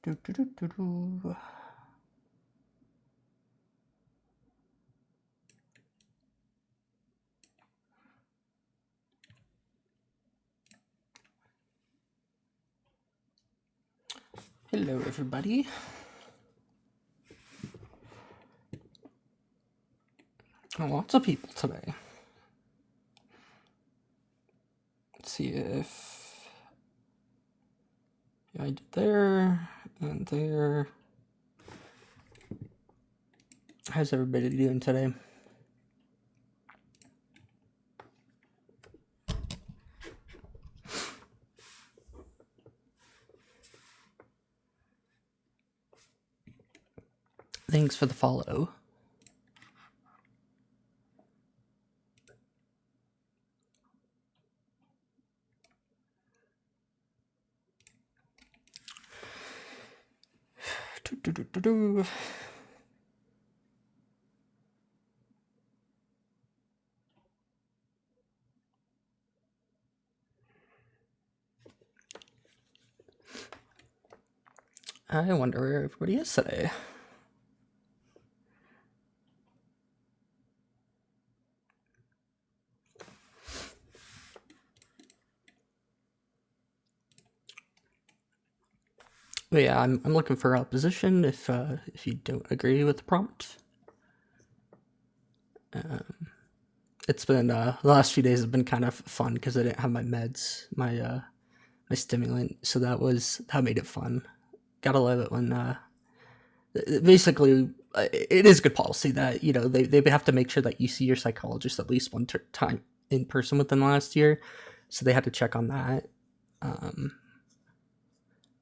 Do, do, do, do, do. Hello, everybody. Lots of people today. Let's see if I did there and there. How's everybody doing today? Thanks for the follow. Do, do, do, do, do. I wonder where everybody is today. But yeah, I'm looking for opposition if you don't agree with the prompt. It's been the last few days have been kind of fun because I didn't have my meds, my stimulant, so that made it fun. Gotta love it when basically it is good policy that they have to make sure that you see your psychologist at least one time in person within the last year, so they had to check on that.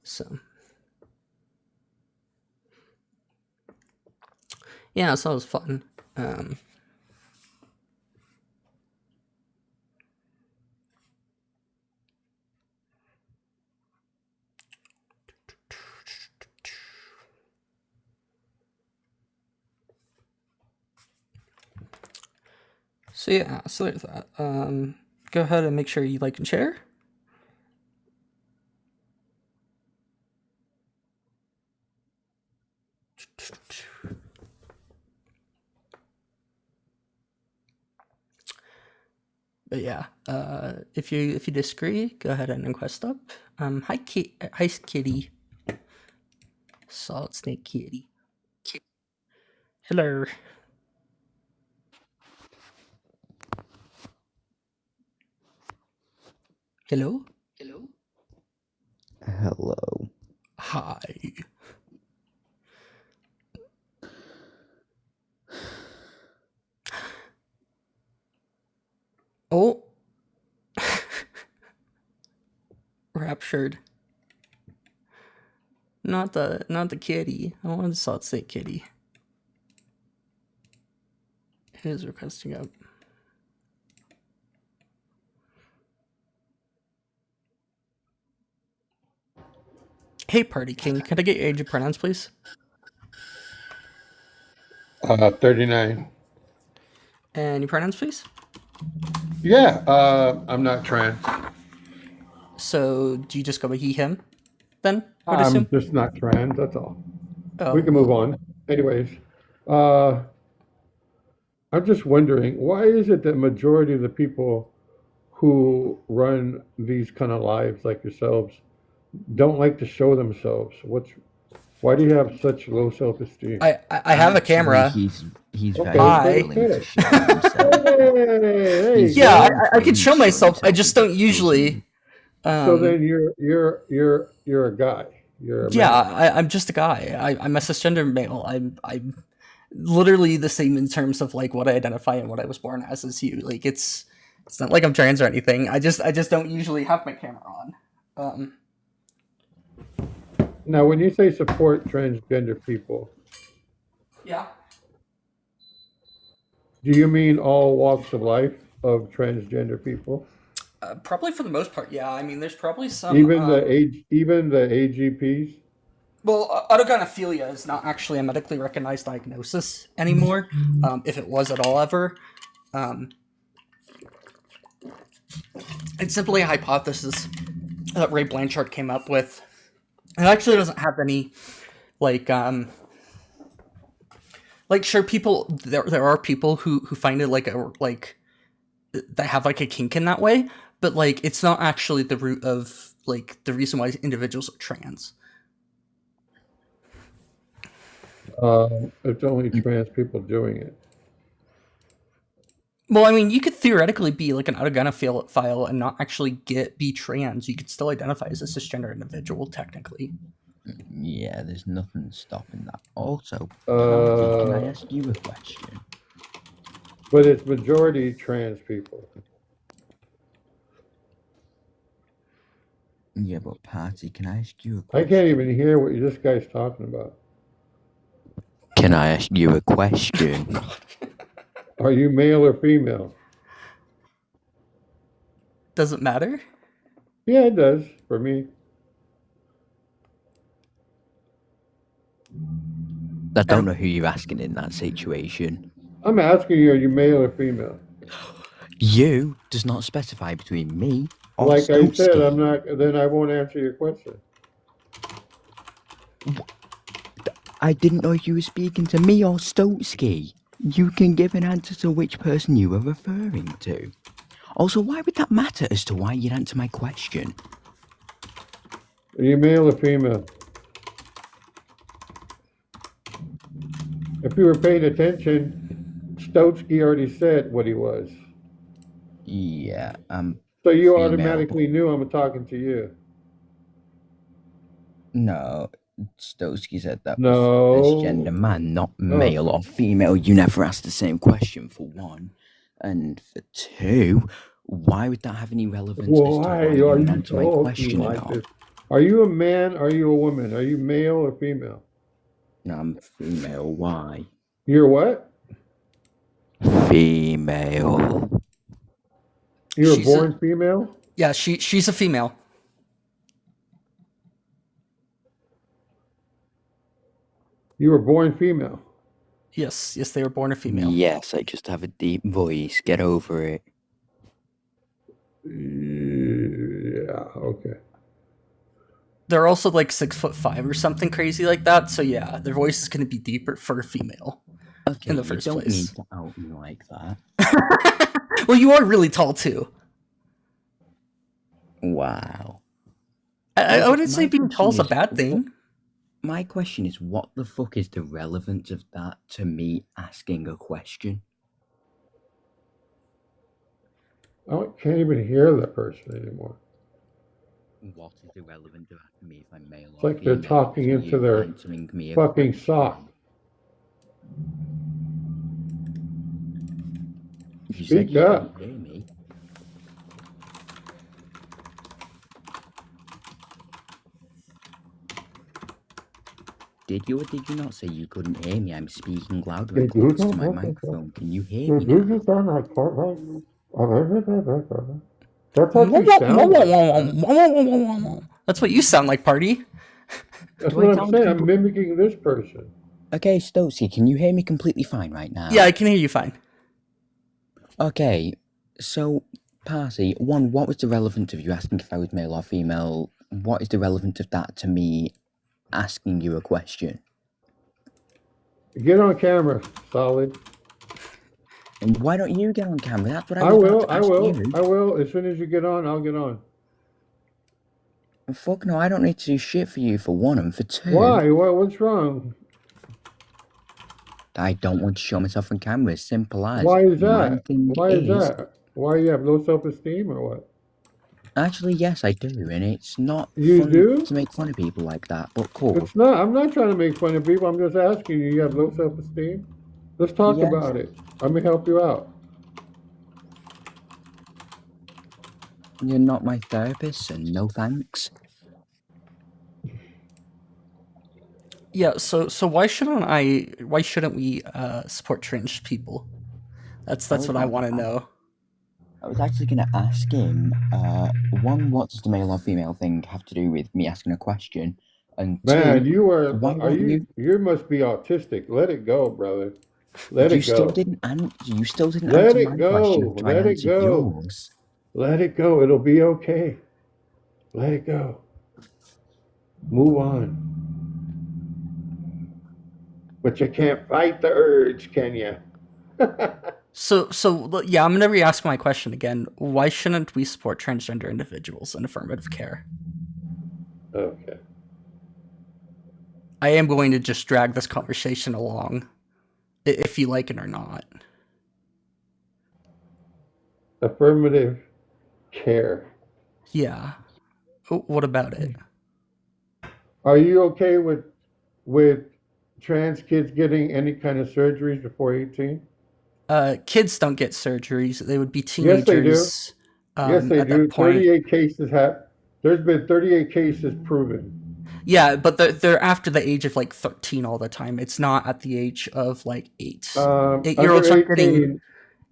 So yeah, so it was fun. So yeah, so there's that. Go ahead and make sure you like and share. But yeah, if you disagree, go ahead and request up. Hi Kitty. Salt Snake Kitty. Hello. Hello. Hello. Hi. Oh. Raptured. Not the kitty. I want the Salt Snake Kitty. It is requesting up. Hey, Party King, can I get your age and pronouns, please? 39. And your pronouns, please? Yeah, I'm not trans. So, do you just go by he, him, then, I would I'm assume? just not trans, that's all. Oh, We can move on. Anyways, I'm just wondering, why is it that majority of the people who run these kind of lives like yourselves don't like to show themselves? Why do you have such low self-esteem? I have a camera. He's Okay, very Hi. willing to show himself. Hey, Yeah, very I can willing show to myself. I himself just in don't usually. so then you're a guy. You're a Yeah, man. I'm just a guy. I'm a cisgender male. I'm literally the same in terms of like what I identify and what I was born as you. Like it's not like I'm trans or anything. I just don't usually have my camera on. Now, when you say support transgender people, Yeah. do you mean all walks of life of transgender people? Probably for the most part, yeah. I mean, there's probably some. Even the AGPs? Well, autogynephilia is not actually a medically recognized diagnosis anymore, if it was at all ever. It's simply a hypothesis that Ray Blanchard came up with It actually doesn't have any like sure, people there are people who find it like that have like a kink in that way, but like it's not actually the root of like the reason why individuals are trans. It's only trans people doing it. Well, I mean, you could theoretically be like an autogynephile and not actually be trans. You could still identify as a cisgender individual, technically. Yeah, there's nothing stopping that. Also, can I ask you a question? But it's majority trans people. Yeah, but Party, can I ask you a I question? can't even hear what this guy's talking about. Can I ask you a question? Are you male or female? Does it matter? Yeah, it does for me. I don't know who you're asking in that situation. I'm asking you, are you male or female? You does not specify between me or Like I said, Stokesky. I'm not. Then I won't answer your question. I didn't know if you were speaking to me or Stokesky. You can give an answer to which person you were referring to. Also, why would that matter as to why you'd answer my question? Are you male or female? If you were paying attention, Stotsky already said what he was. Yeah, So you female. automatically knew I'm talking to you. No, Stokesky said that No. was cisgender man, not male or female. You never asked the same question, for one. And for two, why would that have any relevance as to why you didn't answer my question at all? Are you a man? Are you a woman? Are you male or female? No, I'm female. Why? You're what? Female. You were born female? Yeah, she's a female. You were born female? Yes, they were born a female. Yes, I just have a deep voice. Get over it. Yeah, okay. They're also like 6'5" or something crazy like that. So yeah, their voice is going to be deeper for a female. Okay, in the first you don't place. need to out me like that. Well, you are really tall too. Wow. I wouldn't say being tall is a bad thing. My question is, what the fuck is the relevance of that to me asking a question? I can't even hear that person anymore. What is the relevance of asking me if I'm male It's or like they're female talking to into you their answering me a fucking question? sock. You said Speak you up. couldn't hear me. Did you or did you not say you couldn't hear me? I'm speaking louder and closer to my microphone. Can you hear me now? That's what you sound like. That's what you sound like, Party. That's what I'm saying. I'm mimicking this person. Okay, Stokesky, can you hear me completely fine right now? Yeah, I can hear you fine. Okay, so, Party, one, what was the relevance of you asking if I was male or female? What is the relevance of that to me asking you a question? Get on camera, Solid. And why don't you get on camera? That's what I was about to ask you. I will. As soon as you get on, I'll get on. Fuck no, I don't need to do shit for you, for one, and for two. Why? What's wrong? I don't want to show myself on camera, as simple as. Why is that? Why is that? Why you have low self-esteem or what? Actually, yes, I do, and it's not You fun do? to make fun of people like that, but cool. It's not. I'm not trying to make fun of people. I'm just asking you. You have low self-esteem? Let's talk about it. Let me help you out. You're not my therapist, so no thanks. Yeah, so why shouldn't we support trans people? That's what I want to know. I was actually going to ask him, one, what does the male or female thing have to do with me asking a question? And Man, two, you must be autistic. Let it go, brother. Let it go. You still didn't answer Let my it go. question. Let it go. Yours. Let it go. It'll be okay. Let it go. Move on. But you can't fight the urge, can you? Yeah, I'm gonna re-ask my question again. Why shouldn't we support transgender individuals in affirmative care? Okay. I am going to just drag this conversation along, if you like it or not. Affirmative care. Yeah. What about it? Are you okay with trans kids getting any kind of surgeries before 18? Kids don't get surgeries. They would be Yes, they do. teenagers Yes, they at that do. point. 38 cases have. There's been 38 cases proven. Yeah, but they're after the age of like 13 all the time. It's not at the age of like 8. 8-year-olds Under aren't getting 18.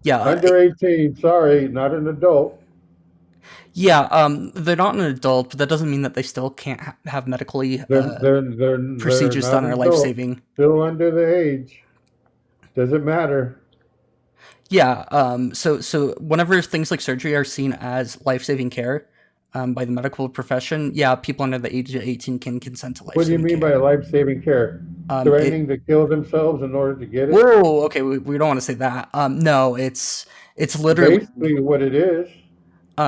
yeah, Under 18. Sorry, not an adult. they're not an adult, but that doesn't mean that they still can't have medically They're procedures not done an are adult. life-saving. Still under the age. Doesn't matter. Yeah, so whenever things like surgery are seen as life-saving care by the medical profession, yeah, people under the age of 18 can consent to What do you life-saving mean by care. life-saving care? Threatening to kill themselves in order to get it? Whoa, okay, we don't want to say that. No, it's literally Basically what it is.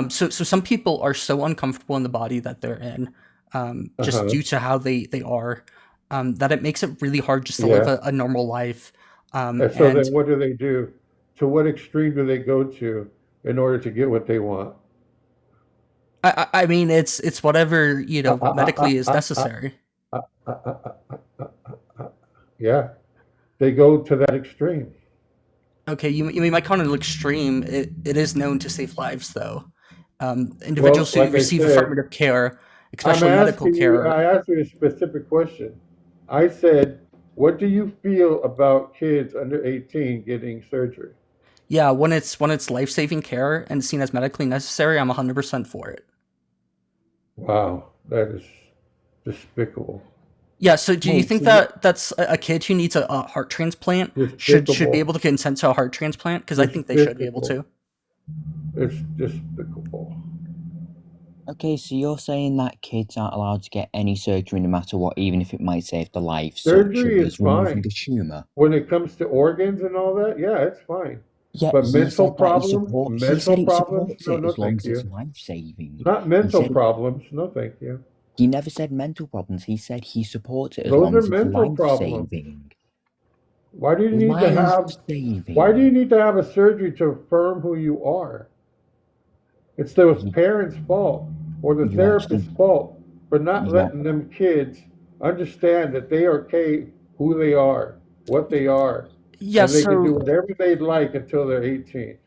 so some people are so uncomfortable in the body that they're in, just due to how they are, that it makes it really hard just to live Yeah. a normal life. And so then what do? To what extreme do they go to in order to get what they want? I mean, it's whatever, medically is necessary. Yeah, they go to that extreme. Okay, you might call it an extreme. It is known to save lives, though. Individuals Well, who like I receive said, affirmative care, especially medical care. I asked you a specific question. I said, what do you feel about kids under 18 getting surgery? Yeah, when it's life-saving care and seen as medically necessary, I'm 100% for it. Wow, that is despicable. Yeah, so do you think that that's a kid who needs a heart transplant should be Despicable. able to consent to a heart transplant? Because I think they should be able to. It's despicable. Okay, so you're saying that kids aren't allowed to get any surgery no matter what, even if it might save their lives, Surgery such is as removing fine. a tumour? When it comes to organs and all that, yeah, it's fine. Yeah, But he mental said that he problems, supports. He mental said he problems, supports no, it no, as long thank as it's you. life-saving. Not He mental said problems, no, thank you. he never said mental problems. He said he supports it as Those long are as it's mental problems. life-saving. Why do you need to have? Why do you Life-saving. need to have a surgery to affirm who you are? It's the You, parents' fault or the you actually, therapist's fault for not you letting them kids understand that they are okay, who they are, what they are, Yeah, and they can do so whatever they'd like until they're 18.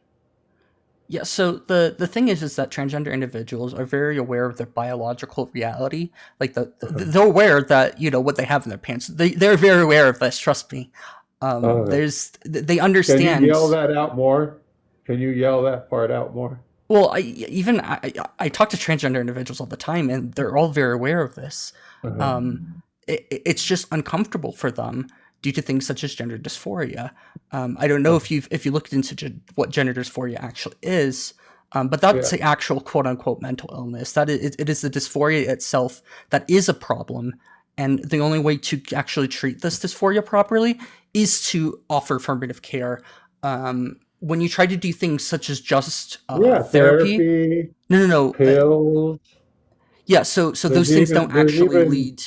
the thing is that transgender individuals are very aware of their biological reality. Like they're aware that what they have in their pants. They're very aware of this. Trust me. Uh, They can you understand. yell that out more? Can you yell that part out more? Well, I talk to transgender individuals all the time, and they're all very aware of this. Uh-huh. It's just uncomfortable for them due to things such as gender dysphoria. I don't know if you looked into what gender dysphoria actually is, but that's Yeah. the actual quote unquote mental illness. That it is the dysphoria itself that is a problem, and the only way to actually treat this dysphoria properly is to offer affirmative care. When you try to do things such as just Yeah, therapy, therapy, no, pills. yeah. So those things don't There's actually even lead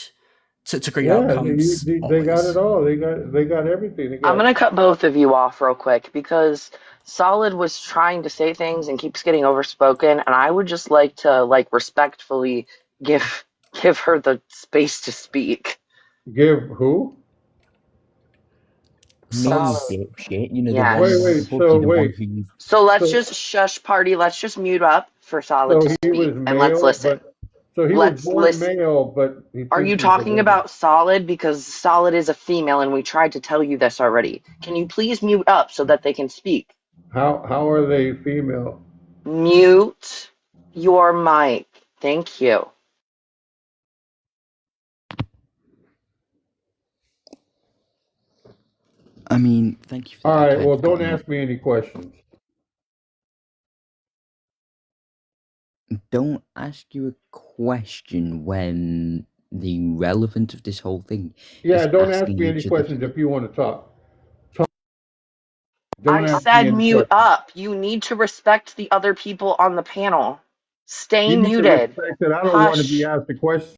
to great yeah. outcomes They got it always. all. They got everything. They I'm got gonna cut both of you off real quick because Solid was trying to say things and keeps getting overspoken, and I would just like to respectfully give give her the space to speak. give who? me, Solid. dipshit. You know, the Yes. one Wait, with wait. the bookie, So the one wait. who you. So let's So just shush party. Let's just mute up for Solid so to he was speak and let's male, listen. but so he was Let's born listen. male, but he Are thinks you he's a talking woman. about Solid? Because Solid is a female and we tried to tell you this already. Can you please mute up so that they can speak? How are they female? Mute your mic. Thank you. I mean, thank you for All that. I right. kind Well, of don't forgot. ask me any questions. Don't ask you a question when the relevance of this whole thing Yeah, is don't ask asking me any each other. questions if you want to talk. Don't I ask me said any mute questions. up. You need to respect the other people on the panel. Stay You need to muted. respect that I don't want to be Hush. asked a question.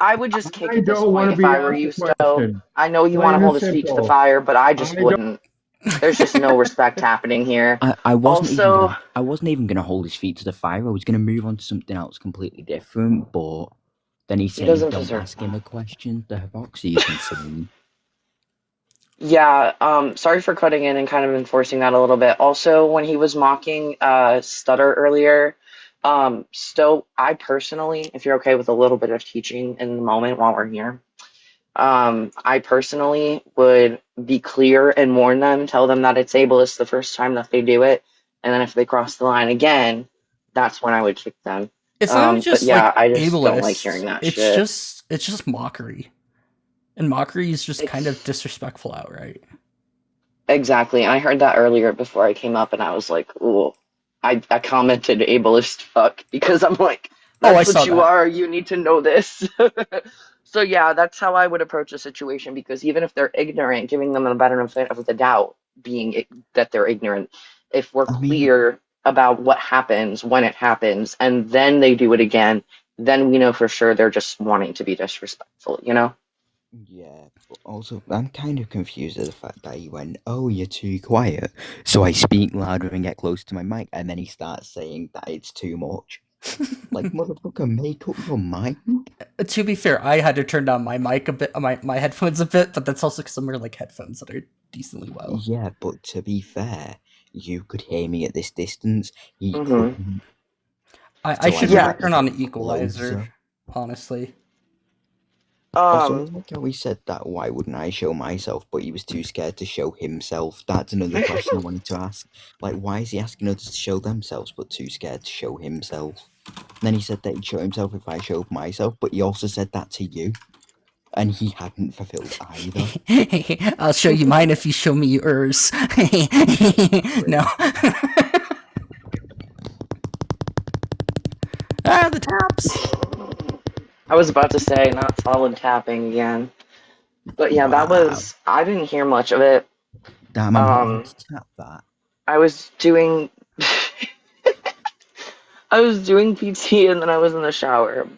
I would just kick I at this don't want point to if be I were asked you, a Stowe. question. I know you want to Plain and hold his feet to the simple. fire, but I just I don't. wouldn't. There's just no respect happening here. I wasn't Also, even gonna hold his feet to the fire. I was gonna move on to something else completely different, but then he's he saying doesn't don't deserve ask him a question. The hypocrisy is insane. Yeah, sorry for cutting in and kind of enforcing that a little bit. Also, when he was mocking Stutter earlier, Stowe, I personally, if you're okay with a little bit of teaching in the moment while we're here, I personally would be clear and warn them, tell them that it's ableist the first time that they do it, and then if they cross the line again, that's when I would kick them. It's not even But just yeah, like I just don't like hearing ableist. that It's shit. just mockery. And mockery is just kind of It's disrespectful outright. exactly. And I heard that earlier before I came up, and I was like, ooh. I commented ableist fuck because I'm like, Oh, I that's saw what you that. are. You need to know this. So yeah, that's how I would approach a situation because even if they're ignorant, giving them the benefit of the doubt, that they're ignorant, if we're I mean, clear about what happens when it happens, and then they do it again, then we know for sure they're just wanting to be disrespectful, you know? yeah, but also I'm kind of confused at the fact that he went, "Oh, you're too quiet," so I speak louder and get close to my mic, and then he starts saying that it's too much. Like, motherfucker, make up your mind. To be fair, I had to turn down my mic a bit, my headphones a bit, but that's also because I'm wearing like headphones that are decently low. Yeah, but to be fair, you could hear me at this distance. He Mm-hmm. couldn't. I So I should Yeah. turn on an got equalizer, closer. honestly. Also, Um, like how he said that, why wouldn't I show myself? But he was too scared to show himself. That's another question I wanted to ask. Like, why is he asking others to show themselves, but too scared to show himself? And then he said that he'd show himself if I showed myself, but he also said that to you. And he hadn't fulfilled either. I'll show you mine if you show me yours. No. The taps. I was about to say not solid tapping again. But yeah, that Wow. was I didn't hear much of it. Damn, I'm not Um, allowed to tap that. I was doing I was doing PT and then I was in the shower.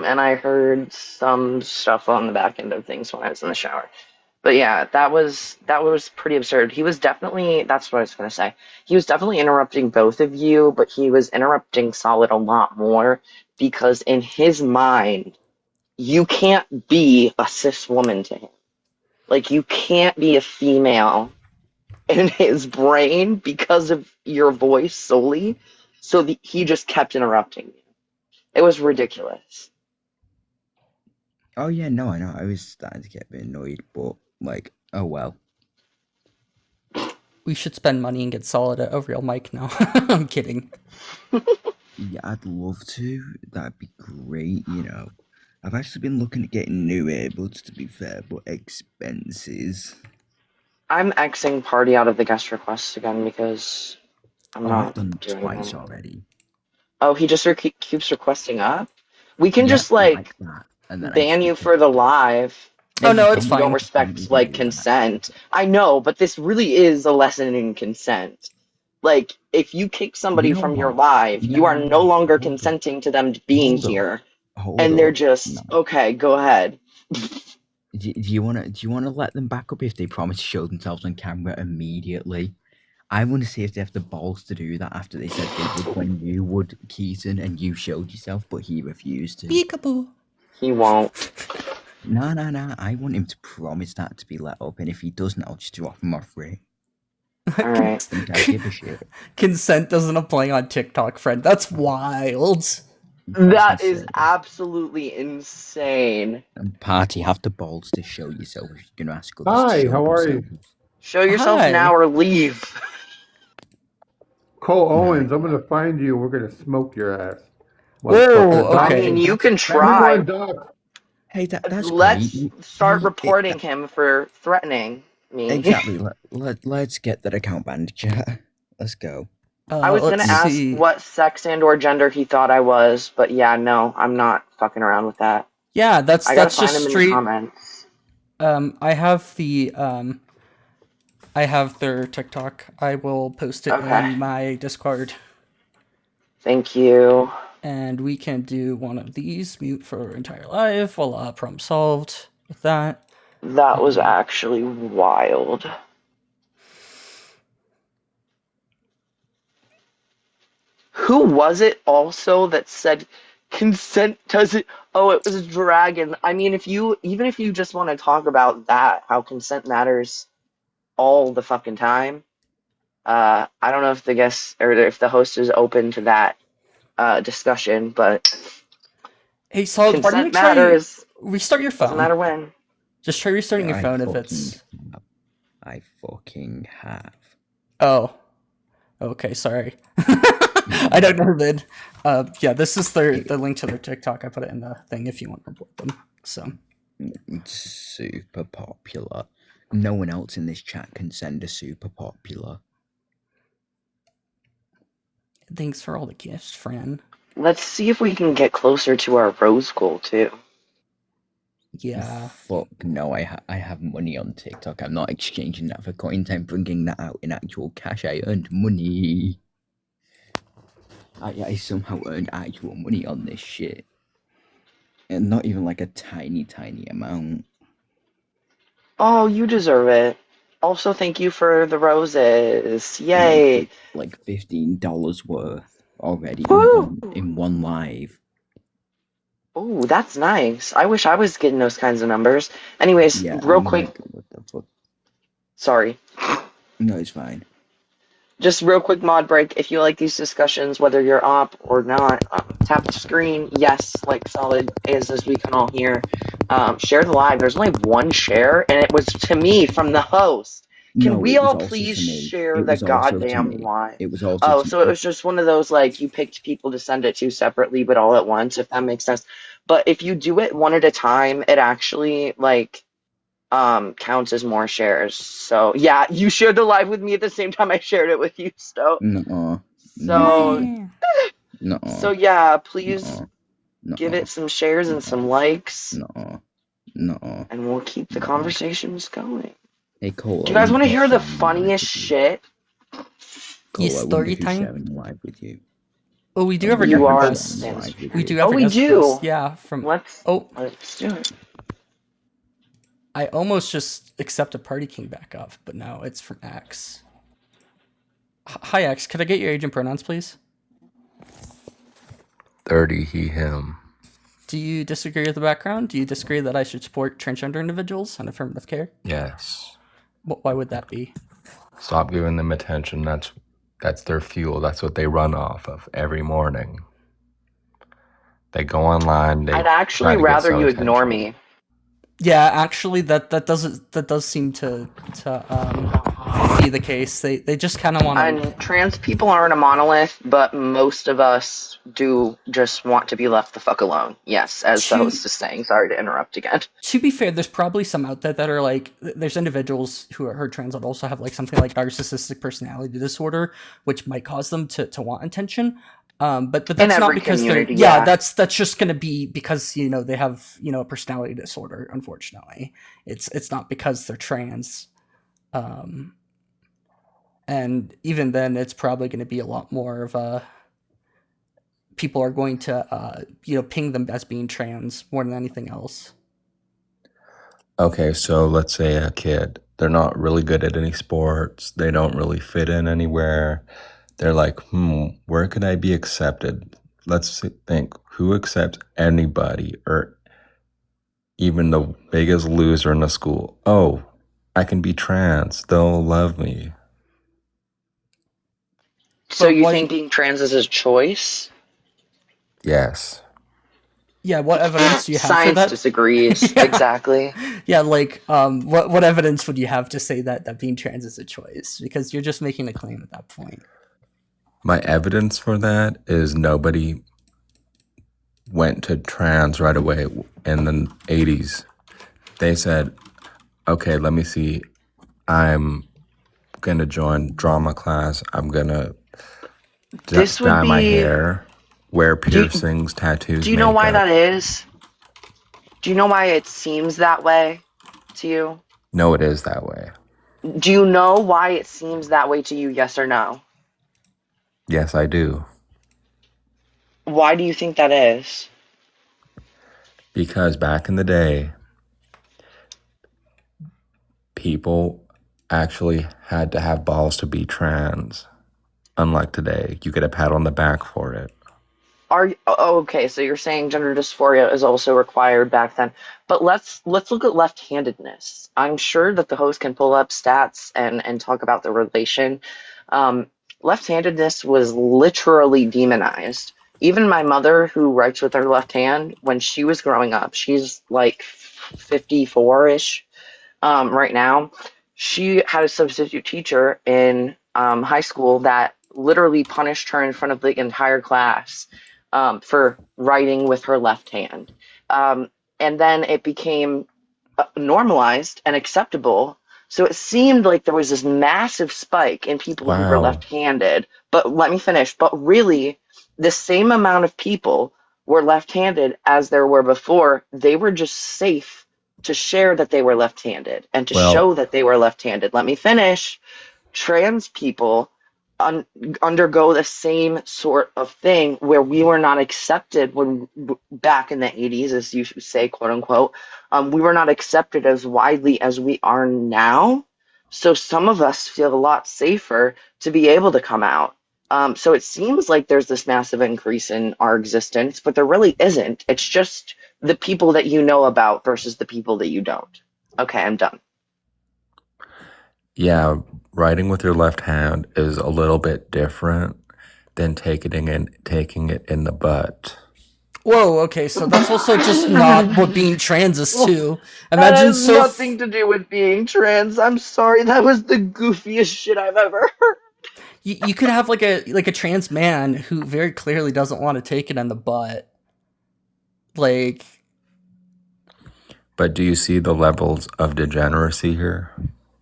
And I heard some stuff on the back end of things when I was in the shower. But yeah, that was pretty absurd. He was definitely that's what I was gonna say. He was definitely interrupting both of you, but he was interrupting Solid a lot more because in his mind, you can't be a cis woman to him. Like you can't be a female in his brain because of your voice solely. So he just kept interrupting you. It was ridiculous. Oh, yeah, no, I know. I was starting to get a bit annoyed, but, like, oh well. We should spend money and get Solid a real mic now. I'm kidding. Yeah, I'd love to. That'd be great, you know. I've actually been looking at getting new earbuds, to be fair, but expenses. I'm Xing party out of the guest requests again because I'm Oh, not I've done doing twice them. already. Oh, he just keeps requesting up. We can Yeah, just like that. And then I ban just you keep for the live Oh, if no, if it's you fine. don't You respect can like do that. consent. I know, but this really is a lesson in consent. Like if you kick somebody You know from your what? live, you are no No, longer hold up. consenting to them being Hold up. here, Hold and they're up. just No. okay. Go ahead. Do you wanna let them back up if they promise to show themselves on camera immediately? I want to see if they have the balls to do that after they said they would when you would, Keaton, and you showed yourself, but he refused to. Peekaboo. He won't. No. I want him to promise that to be let up, and if he doesn't, I'll just drop him off free. All right. Think I give a shit. Consent doesn't apply on TikTok, friend. That's wild. That is absolutely insane. And Party, have the balls to show yourself if you're gonna ask others Hi, to show how are you? themselves. Show yourself Hi. now or leave. Cole No. Owens, I'm gonna find you. We're gonna smoke your ass. Whoa, Motherfucker. I okay. mean, you can Everyone try. duck. Hey, that's Let's great. start Hey, reporting him for threatening me. Exactly. Let's get that account banned, chat. Let's go. I was gonna Let's ask see. what sex and or gender he thought I was, but yeah, no, I'm not fucking around with that. Yeah, I gotta that's find just them in the straight. comments. I have their TikTok. I will post it Okay. in my Discord, Thank you. and we can do one of these. Mute for entire live. Voila, problem solved with that. That was actually wild. Who was it also that said consent doesn't? Oh, it was a dragon. I mean, even if you just want to talk about that, how consent matters all the fucking time. I don't know if the guest or if the host is open to that discussion, but Hey, Solid, why don't you consent try matters. restart your Doesn't matter phone? when. Just try restarting your I phone if fucking it's. I fucking have. Oh. Okay, sorry. I don't know, man. Yeah, this is the link to their TikTok. I put it in the thing if you want to report them. So It's super popular. No one else in this chat can send a super popular. thanks for all the gifts, friend. Let's see if we can get closer to our rose goal too. Yeah. Fuck no, I have money on TikTok. I'm not exchanging that for coins. I'm bringing that out in actual cash. I earned money. I somehow earned actual money on this shit. And not even like a tiny amount. Oh, you deserve it. Also, thank you for the roses. Yay! Like $15 worth already Woo! in one live. Oh, that's nice. I wish I was getting those kinds of numbers. Anyways, Yeah, real I'm quick. like, what the fuck? Sorry. No, it's fine. Just real quick mod break. If you like these discussions, whether you're up or not, tap the screen. Yes, like Solid is, as we can all hear. Share the live. There's only one share, and it was to me from the host. Can No, we it was all also please to me. share It the was also to goddamn me. live? It was also Oh, to so me. it was just one of those, like, you picked people to send it to separately, but all at once, if that makes sense. But if you do it one at a time, it actually, like, counts as more shares. So yeah, you shared the live with me at the same time I shared it with you, Stowe. Nuh-uh. So Nuh-uh. so yeah, please Nuh-uh. give it some shares and some likes, Nuh-uh. and we'll keep the conversations going. Hey Cole, Do you guys want to hear the sharing funniest live with you. shit? Cole, Yes, I wouldn't story be time? sharing live with you. Oh, we do have a You guest are request. the We do have Oh, a we guest do. request. Yeah, from. Let's Oh, do it. I almost just accepted Party King back up, but no, it's from X. Hi, X. Could I get your age and pronouns, please? 30, he, him. Do you disagree with the background? Do you disagree that I should support transgender individuals and affirmative care? Yes. Why would that be? Stop giving them attention. That's their fuel. That's what they run off of every morning. They go online. I'd actually rather you ignore me. Yeah, actually, that does seem to be the case. They just kind of want to. And trans people aren't a monolith, but most of us do just want to be left the fuck alone. Yes, as the host is saying. Sorry to interrupt again. To be fair, there's probably some out there that are like, there's individuals who are trans that also have like something like narcissistic personality disorder, which might cause them to want attention. But that's not because they're that's just going to be because they have a personality disorder. Unfortunately, it's not because they're trans, and even then, it's probably going to be a lot more of people are going to ping them as being trans more than anything else. Okay, so let's say a kid, they're not really good at any sports. They don't really fit in anywhere. They're like, where could I be accepted? Let's think, who accepts anybody or even the biggest loser in the school? Oh, I can be trans. They'll love me. So you think being trans is a choice? Yes. Yeah, what evidence do you have Science for that? disagrees. Yeah. Exactly. Yeah, like, what evidence would you have to say that being trans is a choice? Because you're just making a claim at that point. My evidence for that is nobody went to trans right away in the 80s. They said, okay, let me see. I'm going to join drama class. I'm going to dye my hair, wear piercings, tattoos. Do you know why that is? Do you know why it seems that way to you? No, it is that way. Do you know why it seems that way to you, yes or no? Yes, I do. Why do you think that is? Because back in the day, people actually had to have balls to be trans. Unlike today, you get a pat on the back for it. Okay, so you're saying gender dysphoria is also required back then. But let's look at left-handedness. I'm sure that the host can pull up stats and talk about the relation. Left-handedness was literally demonized. Even my mother, who writes with her left hand, when she was growing up, she's like 54-ish right now. She had a substitute teacher in high school that literally punished her in front of the entire class for writing with her left hand. And then it became normalized and acceptable. So it seemed like there was this massive spike in people who were Wow. left-handed. But let me finish. But really, the same amount of people were left-handed as there were before. They were just safe to share that they were left-handed and to Well- show that they were left-handed. Let me finish. Trans people undergo the same sort of thing where we were not accepted when back in the 80s, as you say, quote unquote, we were not accepted as widely as we are now. So some of us feel a lot safer to be able to come out. So it seems like there's this massive increase in our existence, but there really isn't. It's just the people that you know about versus the people that you don't. Okay, I'm done. Yeah, writing with your left hand is a little bit different than taking it in the butt. Whoa, okay, so that's also just not what being trans is too. That Imagine has nothing to do with being trans. I'm sorry, that was the goofiest shit I've ever heard. you could have like a trans man who very clearly doesn't want to take it in the butt. Like, But do you see the levels of degeneracy here?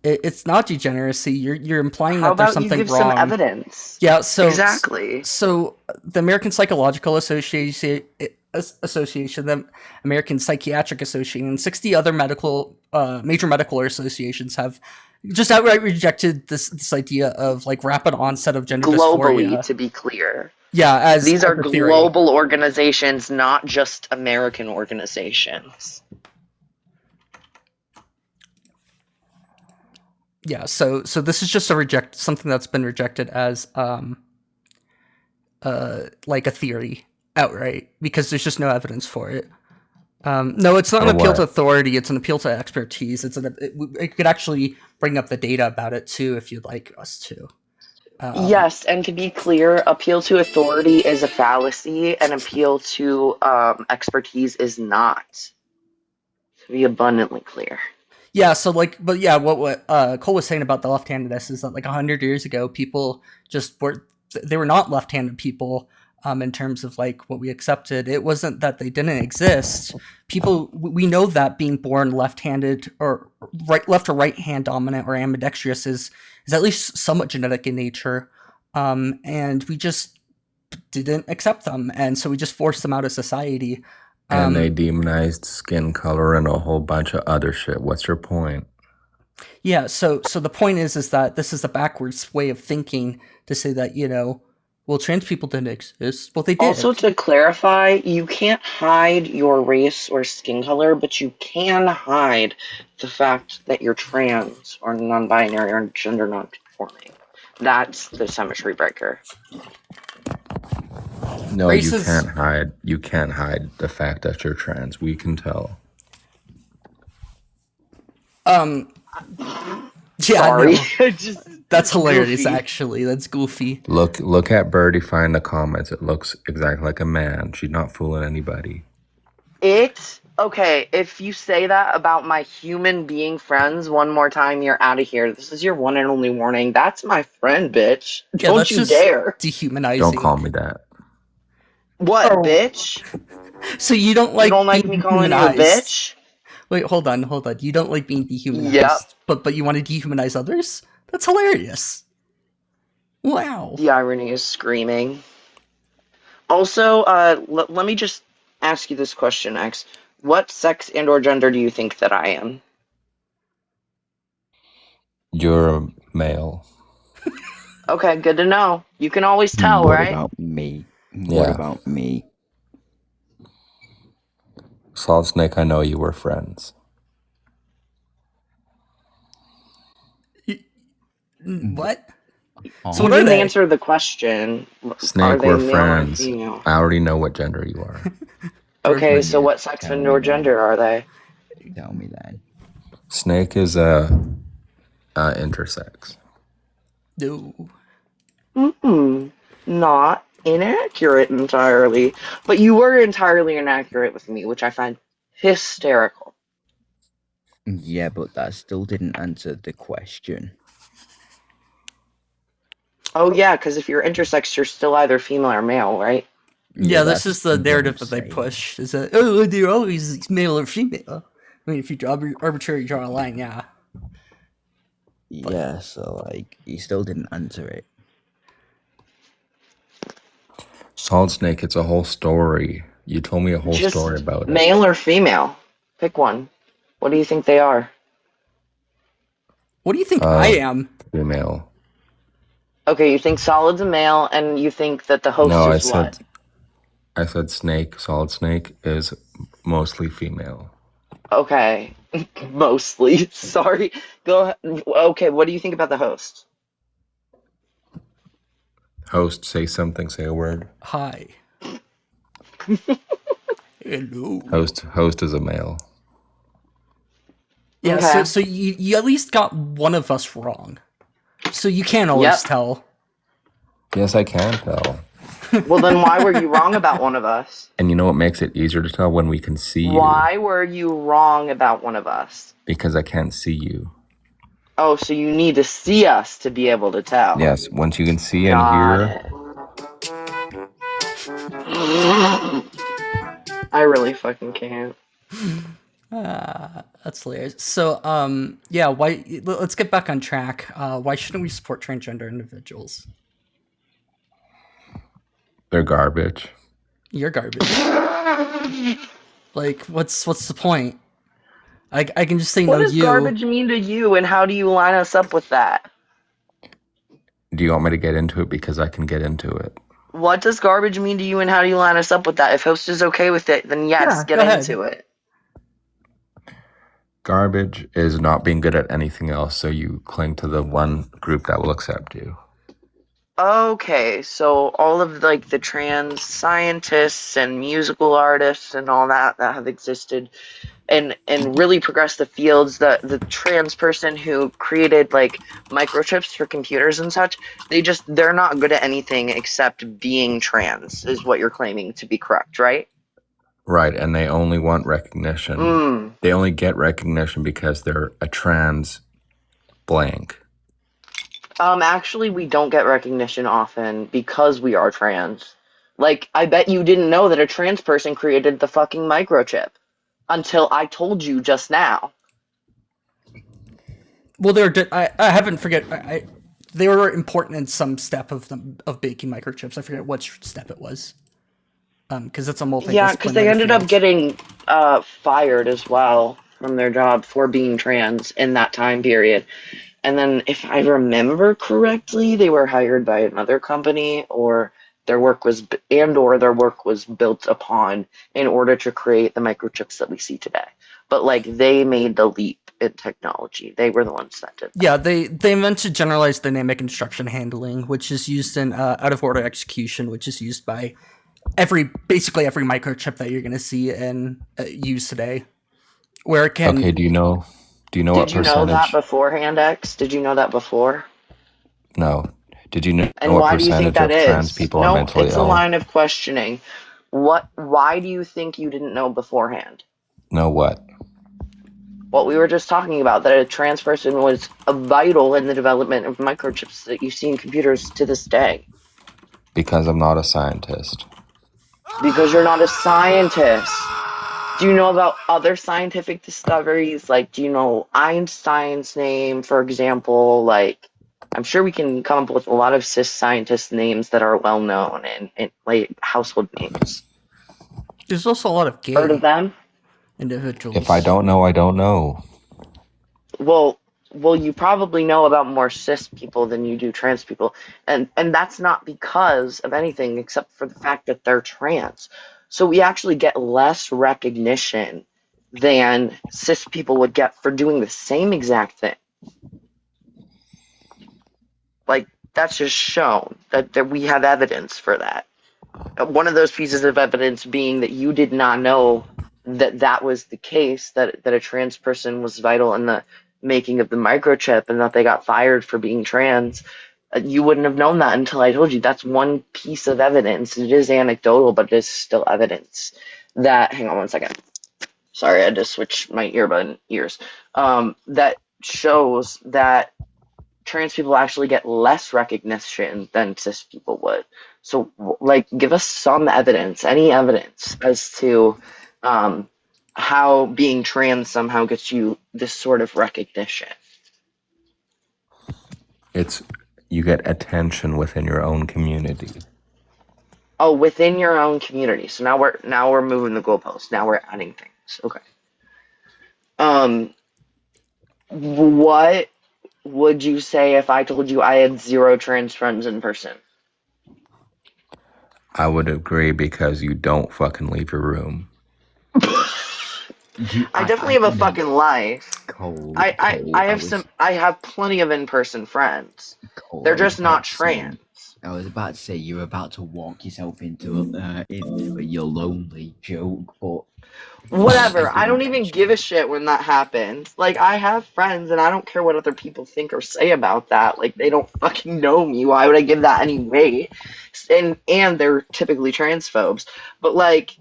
it's not degeneracy. You're implying How that there's about you something give wrong. some evidence? Yeah, so Exactly. So the American Psychological Association, the American Psychiatric Association, and 60 other major medical associations have just outright rejected this idea of like rapid onset of gender Globally, dysphoria. to be clear. Yeah, as These are as a theory. global organizations, not just American organizations. Yeah, so this is just something that's been rejected as like a theory outright because there's just no evidence for it. No, it's not an For appeal what? to authority. It's an appeal to expertise. It could actually bring up the data about it too if you'd like us to. Yes, and to be clear, appeal to authority is a fallacy, and appeal to expertise is not. To be abundantly clear. Yeah, so like, but yeah, what Cole was saying about the left-handedness is that like 100 years ago, people just they were not left-handed people in terms of like what we accepted. It wasn't that they didn't exist. People, we know that being born left-handed or left or right hand dominant or ambidextrous is at least somewhat genetic in nature, and we just didn't accept them, and so we just forced them out of society. And they demonized skin color and a whole bunch of other shit. What's your point? Yeah, so the point is that this is a backwards way of thinking to say that, well, trans people didn't exist. Well, they did. Also, to clarify, you can't hide your race or skin color, but you can hide the fact that you're trans or non-binary or gender non-conforming. That's the symmetry breaker. No, Races- you can't hide the fact that you're trans. We can tell. Yeah, Sorry. no, Just that's hilarious, goofy. actually. That's goofy. Look at Birdie find the comments. It looks exactly like a man. She's not fooling anybody. Okay, if you say that about my human being friends one more time, you're out of here. This is your one and only warning. That's my friend, bitch. Yeah, Don't that's you just dare. dehumanizing. Don't call me that. What, Oh. bitch? So you don't like You don't like being me calling you a dehumanized? bitch? Wait, hold on. You don't like being dehumanized, Yep. but you want to dehumanize others? That's hilarious. Wow. The irony is screaming. Also, let me just ask you this question, X. What sex and or gender do you think that I am? You're a male. Okay, good to know. You can always tell, What right? about me? What Yeah. about me? Solid Snake, I know you were friends. What? Oh, So You what are didn't they? answer the question. Are Snake, they we're male or friends. female? I already know what gender you are. Okay, Perfect. so what sex Tell and me or then. gender are they? Tell me then. Snake is intersex. No. Not inaccurate entirely. But you were entirely inaccurate with me, which I find hysterical. Yeah, but that still didn't answer the question. Oh yeah, because if you're intersex, you're still either female or male, right? Yeah, this that's is the what narrative I'm that they saying. push. Is that they're always male or female? I mean, if you arbitrarily draw a line, yeah. Yeah, so like he still didn't answer it. Solid Snake, it's a whole story. You told me a whole Just story about it. male or female. Pick one. What do you think they are? What do you think I am? Female. Okay, you think Solid's a male, and you think that the host No, is what? I said Snake. Solid Snake is mostly female. Okay, mostly. Sorry. Go ahead. Okay, what do you think about the host? Host, say something. Say a word. Hi. Hello. Host is a male. Yeah, Okay. so you at least got one of us wrong. So you can't always Yep. tell. Yes, I can tell. Well, then why were you wrong about one of us? And you know what makes it easier to tell? When we can see you. Why were you wrong about one of us? Because I can't see you. Oh, so you need to see us to be able to tell. Yes, once you can see and Got hear. it. I really fucking can't. That's hilarious. So, yeah, let's get back on track. Why shouldn't we support transgender individuals? They're garbage. You're garbage. Like, what's the point? I can just say What no. does You garbage mean to you, and how do you line us up with that? Do you want me to get into it? Because I can get into it. What does garbage mean to you, and how do you line us up with that? If host is okay with it, then yes, Yeah, get go ahead. into it. Garbage is not being good at anything else, so you cling to the one group that will accept you. Okay, so all of like the trans scientists and musical artists and all that have existed and really progressed the fields, the trans person who created like microchips for computers and such, they're not good at anything except being trans, is what you're claiming to be correct, right? Right, and they only want recognition. They only get recognition because they're a trans blank. Actually, we don't get recognition often because we are trans. Like, I bet you didn't know that a trans person created the fucking microchip until I told you just now. well, I haven't forget. They were important in some step of baking microchips. I forget which step it was. Because it's a multidisciplinary. Yeah, because they ended up field. getting fired as well from their job for being trans in that time period. And then, if I remember correctly, they were hired by another company, or their work was built upon in order to create the microchips that we see today. But like, they made the leap in technology. They were the ones that did that. Yeah, they invented generalized dynamic instruction handling, which is used in out of order execution, which is used by basically every microchip that you're going to see and use today. Where it can. Okay, do you know what Did you know percentage? that beforehand, X? Did you know that before? No. Did you know And what why do you think percentage that of trans is? people No, are mentally it's a ill? line of questioning. Why do you think you didn't know beforehand? Know what? What we were just talking about, that a trans person was vital in the development of microchips that you see in computers to this day. Because I'm not a scientist. Because you're not a scientist. Do you know about other scientific discoveries? Like, do you know Einstein's name, for example? Like, I'm sure we can come up with a lot of cis scientist names that are well known and like household names. There's also a lot of gay. Heard of them? individuals. If I don't know, I don't know. Well, you probably know about more cis people than you do trans people, and that's not because of anything except for the fact that they're trans. So we actually get less recognition than cis people would get for doing the same exact thing. Like, that's just shown that we have evidence for that. One of those pieces of evidence being that you did not know that was the case, that a trans person was vital in the making of the microchip and that they got fired for being trans. You wouldn't have known that until I told you. That's one piece of evidence. It is anecdotal, but it is still evidence that, hang on one second. Sorry, I had to switch my earbud ears. That shows that trans people actually get less recognition than cis people would. So, like, give us some evidence, any evidence as to how being trans somehow gets you this sort of recognition. You get attention within your own community. Oh, within your own community. So now we're moving the goalposts. Now we're adding things. Okay. What would you say if I told you I had 0 trans friends in person? I would agree because you don't fucking leave your room. I definitely have a fucking life. Cole, I have plenty of in-person friends. They're just not trans. I was about to say you're about to walk yourself into your lonely joke, but whatever. I don't even give a shit when that happens. Like, I have friends and I don't care what other people think or say about that. Like, they don't fucking know me. Why would I give that any weight? And they're typically transphobes. But like,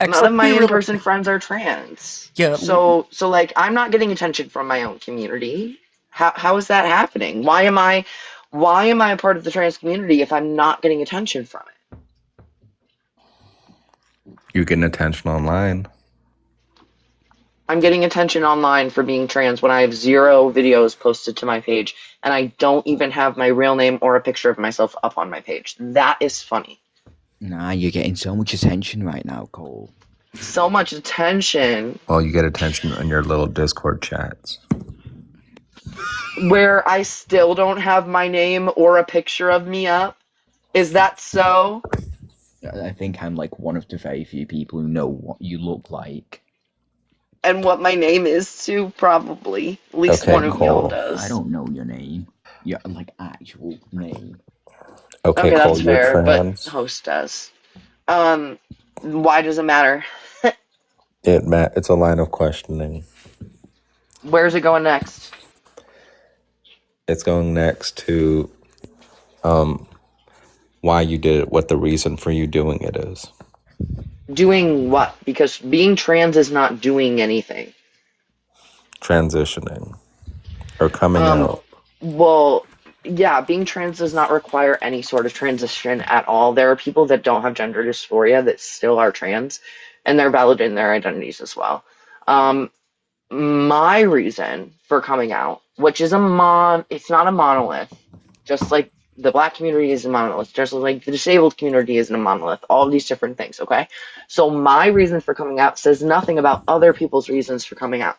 none of my in-person friends are trans. Yeah. So like, I'm not getting attention from my own community. How is that happening? Why am I a part of the trans community if I'm not getting attention from it? You're getting attention online. I'm getting attention online for being trans when I have 0 videos posted to my page, and I don't even have my real name or a picture of myself up on my page. That is funny. nah, you're getting so much attention right now, Cole. So much attention. Well, you get attention on your little Discord chats. Where I still don't have my name or a picture of me up? Is that so? I think I'm like one of the very few people who know what you look like. And what my name is too, probably. At least Okay, one of y'all Cole. does. I don't know your name. Your like actual name. Okay, Okay, Cole, that's you're fair, trans. but host does. Why does it matter? It's a line of questioning. Where's it going next? It's going next to why you did it, what the reason for you doing it is. Doing what? Because being trans is not doing anything. Transitioning or coming out. Well, yeah, being trans does not require any sort of transition at all. There are people that don't have gender dysphoria that still are trans, and they're valid in their identities as well. My reason for coming out, which is it's not a monolith, just like the Black community is a monolith, just like the disabled community isn't a monolith, all of these different things, okay? So my reason for coming out says nothing about other people's reasons for coming out.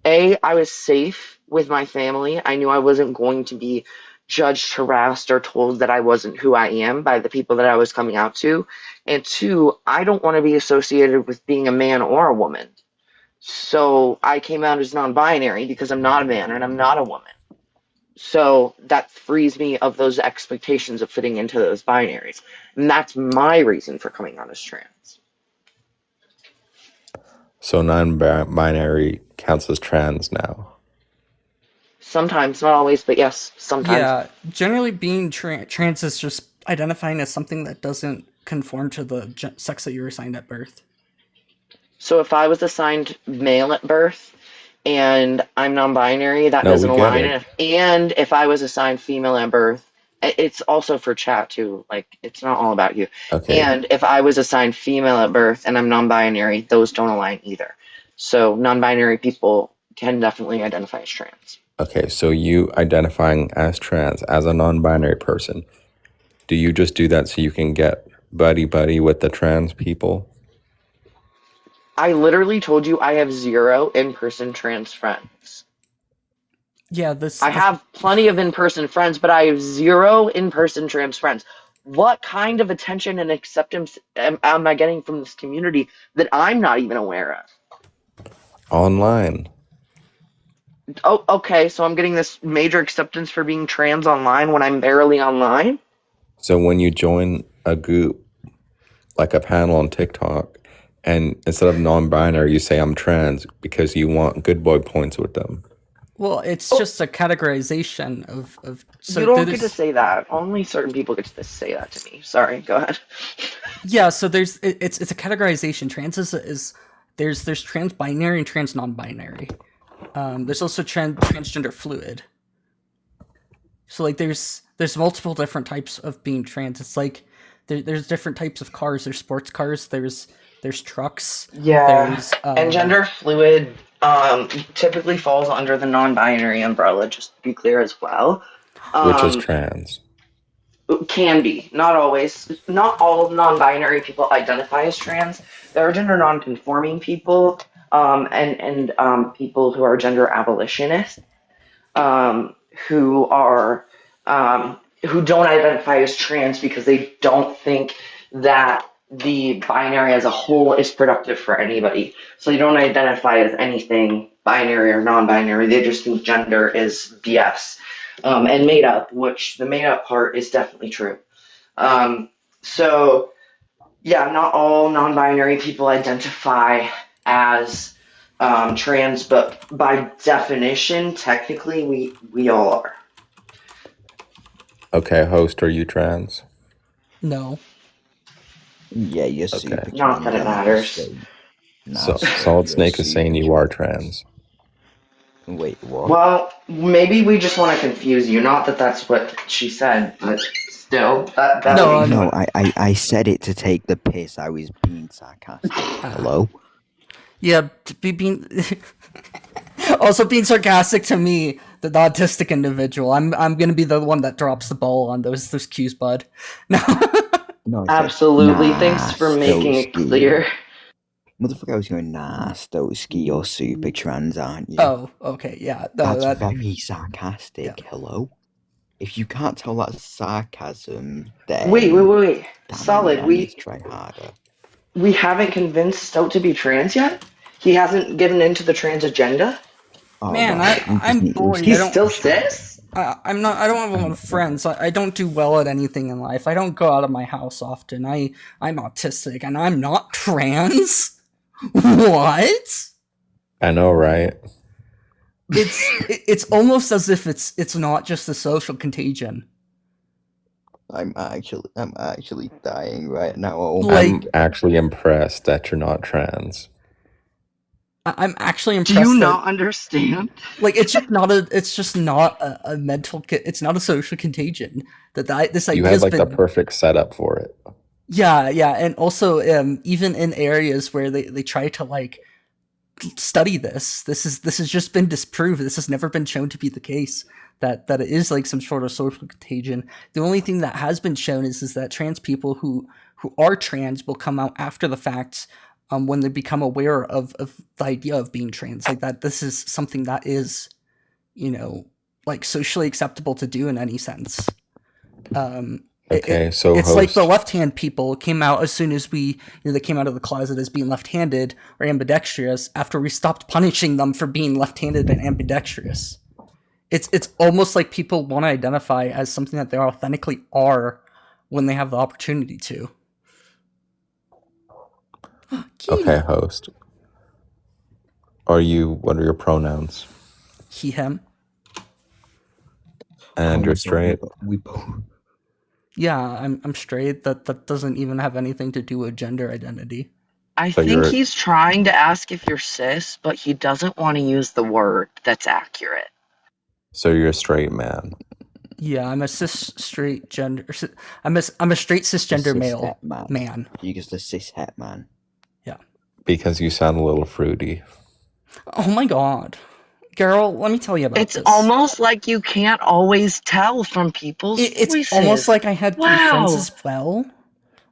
I was safe with my family. I knew I wasn't going to be judged, harassed, or told that I wasn't who I am by the people that I was coming out to. And 2, I don't want to be associated with being a man or a woman. So I came out as non-binary because I'm not a man and I'm not a woman. So that frees me of those expectations of fitting into those binaries. And that's my reason for coming out as trans. So non-binary counts as trans now. Sometimes, not always, but yes, sometimes. Yeah, generally being trans is just identifying as something that doesn't conform to the sex that you were assigned at birth. So if I was assigned male at birth and I'm non-binary, that doesn't align. And if I was assigned female at birth, it's also for chat too. Like, it's not all about you. Okay. And if I was assigned female at birth and I'm non-binary, those don't align either. So non-binary people can definitely identify as trans. Okay, so you identifying as trans, as a non-binary person, do you just do that so you can get buddy-buddy with the trans people? I literally told you I have 0 in-person trans friends. Yeah, this I have plenty of in-person friends, but I have 0 in-person trans friends. What kind of attention and acceptance am I getting from this community that I'm not even aware of? Online. Oh, okay, so I'm getting this major acceptance for being trans online when I'm barely online? So when you join a group, like a panel on TikTok, and instead of non-binary, you say I'm trans because you want good boy points with them. well, it's just a categorization of so You don't get there's- to say that. Only certain people get to say that to me. Sorry, go ahead. Yeah, so it's a categorization. Trans is there's trans binary and trans non-binary. There's also transgender fluid. So like there's multiple different types of being trans. It's like there's different types of cars. There's sports cars. There's trucks. Yeah, There's and gender fluid typically falls under the non-binary umbrella, just to be clear as well. Which is trans. Can be, not always. Not all non-binary people identify as trans. There are gender non-conforming people, and people who are gender abolitionists, who are who don't identify as trans because they don't think that the binary as a whole is productive for anybody. So they don't identify as anything binary or non-binary. They just think gender is BS. And made up, which the made up part is definitely true. So, yeah, not all non-binary people identify as trans, but by definition, technically, we all are. Okay, host, are you trans? no. Yeah, you're Okay. super. Not that it matters. So Solid Snake is saying you are trans. Wait, what? Well, maybe we just want to confuse you. Not that that's what she said, but still, that No, would be No, I said it to take the piss. I was being sarcastic. Hello? Yeah, being also being sarcastic to me, the autistic individual. I'm gonna be the one that drops the ball on those cues, bud. No. No, I said, absolutely. nah, Thanks for making it Stowski. clear. Motherfucker, I was going, nah, Stowski, you're super trans, aren't you? Oh, okay, yeah. No, That's that very sarcastic. Hello? If you can't tell that's sarcasm, then... Wait. damn, Solid. I need to try harder. We haven't convinced Stout to be trans yet? He hasn't given into the trans agenda? Oh, Man, right, I'm bored. He's I don't- still cis? I'm not. I don't have a lot of friends. I don't do well at anything in life. I don't go out of my house often. I'm autistic and I'm not trans. What? I know, right? It's almost as if it's not just a social contagion. I'm actually dying right now. Oh, Like- I'm actually impressed that you're not trans. I'm actually Do impressed. you that- not understand? Like it's just not a mental. It's not a social contagion. This You idea had has like been. the perfect setup for it. Yeah, and also even in areas where they try to like study this has just been disproved. This has never been shown to be the case that it is like some sort of social contagion. The only thing that has been shown is that trans people who are trans will come out after the fact when they become aware of the idea of being trans, like that this is something that is, like socially acceptable to do in any sense. Okay, so It's like the host- left-hand people came out as soon as they came out of the closet as being left-handed or ambidextrous after we stopped punishing them for being left-handed and ambidextrous. It's almost like people want to identify as something that they authentically are when they have the opportunity to. Okay, host. What are your pronouns? He, him. And you're straight? We both. Yeah, I'm straight. That doesn't even have anything to do with gender identity. I So think you're- he's trying to ask if you're cis, but he doesn't want to use the word that's accurate. So you're a straight man. Yeah, I'm a straight gender. I'm a straight cisgender male man. You just a cis het man. Because you sound a little fruity. Oh my god, girl, let me tell you about It's this. almost like you can't always tell from people's It's voices. almost like I had three Wow. friends as well.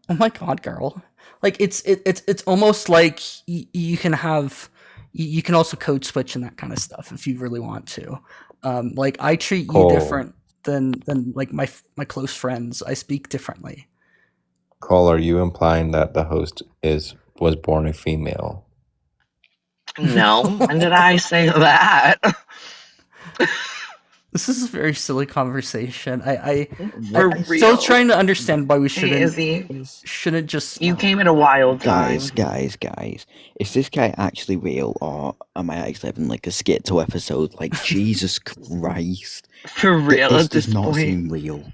Oh my god, girl. like it's almost like you can have you can also code switch and that kind of stuff if you really want to. Like I treat you Cole. different than like my close friends. I speak differently. Cole, are you implying that the host was born a female? No, when did I say that? This is a very silly conversation. I'm For still real. trying to understand why we Hey, Izzy, shouldn't just. you came at a wild time. Guys, is this guy actually real, or am I actually having like a schizo episode? Like, Jesus Christ. For real This at this does not point. seem real.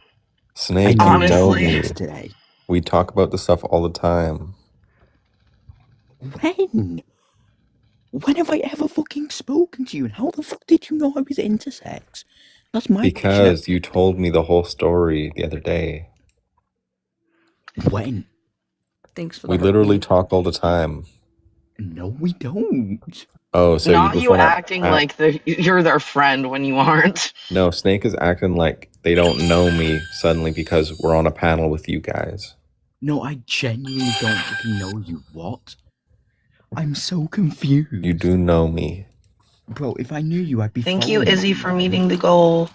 Snake, I you know Honestly. me. today. We talk about this stuff all the time. When? When have I ever fucking spoken to you? And how the fuck did you know I was intersex? That's my Because you told me the whole story the other day. question. When? Thanks for We the literally heartbeat. talk all the time. No, we don't. Oh, so Not just you wanna acting act- like you're their friend when you aren't. No, Snake is acting like they don't know me suddenly because we're on a panel with you guys. No, I genuinely don't fucking know you. What? I'm so confused. You do know me. Bro, if I knew you, I'd be Thank you, following Izzy, for meeting the goal.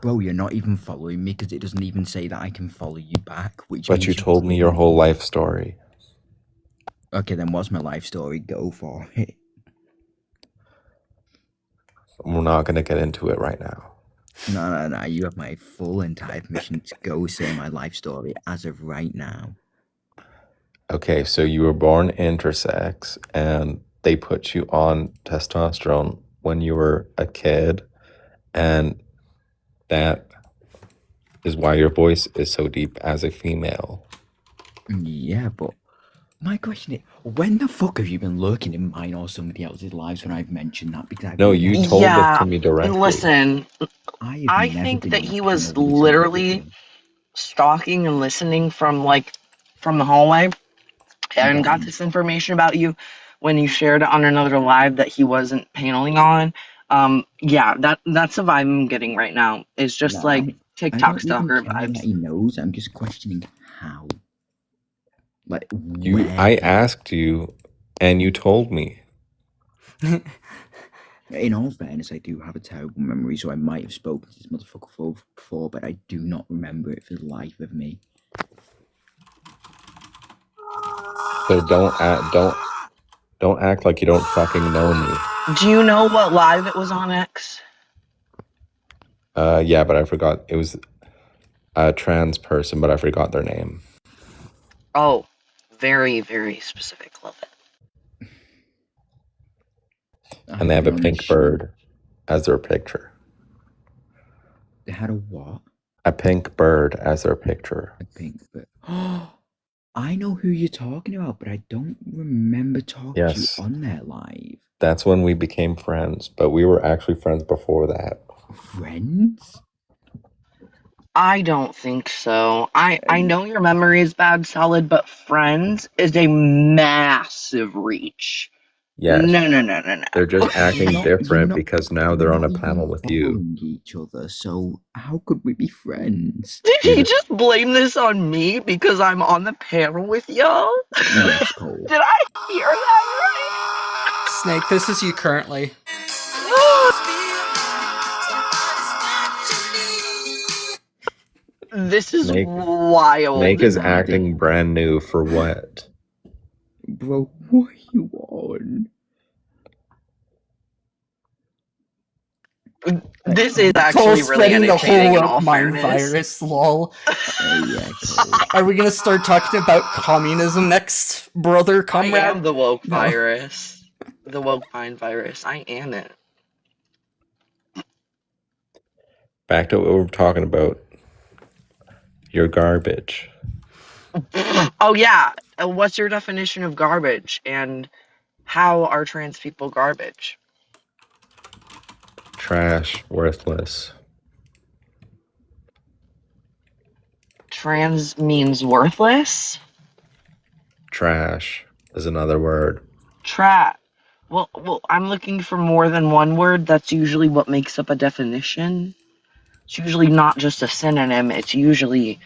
Bro, you're not even following me because it doesn't even say that I can follow you back. Which But means you told me your whole life story. Okay, then what's my life story? Go for it. We're not going to get into it right now. No. You have my full entire permission to go say my life story as of right now. Okay, so you were born intersex and they put you on testosterone when you were a kid, and that is why your voice is so deep as a female. Yeah, but my question is, when the fuck have you been lurking in mine or somebody else's lives when I've mentioned that? Because No, you told Yeah, this to me directly. Listen, I I think that he was literally stalking and listening from the hallway and got this information about you when you shared it on another live that he wasn't paneling on. Yeah, that's the vibe I'm getting right now. It's just TikTok stalker vibes. He knows. I'm just questioning how. Like, I asked you, and you told me. In all fairness, I do have a terrible memory, so I might have spoken to this motherfucker before, but I do not remember it for the life of me. So don't act like you don't fucking know me. Do you know what live it was on, X? Yeah, but I forgot. It was a trans person, but I forgot their name. Oh, very, very specific. Love it. And they have a pink bird as their picture. They had a what? A pink bird as their picture. A pink bird. I know who you're talking about, but I don't remember talking to you on there live. That's when we became friends, but we were actually friends before that. Friends? I don't think so. I know your memory is bad, Solid, but friends is a massive reach. Yes. No. They're just acting different because now they're on a panel with you. Following each other, so how could we be friends? Did he just blame this on me because I'm on the panel with y'all? Yes, Cole. Did I hear that Snake, this is you currently. right? This is wild. Snake is acting brand new for what? Bro, what are you on? This is actually Cole's really spreading the entertaining in whole all mind fairness. virus, lol. Yeah, Cole. Are we gonna start talking about communism next, brother, I comrade? am the woke virus. The woke mind virus. I am it. Back to what we were talking about. You're garbage. Oh yeah. What's your definition of garbage? And how are trans people garbage? Trash. Worthless. Trans means worthless? Trash is another word. Well, I'm looking for more than one word. That's usually what makes up a definition. It's usually not just a synonym. It's usually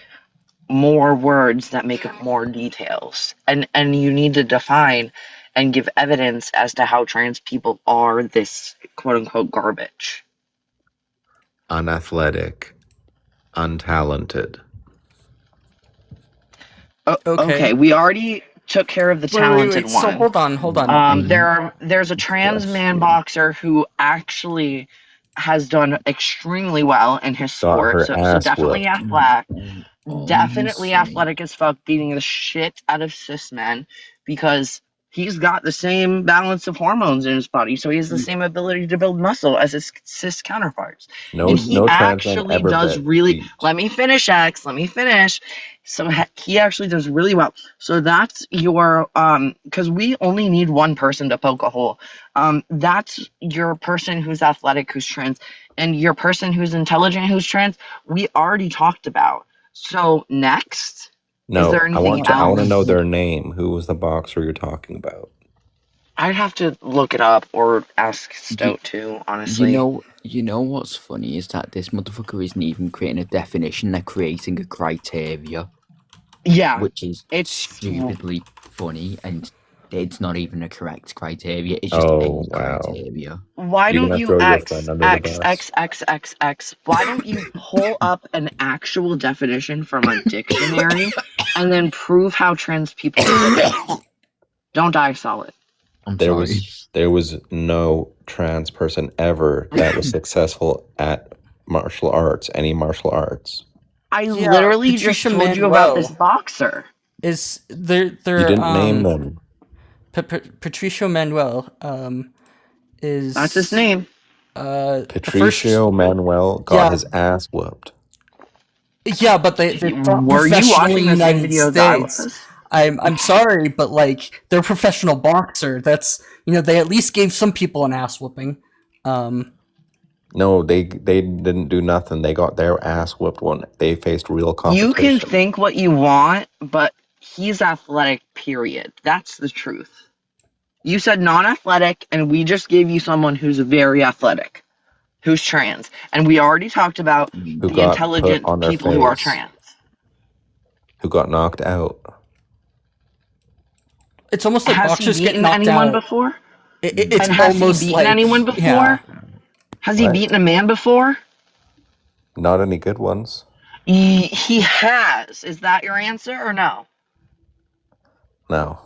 more words that make up more details. And you need to define and give evidence as to how trans people are this quote unquote garbage. Unathletic, untalented. Okay, we already took care of the talented one. So hold on. There's a trans man boxer who actually has done extremely well in his Got her sport. So ass definitely whooped. athletic. Definitely Honestly. athletic as fuck, beating the shit out of cis men because he's got the same balance of hormones in his body, so he has the same ability to build muscle as his cis counterparts. No, And he no trans man actually ever does beat. really. Let me finish, X. Let me finish. So he actually does really well. So that's your because we only need one person to poke a hole. That's your person who's athletic, who's trans, and your person who's intelligent, who's trans. We already talked about. So next, No, is there I anything want to know else? their name. Who was the boxer you're talking about? I'd have to look it up or ask Stout too, honestly. You know what's funny is that this motherfucker isn't even creating a definition; they're creating a criteria, Yeah, which is it's stupidly funny, and it's not even a correct criteria. It's just Oh, a wow. criteria. why You're don't gonna you throw your X friend under the X bus. X X X X? Why don't you pull up an actual definition from a dictionary and then prove how trans people fit in? Don't die, Solid. I'm There sorry. there was no trans person ever that was successful at martial arts, any martial arts. I Yeah, literally just Patricia told you about Manuel this boxer. is there You didn't name them. Patricio Manuel is That's his name. the first Patricio Manuel got Yeah. his ass whooped. Yeah, but they're from Were you professional watching the same United videos I States. was? I'm sorry, but like they're a professional boxer. That's they at least gave some people an ass whooping. No, they didn't do nothing. They got their ass whooped when they faced real competition. You can think what you want, but he's athletic, period. That's the truth. You said non-athletic, and we just gave you someone who's very athletic, who's trans. And we already talked about Who the got intelligent put on their people who are face. trans. Who got knocked out. It's almost like Has he boxers get beaten knocked anyone out. before? It's And has he almost beaten like anyone before? Yeah. Has he What? beaten a man before? Not any good ones. He has. Is that your answer or no? No.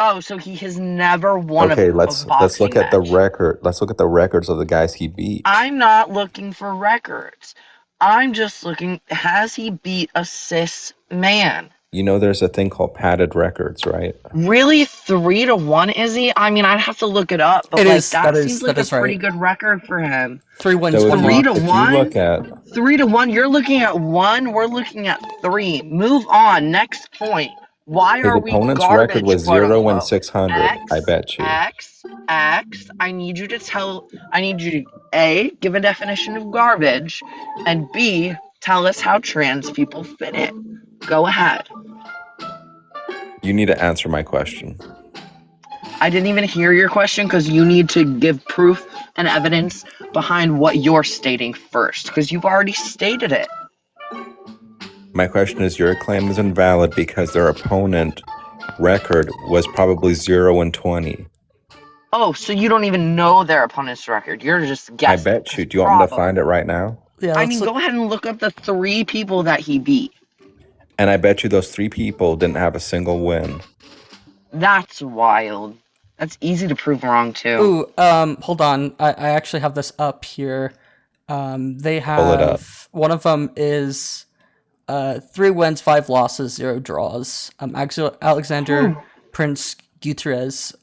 Oh, so he has never won Okay, a let's boxing look at the match. record. Let's look at the records of the guys he beat. I'm not looking for records. I'm just looking, has he beat a cis man? You know there's a thing called padded records, right? Really? 3-1, is he? I mean, I'd have to look it up, but It like is, that that seems is- like that a is pretty right. good record for him. 3 wins, So one if Three loss. to you one? look at 3-1, you're looking at 1, we're looking at 3. Move on, next point. Why his are we opponent's garbage, record was quote 0 and unquote? 600, I bet you. X, I need you to A, give a definition of garbage, and B, tell us how trans people fit in. Go ahead. You need to answer my question. I didn't even hear your question because you need to give proof and evidence behind what you're stating first, because you've already stated it. My question is, your claim is invalid because their opponent record was probably 0 and 20. Oh, so you don't even know their opponent's record. You're just I guessing. bet you. Do you want me to Probably. find it right now? Yeah, I let's mean, look- go ahead and look up the 3 people that he beat. And I bet you those 3 people didn't have a single win. That's wild. That's easy to prove wrong too. Ooh, hold on. I actually have this up here. They Pull it up. have one of them is 3 wins, 5 losses, 0 draws. Alexander Prince Gutierrez.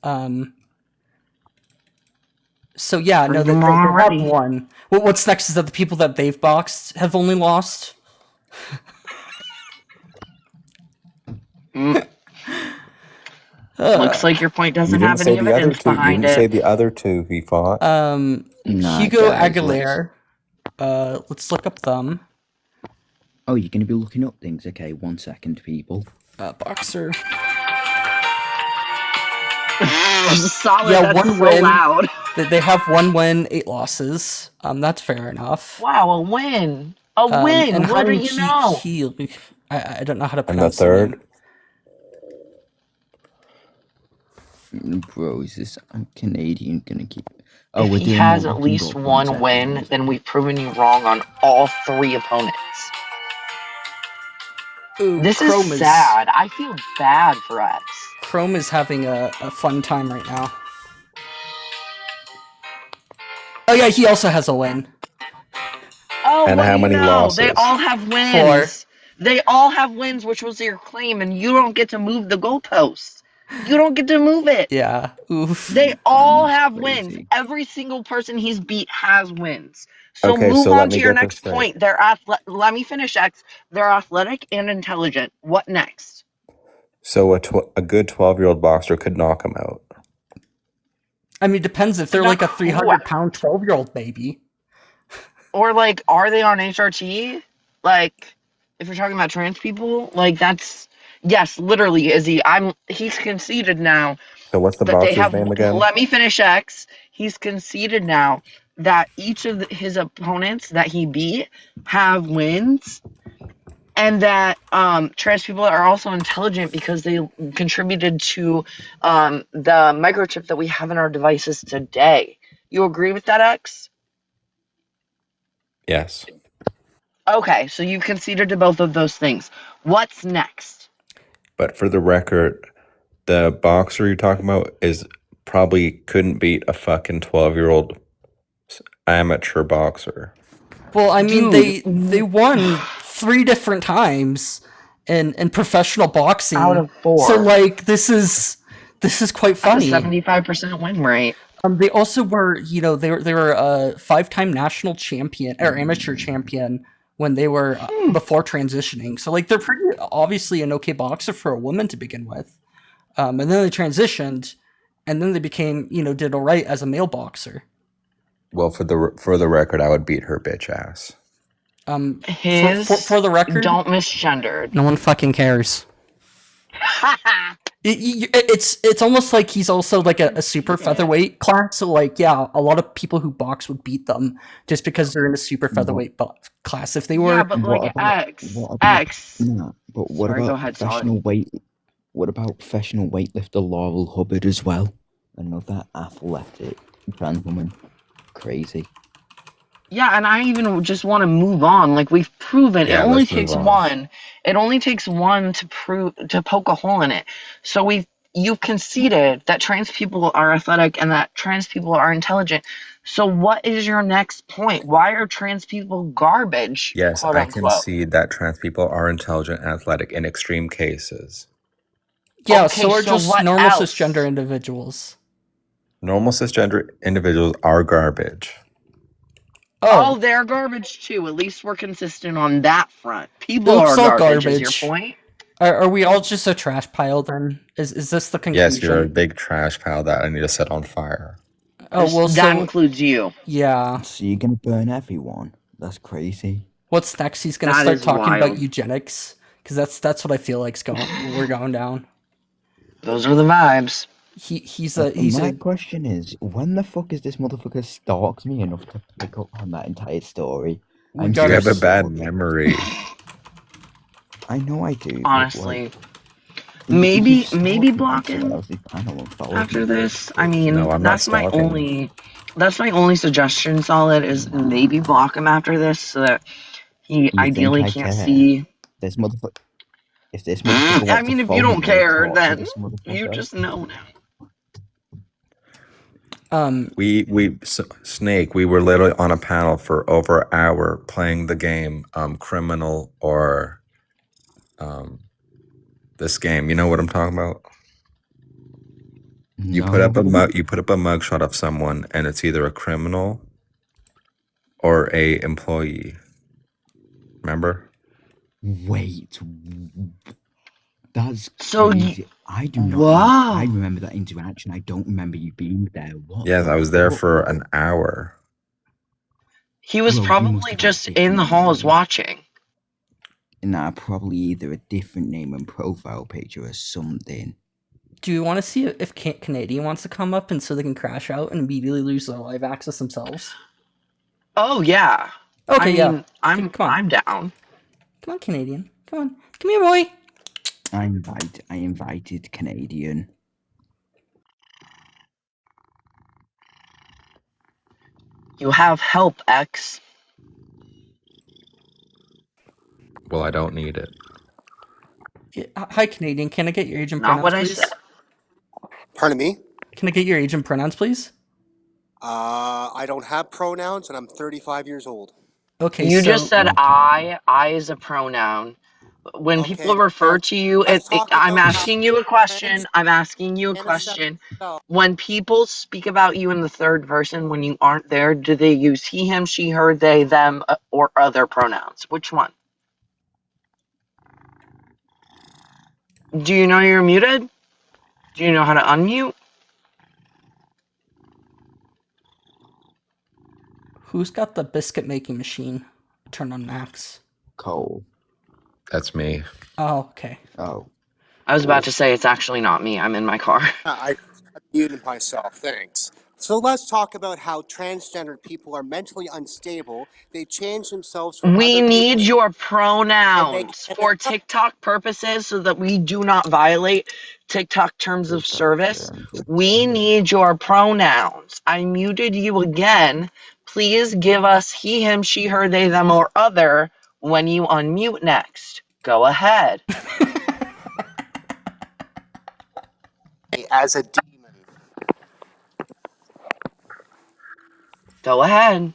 So yeah, no, Prove they them have wrong already. one. What's next is that the people that they've boxed have only lost. Looks like your point You doesn't didn't have say any the other evidence 2. You behind didn't it. say the other 2 he fought. Nah, Hugo guys, Aguilera. Let's look up them. Oh, you're gonna be looking up things? Okay, 1 second, people. Boxer. Solid. Yeah, That's one so win. loud. They have 1 win, 8 losses. That's fair enough. Wow, a win. A win. And What do Hiram you know? Keel. I don't know how to And the pronounce third? name. Bro, is this Canadian gonna keep? Oh, If we're he doing has more at Walking least Dog one content win, now. then we've proven you wrong on all 3 opponents. Ooh, This Chrome is sad. I feel bad for X. Chrome is having a fun time right now. Oh yeah, he also has a win. Oh, And what how do you many know? They losses? all have wins. They all have wins, which was your claim, and you don't get to move the goalpost. You don't get to move it. Yeah. Oof. They all That's have crazy. wins. Every single person he's beat has wins. So Okay, move so let on me to your get this next straight. point. Let me finish, X. They're athletic and intelligent. What next? So a good 12-year-old boxer could knock him out. I mean, depends if they're Not like a quite. 300-pound 12-year-old baby. Or like, are they on HRT? Like, if you're talking about trans people, like that's yes, literally, Izzy. He's conceded now So what's the that they boxer's have. name again? Let me finish, X. He's conceded now that each of his opponents that he beat have wins, and that trans people are also intelligent because they contributed to the microchip that we have in our devices today. You agree with that, X? Yes. Okay, so you conceded to both of those things. What's next? But for the record, the boxer you're talking about is probably couldn't beat a fucking 12-year-old amateur boxer. Well, I mean, Dude. they won 3 different times in professional boxing. Out of 4. So like this is quite That's a funny. 75% win rate. They also were, they were a 5-time national champion or amateur champion when they were before transitioning. So like they're pretty obviously an okay boxer for a woman to begin with. And then they transitioned, and then they became, did all right as a male boxer. Well, for the record, I would beat her bitch ass. For the record, Don't misgendered. no one fucking cares. It's almost like he's also like a super featherweight class. So like, yeah, a lot of people who box would beat them just because they're in a super featherweight class. If they were, Yeah, but like X. No, but what Sorry, go about ahead, professional weight? What about professional weightlifter Laurel Hubbard as well? Another athletic trans woman. Crazy. Yeah, and I even just want to move on. Like we've proven Yeah, it only let's move takes on. one. It only takes one to poke a hole in it. So you've conceded that trans people are athletic and that trans people are intelligent. So what is your next point? Why are trans people garbage? Yes, quote I unquote? concede that trans people are intelligent and athletic in extreme cases. yeah, Okay, so are so just what normal else? cisgender individuals. Normal cisgender individuals are garbage. Oh, they're garbage too. At least we're consistent on that front. People Oops, are all garbage, is garbage. your point? Are we all just a trash pile then? Is this the conclusion? Yes, you're a big trash pile that I need to set on fire. Oh well, That so includes you. yeah. So you're gonna burn everyone? That's crazy. What's next? He's gonna That start is talking about wild. eugenics because that's what I feel like's we're going down. Those are the vibes. He's My a question is, when the fuck is this motherfucker stalked me enough to pick up on that entire story? We I'm got You our have a s- bad memory. I know I do. but, Honestly. like, Maybe you stalked me block someone him else's panel and followed after me. this. I mean, No, I'm not that's my stalking. only suggestion, Solid, is maybe block him after this so that he think ideally I can't care? see. This motherfucker. If this motherfucker wants I mean, to if follow you me, don't I'll care, talk to then this you motherfucker. just know now. Snake, we were literally on a panel for over an hour playing the game Criminal or this game. You know what I'm talking about? You put up a mugshot of someone and it's either a criminal or a employee. Remember? Wait, that's So crazy. I do not. Wow. I remember that interaction. I don't remember you being there. What? Yes, the I was there fuck? for an hour. He was Bro, you must probably have just had in the different halls names. watching. Nah, probably either a different name and profile picture or something. Do you want to see if Canadian wants to come up and so they can crash out and immediately lose their live access themselves? Oh yeah. Okay, I yeah. mean, I'm Come on. I'm down. Come on, Canadian. Come on. Come here, boy. I invited Canadian. You have help, X. Well, I don't need it. Yeah, hi, Canadian. Can I get your age and Not pronouns, what I please? said. Pardon me? Can I get your age and pronouns, please? I don't have pronouns and I'm 35 years old. Okay, You so just said Okay. I is a pronoun. When people Okay, refer so to you, let's talk I'm about how asking you a question. I'm asking you a trans accept question. themselves. When people speak about you in the third person when you aren't there, do they use he, him, she, her, they, them, or other pronouns? Which one? Do you know you're muted? Do you know how to unmute? who's got the biscuit making machine turned on max? Cole. That's me. Oh, okay. Oh. I was about to say it's actually not me. I'm in my car. I muted myself, thanks. So let's talk about how transgender people are mentally unstable. They change themselves for We other need people. your And pronouns for TikTok purposes so that we do not violate TikTok terms of service. We need your pronouns. I muted you again. Please give us he, him, she, her, they, them, or other when you unmute next. Go ahead. as a demon. Go ahead.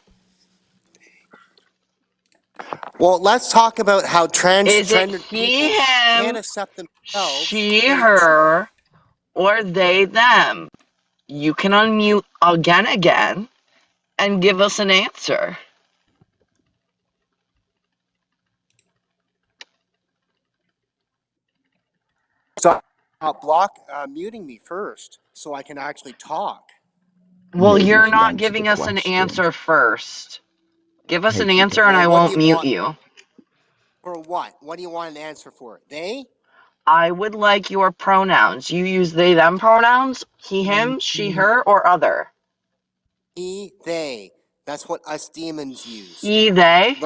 Well, let's talk about how Is it transgender he, people can't him, accept themselves. she, her, or they, them? You can unmute again and give us an answer. Stop muting me first so I can actually talk. Well, Maybe you're if you not answer giving the us an question. answer first. Give us Hey, an keep answer it. and I Well, what won't do you mute want? you. For what? What do you want an answer for? They? I would like your pronouns. You use they, them pronouns? He, him, she, her, or other? He, they. That's what us demons use. He, they?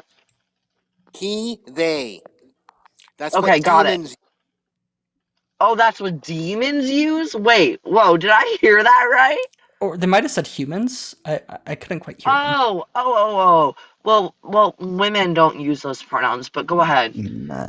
He, they. That's Okay, what got it. demons use. Oh, that's what demons use? Wait, whoa, did I hear that right? Or they might have said humans. I couldn't quite hear them. Oh. Well, women don't use those pronouns, but go ahead.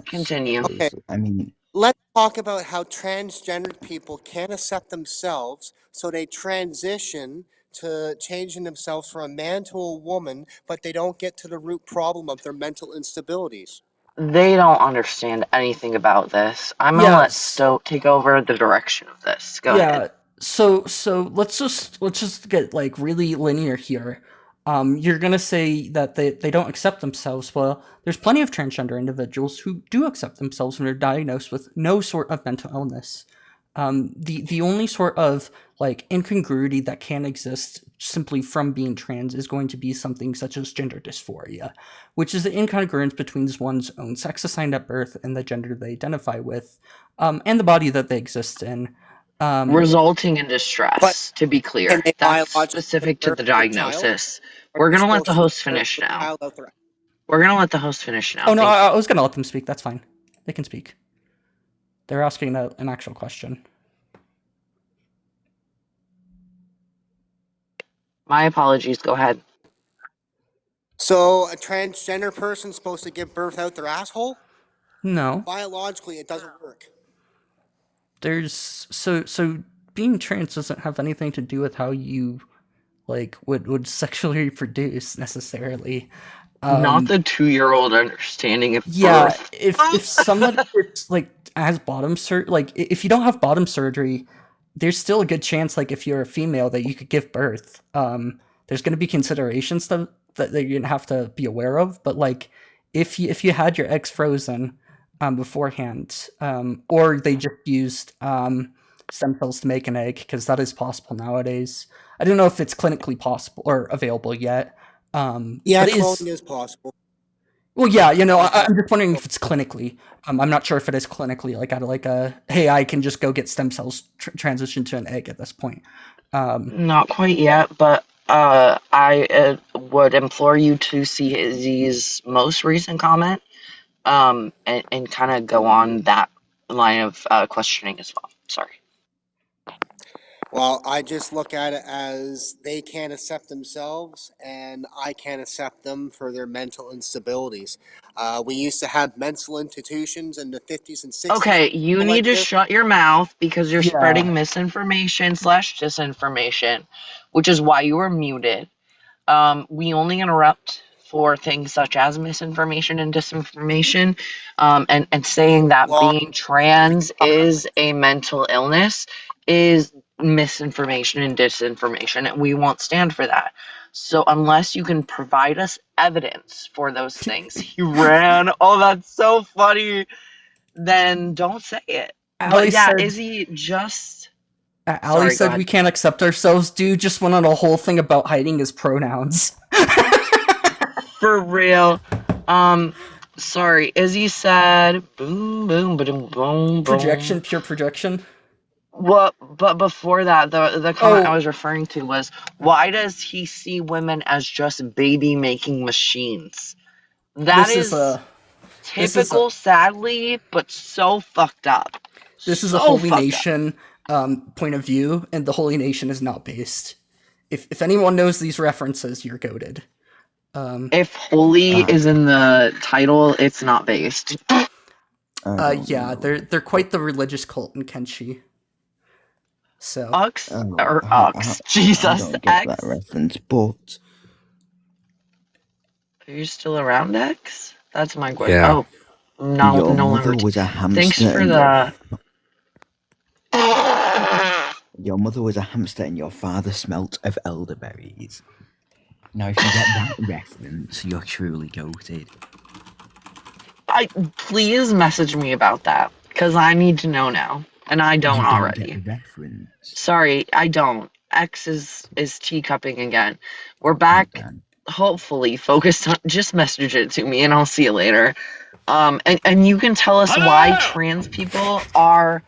Continue. Okay. I mean, Let's talk about how transgender people can't accept themselves, so they transition to changing themselves from a man to a woman, but they don't get to the root problem of their mental instabilities. They don't understand anything about this. I'm gonna let Stoke take over the direction of this. Go ahead. So let's just get like really linear here. You're gonna say that they don't accept themselves. Well, there's plenty of transgender individuals who do accept themselves when they're diagnosed with no sort of mental illness. The only sort of like incongruity that can exist simply from being trans is going to be something such as gender dysphoria, which is the incongruence between one's own sex assigned at birth and the gender they identify with, and the body that they exist in. Resulting in distress, to be clear. That's specific to the diagnosis. We're gonna let the host finish now. We're gonna let the host finish now. Oh no, I was gonna let them speak. That's fine. They can speak. They're asking an actual question. My apologies. Go ahead. So a transgender person's supposed to give birth out their asshole? No. Biologically, it doesn't work. There's so being trans doesn't have anything to do with how you like would sexually reproduce necessarily. Not the 2-year-old understanding of birth. If somebody like has bottom surgery, like if you don't have bottom surgery, there's still a good chance, like if you're a female, that you could give birth. There's going to be considerations that you're gonna have to be aware of. But like if you had your eggs frozen beforehand, or they just used stem cells to make an egg, because that is possible nowadays. I don't know if it's clinically possible or available yet. Cloning is possible. Well, yeah, I'm just wondering if it's clinically. I'm not sure if it is clinically, like out of like hey, I can just go get stem cells transitioned to an egg at this point. Not quite yet, but I would implore you to see Izzy's most recent comment, and kind of go on that line of questioning as well. Sorry. Well, I just look at it as they can't accept themselves, and I can't accept them for their mental instabilities. We used to have mental institutions in the 50s and 60s. Okay, you People need like to this. shut your mouth because you're Yeah. spreading misinformation slash disinformation, which is why you were muted. We only interrupt for things such as misinformation and disinformation, and saying that Well, being trans is a mental illness is misinformation and disinformation, and we won't stand for that. So unless you can provide us evidence for those things, he ran. Oh, that's so funny. Then don't say it. Allie But yeah, said, Izzy just. Allie Sorry, go said ahead. we can't accept ourselves. Dude just went on a whole thing about hiding his pronouns. For real. Sorry, Izzy said boom boom boom boom Projection, boom. pure projection. What? But before that, the comment Oh. I was referring to was, why does he see women as just baby making machines? That This is is typical, sadly, but so fucked up. This is So a Holy fucked up. Nation point of view, and the Holy Nation is not based. If anyone knows these references, you're goated. If holy is in the title, it's not based. Yeah, they're quite the religious cult in Kenshi. So Ux or I Ux, Jesus, don't get X. that reference, but Are you still around, X? That's my question. Yeah. Oh, no, your no mother longer. was a hamster. Thanks for and the. Your mother was a hamster, and your father smelt of elderberries. Now, if you get that reference, you're truly goated. Please message me about that, because I need to know now, and I don't You don't already. get the reference. Sorry, I don't. X is teacupping again. We're back. Okay. Hopefully, focused on. Just message it to me, and I'll see you later. And you can tell us why trans people are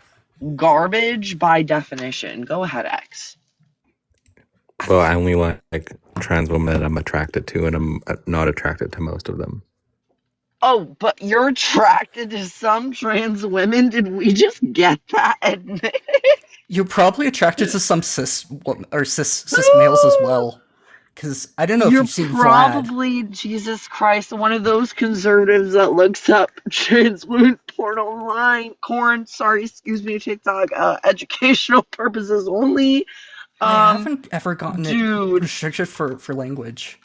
garbage by definition. Go ahead, X. Well, I only like trans women that I'm attracted to, and I'm not attracted to most of them. Oh, but you're attracted to some trans women? Did we just get that? you're probably attracted to some cis males as well. Because I don't know if You're you've seen Vlad. probably, Jesus Christ, one of those conservatives that looks up trans women porn online. Sorry, excuse me, TikTok. Educational purposes only. I haven't ever gotten dude. it restricted for language.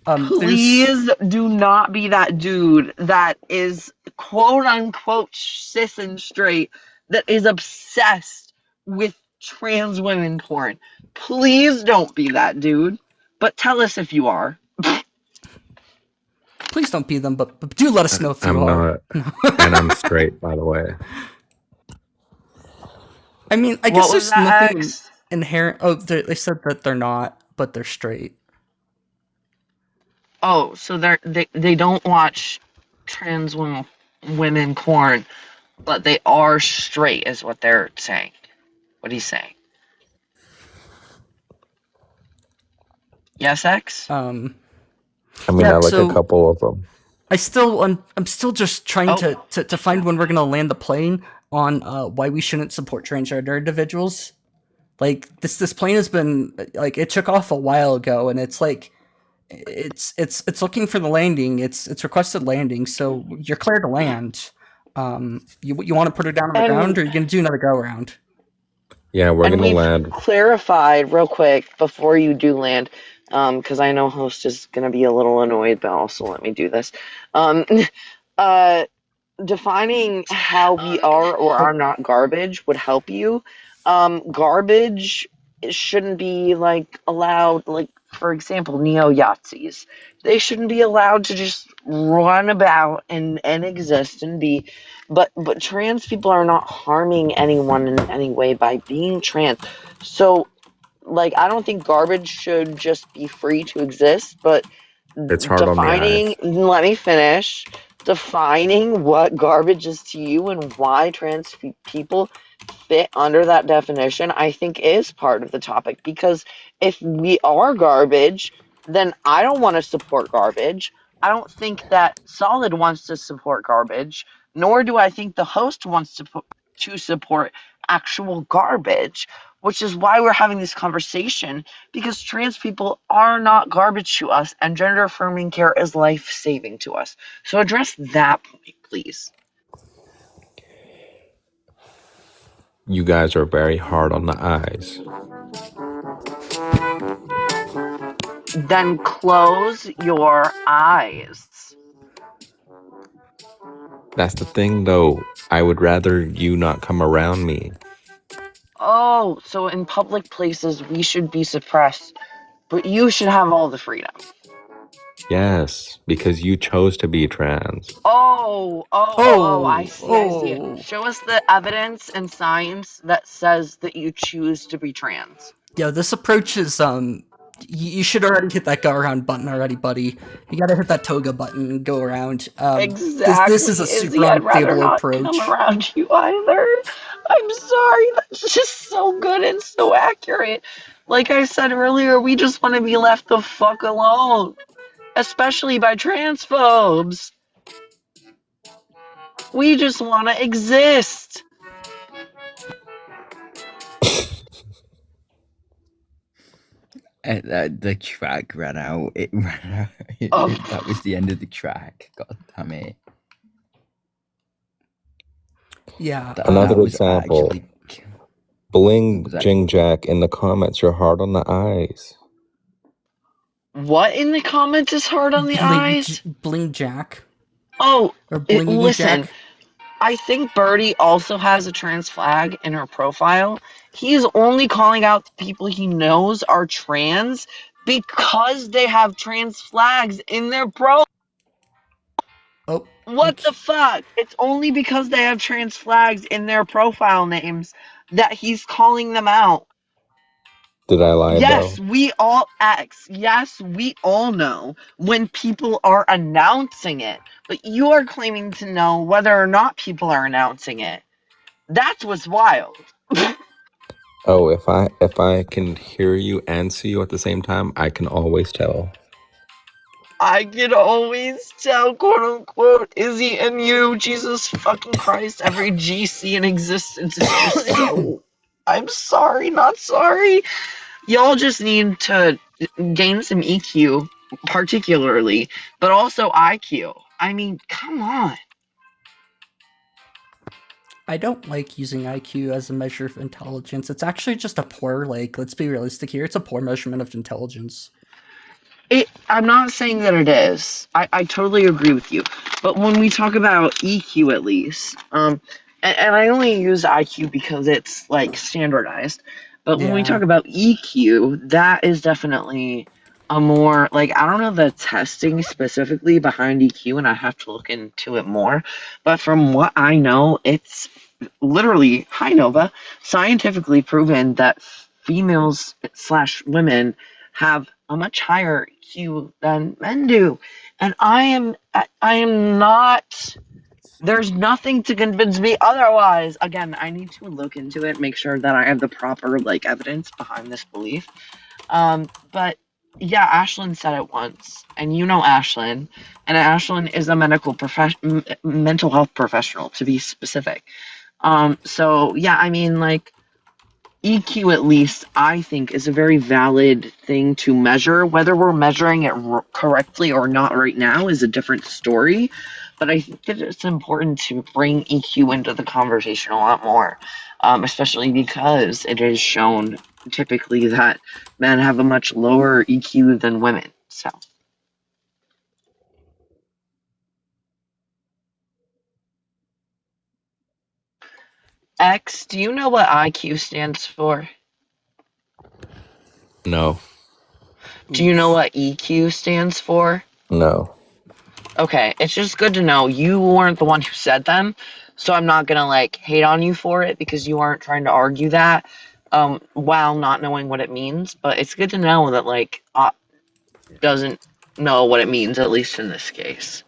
Please do not be that dude that is quote unquote cis and straight that is obsessed with trans women porn. Please don't be that dude. But tell us if you are. Please don't be them, but do let us know if you I'm are. not, and I'm straight, by the way. I mean, I What guess was there's that, nothing X? inherent. Oh, they said that they're not, but they're straight. Oh, so they don't watch trans women porn, but they are straight, is what they're saying. What he's saying. Yes, X? I mean, Yeah, I like so a couple of them. I'm still just trying to find when we're gonna land the plane on why we shouldn't support transgender individuals. Like this plane has been like it took off a while ago, and it's like it's looking for the landing. It's requested landing, so you're clear to land. You want to put it down on the ground, or are you gonna do another go around? Yeah, we're gonna we've land. clarified real quick before you do land, because I know host is gonna be a little annoyed, but also let me do this. Defining how we are or are not garbage would help you. Garbage shouldn't be like allowed, like for example, neo-Yazis. They shouldn't be allowed to just run about and exist and be. But trans people are not harming anyone in any way by being trans. So, like, I don't think garbage should just be free to exist, but It's hard on the eyes. let me finish. Defining what garbage is to you and why trans people fit under that definition, I think is part of the topic, because if we are garbage, then I don't want to support garbage. I don't think that Solid wants to support garbage, nor do I think the host wants to support actual garbage, which is why we're having this conversation, because trans people are not garbage to us and gender affirming care is life saving to us. So address that point, please. You guys are very hard on the eyes. Then close your eyes. That's the thing, though. I would rather you not come around me. Oh, so in public places we should be suppressed, but you should have all the freedom. Yes, because you chose to be trans. I see, I see Oh. it. Show us the evidence and science that says that you choose to be trans. Yeah, this approach is you should already hit that go around button already, buddy. You gotta hit that toga button and go around. Exactly. This is a Izzy, super I'd rather unstable not approach. come around you either. I'm sorry. That's just so good and so accurate. Like I said earlier, we just want to be left the fuck alone, especially by transphobes. We just want to exist. The track ran out. It ran out. Oh. That was the end of the track. God damn it. Yeah. Another that was example. actually- Bling Was that- Jing Jack in the comments, you're hard on the eyes. What in the comments is hard on the eyes? Bling Jack. Oh, Or Blingy listen. Jack. I think Birdie also has a trans flag in her profile. He's only calling out the people he knows are trans because they have trans flags in their profile. Oh. What the fuck? It's only because they have trans flags in their profile names that he's calling them out. Did I lie, Yes, though? we all know when people are announcing it, but you are claiming to know whether or not people are announcing it. That's what's wild. Oh, if I can hear you and see you at the same time, I can always tell. I can always tell, quote unquote, Izzy and you, Jesus fucking Christ, every GC in existence is just so. I'm sorry, not sorry. Y'all just need to gain some EQ, particularly, but also IQ. I mean, come on. I don't like using IQ as a measure of intelligence. It's actually just a poor, let's be realistic here. It's a poor measurement of intelligence. I'm not saying that it is. I totally agree with you. But when we talk about EQ, at least, and I only use IQ because it's standardized. But when we Yeah. talk about EQ, that is definitely a more I don't know the testing specifically behind EQ, and I have to look into it more. But from what I know, it's literally, hi Nova, scientifically proven that females/women have a much higher EQ than men do, and I am not. There's nothing to convince me otherwise. Again, I need to look into it, make sure that I have the proper evidence behind this belief. But yeah, Ashlyn said it once, and you know Ashlyn, and Ashlyn is a mental health professional, to be specific. So yeah, I mean EQ, at least, I think, is a very valid thing to measure. Whether we're measuring it correctly or not right now is a different story. But I think that it's important to bring EQ into the conversation a lot more, especially because it is shown typically that men have a much lower EQ than women. So. X, do you know what IQ stands for? No. Do you know what EQ stands for? No. Okay, it's just good to know. You weren't the one who said them, so I'm not gonna hate on you for it because you aren't trying to argue that while not knowing what it means. But it's good to know that doesn't know what it means, at least in this case.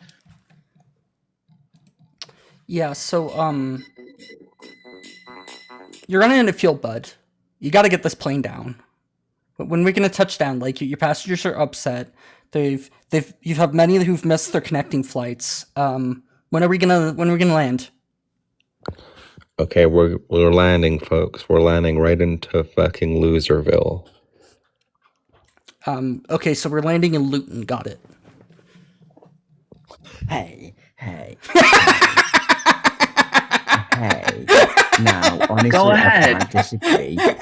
Yeah, so you're running into fuel, bud. You got to get this plane down. When we're gonna touch down? Like your passengers are upset. You have many who've missed their connecting flights. When are we gonna land? Okay, we're landing, folks. We're landing right into fucking Loserville. Okay, so we're landing in Luton. Got it. Hey. Hey. Now, honestly, Go I ahead. can't disagree, but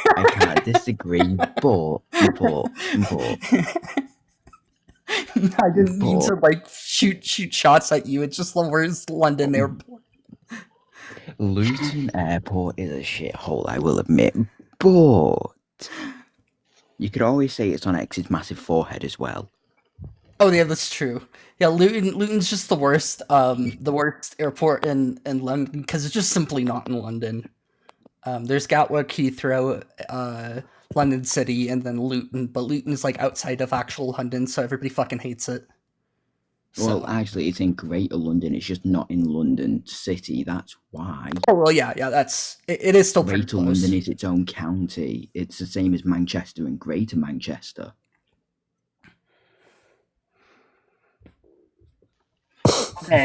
I didn't mean to like shoot shots at you. It's just the words London Airport. Luton Airport is a shithole, I will admit, but you could always say it's on X's massive forehead as well. Oh yeah, that's true. Yeah, Luton's just the worst airport in London because it's just simply not in London. There's Gatwick, Heathrow, London City, and then Luton. But Luton is like outside of actual London, so everybody fucking hates it. Well, actually, it's in Greater London. It's just not in London City. That's why. Oh well, yeah, it is still pretty Greater close. London is its own county. It's the same as Manchester and Greater Manchester. Okay,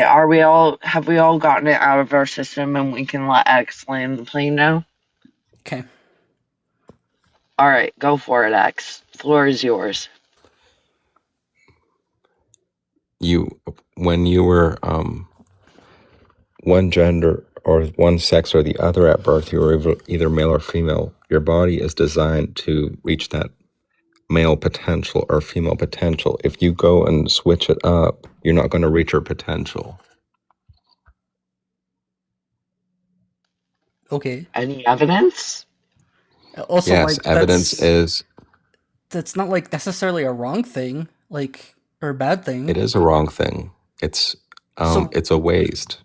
have we all gotten it out of our system and we can let X land the plane now? Okay. Alright, go for it, X. Floor is yours. When you were one gender or one sex or the other at birth, you were either male or female. Your body is designed to reach that male potential or female potential. If you go and switch it up, you're not going to reach your potential. Okay. Any evidence? Also, yes, like, evidence is. That's not like necessarily a wrong thing, like, or a bad thing. It is a wrong thing. It's a waste.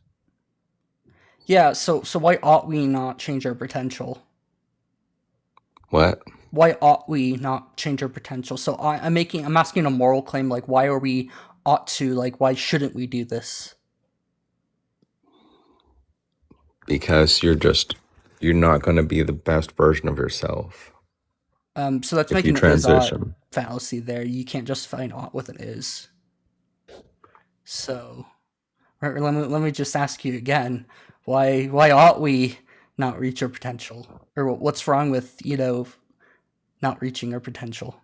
Yeah. So why ought we not change our potential? What? Why ought we not change our potential? So I'm asking a moral claim, like why are we ought to, like why shouldn't we do this? Because you're not going to be the best version of yourself. So that's if making you transition. Fallacy there. You can't justify an ought with an is. So let me just ask you again, why ought we not reach our potential? Or what's wrong with, not reaching our potential?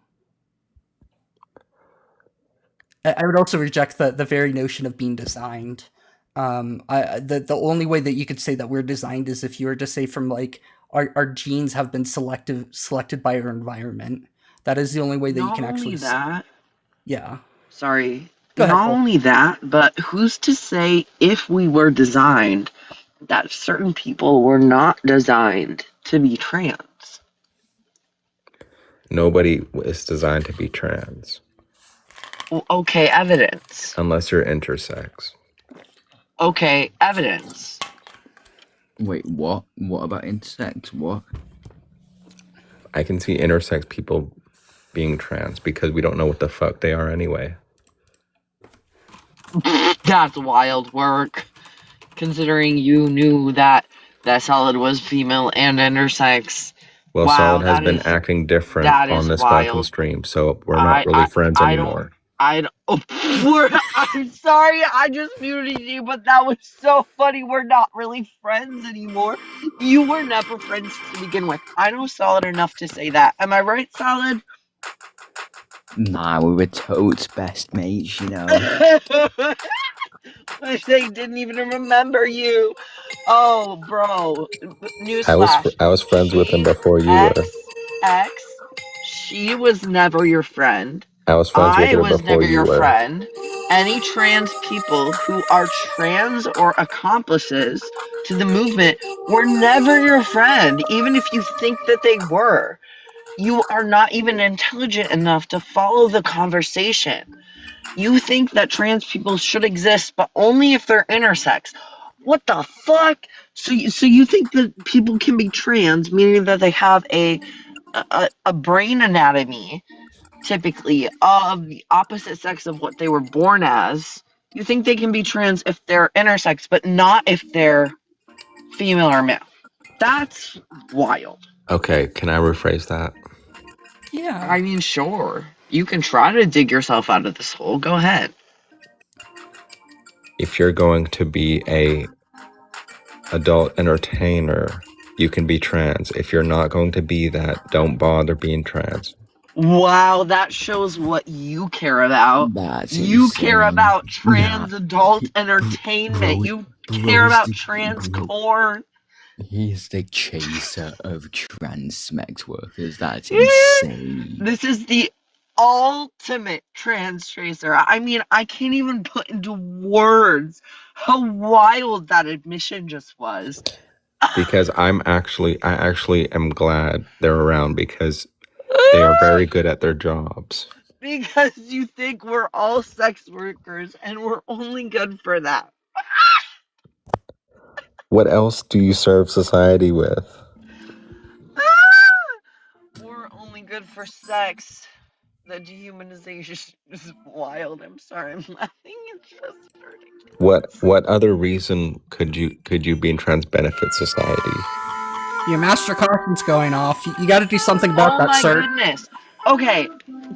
I would also reject the very notion of being designed. The only way that you could say that we're designed is if you were to say from like our genes have been selected by our environment. That is the only way that you can actually. Yeah. Sorry. Go ahead, Not Paul. only that, but who's to say if we were designed that certain people were not designed to be trans? Nobody is designed to be trans. Okay, evidence. Unless you're intersex. Okay, evidence. Wait, what? What about intersex? What? I can see intersex people being trans because we don't know what the fuck they are anyway. That's wild work. Considering you knew that Solid was female and intersex. Well, Wow, Solid has that been is- acting different that on is this wild. fucking stream, so we're not really friends I don't- anymore. I'm sorry, I just muted you, but that was so funny. We're not really friends anymore. You were never friends to begin with. I know Solid enough to say that. Am I right, Solid? Nah, we were totes best mates, They didn't even remember you. Oh, bro. Newsflash. I was friends with him before you were. X, she was never your friend. I was friends with I her was before never you your were. friend. Any trans people who are trans or accomplices to the movement were never your friend, even if you think that they were. You are not even intelligent enough to follow the conversation. You think that trans people should exist, but only if they're intersex. What the fuck? So you think that people can be trans, meaning that they have a brain anatomy, typically, of the opposite sex of what they were born as. You think they can be trans if they're intersex, but not if they're female or male. That's wild. Okay, can I rephrase that? Yeah. I mean, sure. You can try to dig yourself out of this hole. Go ahead. If you're going to be a adult entertainer, you can be trans. If you're not going to be that, don't bother being trans. Wow, that shows what you care about. That's You care insane. about trans Nah, adult entertainment. bro, You bro care is about the- trans bro. corn. He is the chaser of trans sex workers. That's insane. This is the ultimate trans tracer. I mean, I can't even put into words how wild that admission just was. Because I actually am glad they're around because they are very good at their jobs. Because you think we're all sex workers and we're only good for that. What else do you serve society with? We're only good for sex. The dehumanization is wild. I'm sorry, I'm laughing. It's just ridiculous. What other reason could you be in trans benefit society? Your master caution's going off. You got to do something about Oh that, my sir. goodness. Okay,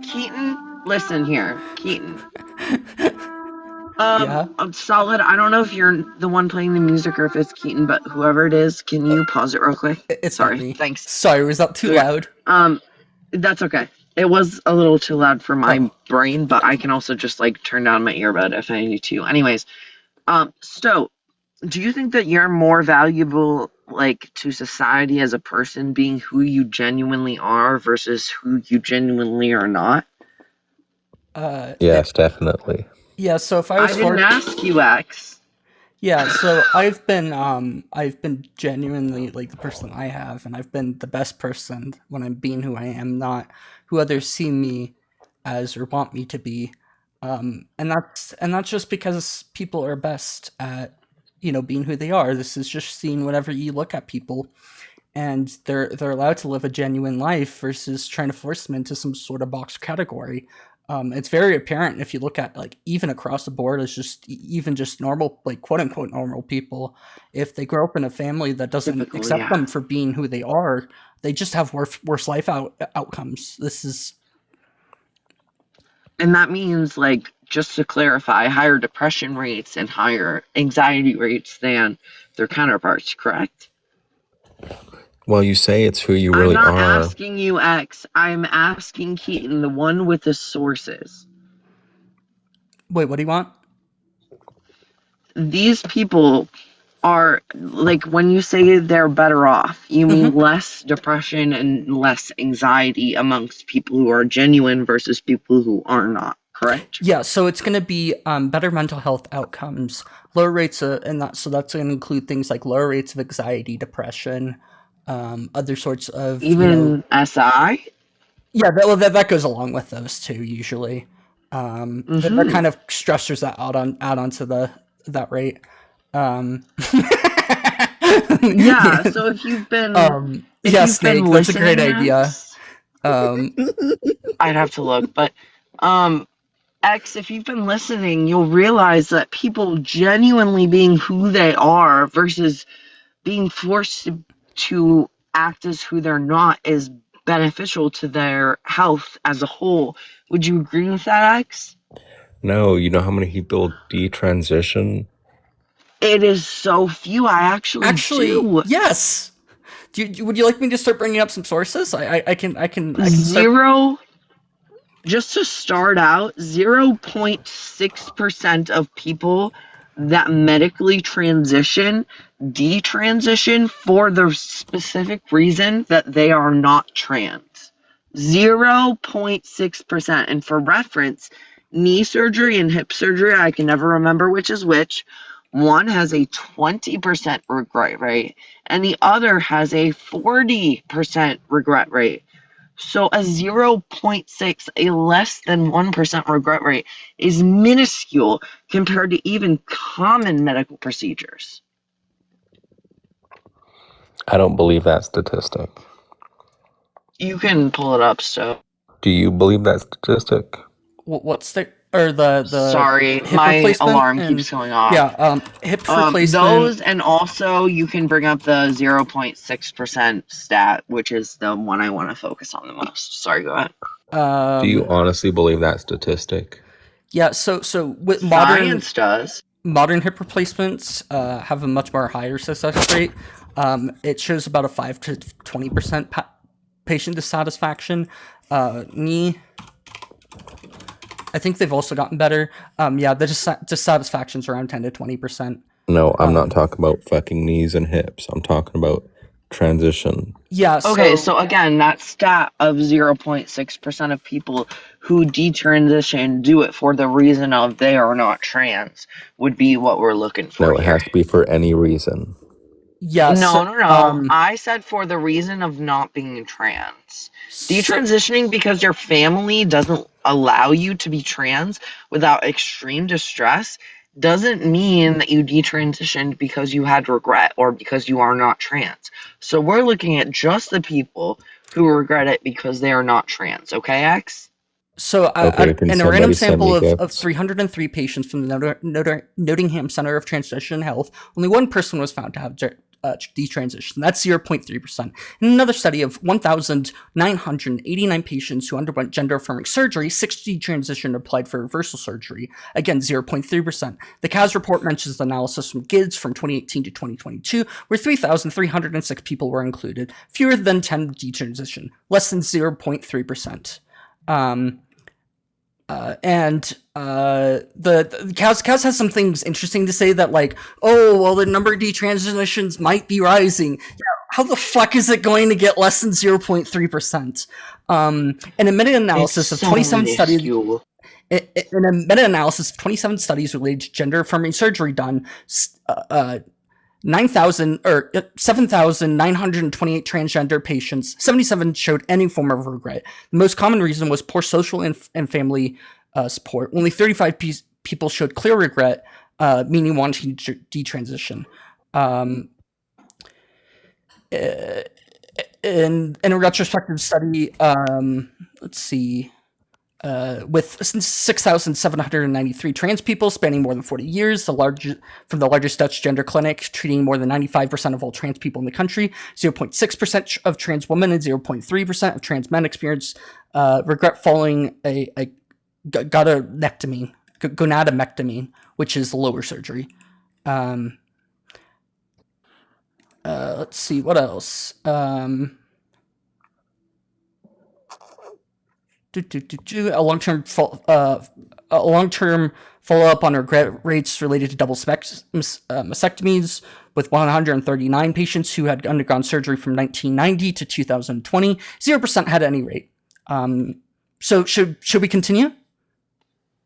Keaton, listen here. Keaton. Yeah? Solid. I don't know if you're the one playing the music or if it's Keaton, but whoever it is, can you pause it real quick? It's not Sorry. me. Thanks. Sorry, was that too Yeah. loud? That's okay. It was a little too loud for my brain, but I can also just like turn down my earbud if I need to. Anyways, Stowe, do you think that you're more valuable like to society as a person being who you genuinely are versus who you genuinely are not? Yes, definitely. Yeah, so if I I was didn't ask you, X. Yeah, so I've been genuinely like the person I have, and I've been the best person when I'm being who I am, not who others see me as or want me to be. And that's just because people are best at, being who they are. This is just seeing whatever you look at people, and they're allowed to live a genuine life versus trying to force them into some sort of box category. It's very apparent if you look at like even across the board as just even just normal, like quote unquote normal people. If they grow up in a family that doesn't Typical, accept yeah. them for being who they are, they just have worse life outcomes. This is And that means, like, just to clarify, higher depression rates and higher anxiety rates than their counterparts, correct? Well, you say it's who you really I'm not are. asking you, X. I'm asking Keaton, the one with the sources. wait. What do you want? These people are, like, when you say they're better off, you mean less depression and less anxiety amongst people who are genuine versus people who are not, correct? Yeah, so it's going to be better mental health outcomes, lower rates of, so that's going to include things like lower rates of anxiety, depression, other sorts of Even SI? Yeah, that goes along with those two usually. That kind of stressors that add onto that rate. Yeah, so if you've been yeah, you've Snake, been that's a great listening, idea. X, I'd have to look, but X, if you've been listening, you'll realize that people genuinely being who they are versus being forced to act as who they're not is beneficial to their health as a whole. Would you agree with that, X? No, you know how many people detransition? It is so few. I actually do. Yes. Would you like me to start bringing up some sources? I can start. Zero. Just to start out, 0.6% of people that medically detransition for the specific reason that they are not trans. 0.6%. And for reference, knee surgery and hip surgery, I can never remember which is which. One has a 20% regret rate, and the other has a 40% regret rate. So a 0.6, a less than 1% regret rate is minuscule compared to even common medical procedures. I don't believe that statistic. You can pull it up, so. Do you believe that statistic? What's the or the Sorry, hip my replacement alarm and keeps going off. yeah, hip replacement. Those, and also you can bring up the 0.6% stat, which is the one I want to focus on the most. Sorry, go ahead. Do you honestly believe that statistic? Yeah, so with modern Science does. hip replacements have a much more higher success rate. It shows about a 5 to 20% patient dissatisfaction. Knee, I think they've also gotten better. Yeah, the dissatisfaction's around 10 to 20%. No, I'm not talking about fucking knees and hips. I'm talking about transition. Yeah. Okay, so again, that stat of 0.6% of people who detransition do it for the reason of they are not trans would be what we're looking for. No, it has to be for any reason. Yeah. No. I said for the reason of not being trans. Detransitioning because your family doesn't allow you to be trans without extreme distress doesn't mean that you detransitioned because you had regret or because you are not trans. So we're looking at just the people who regret it because they are not trans. Okay, X? So, Okay, can in a random somebody send sample me of gifts? 303 patients from the Nottingham Center of Transition Health, only one person was found to have detransition. That's 0.3%. In another study of 1,989 patients who underwent gender-affirming surgery, 60 detransition applied for reversal surgery. Again, 0.3%. The CAS report mentions the analysis from GIDS from 2018 to 2022, where 3,306 people were included, fewer than 10 detransition, less than 0.3%. The CAS has some things interesting to say that, like, oh, well, the number of detransitions might be rising. Yeah, how the fuck is it going to get less than 0.3%? In a meta-analysis of 27 studies, in a meta-analysis of 27 studies related to gender-affirming surgery done, 7,928 transgender patients, 77 showed any form of regret. The most common reason was poor social and family support. Only 35 people showed clear regret, meaning wanting to detransition. In a retrospective study, let's see, with 6,793 trans people spanning more than 40 years, from the largest Dutch gender clinic treating more than 95% of all trans people in the country, 0.6% of trans women and 0.3% of trans men experience regret following a gonadectomy, which is lower surgery. Let's see, what else? A long-term follow-up on regret rates related to double mastectomies, with 139 patients who had undergone surgery from 1990 to 2020. 0% had any rate. So should we continue?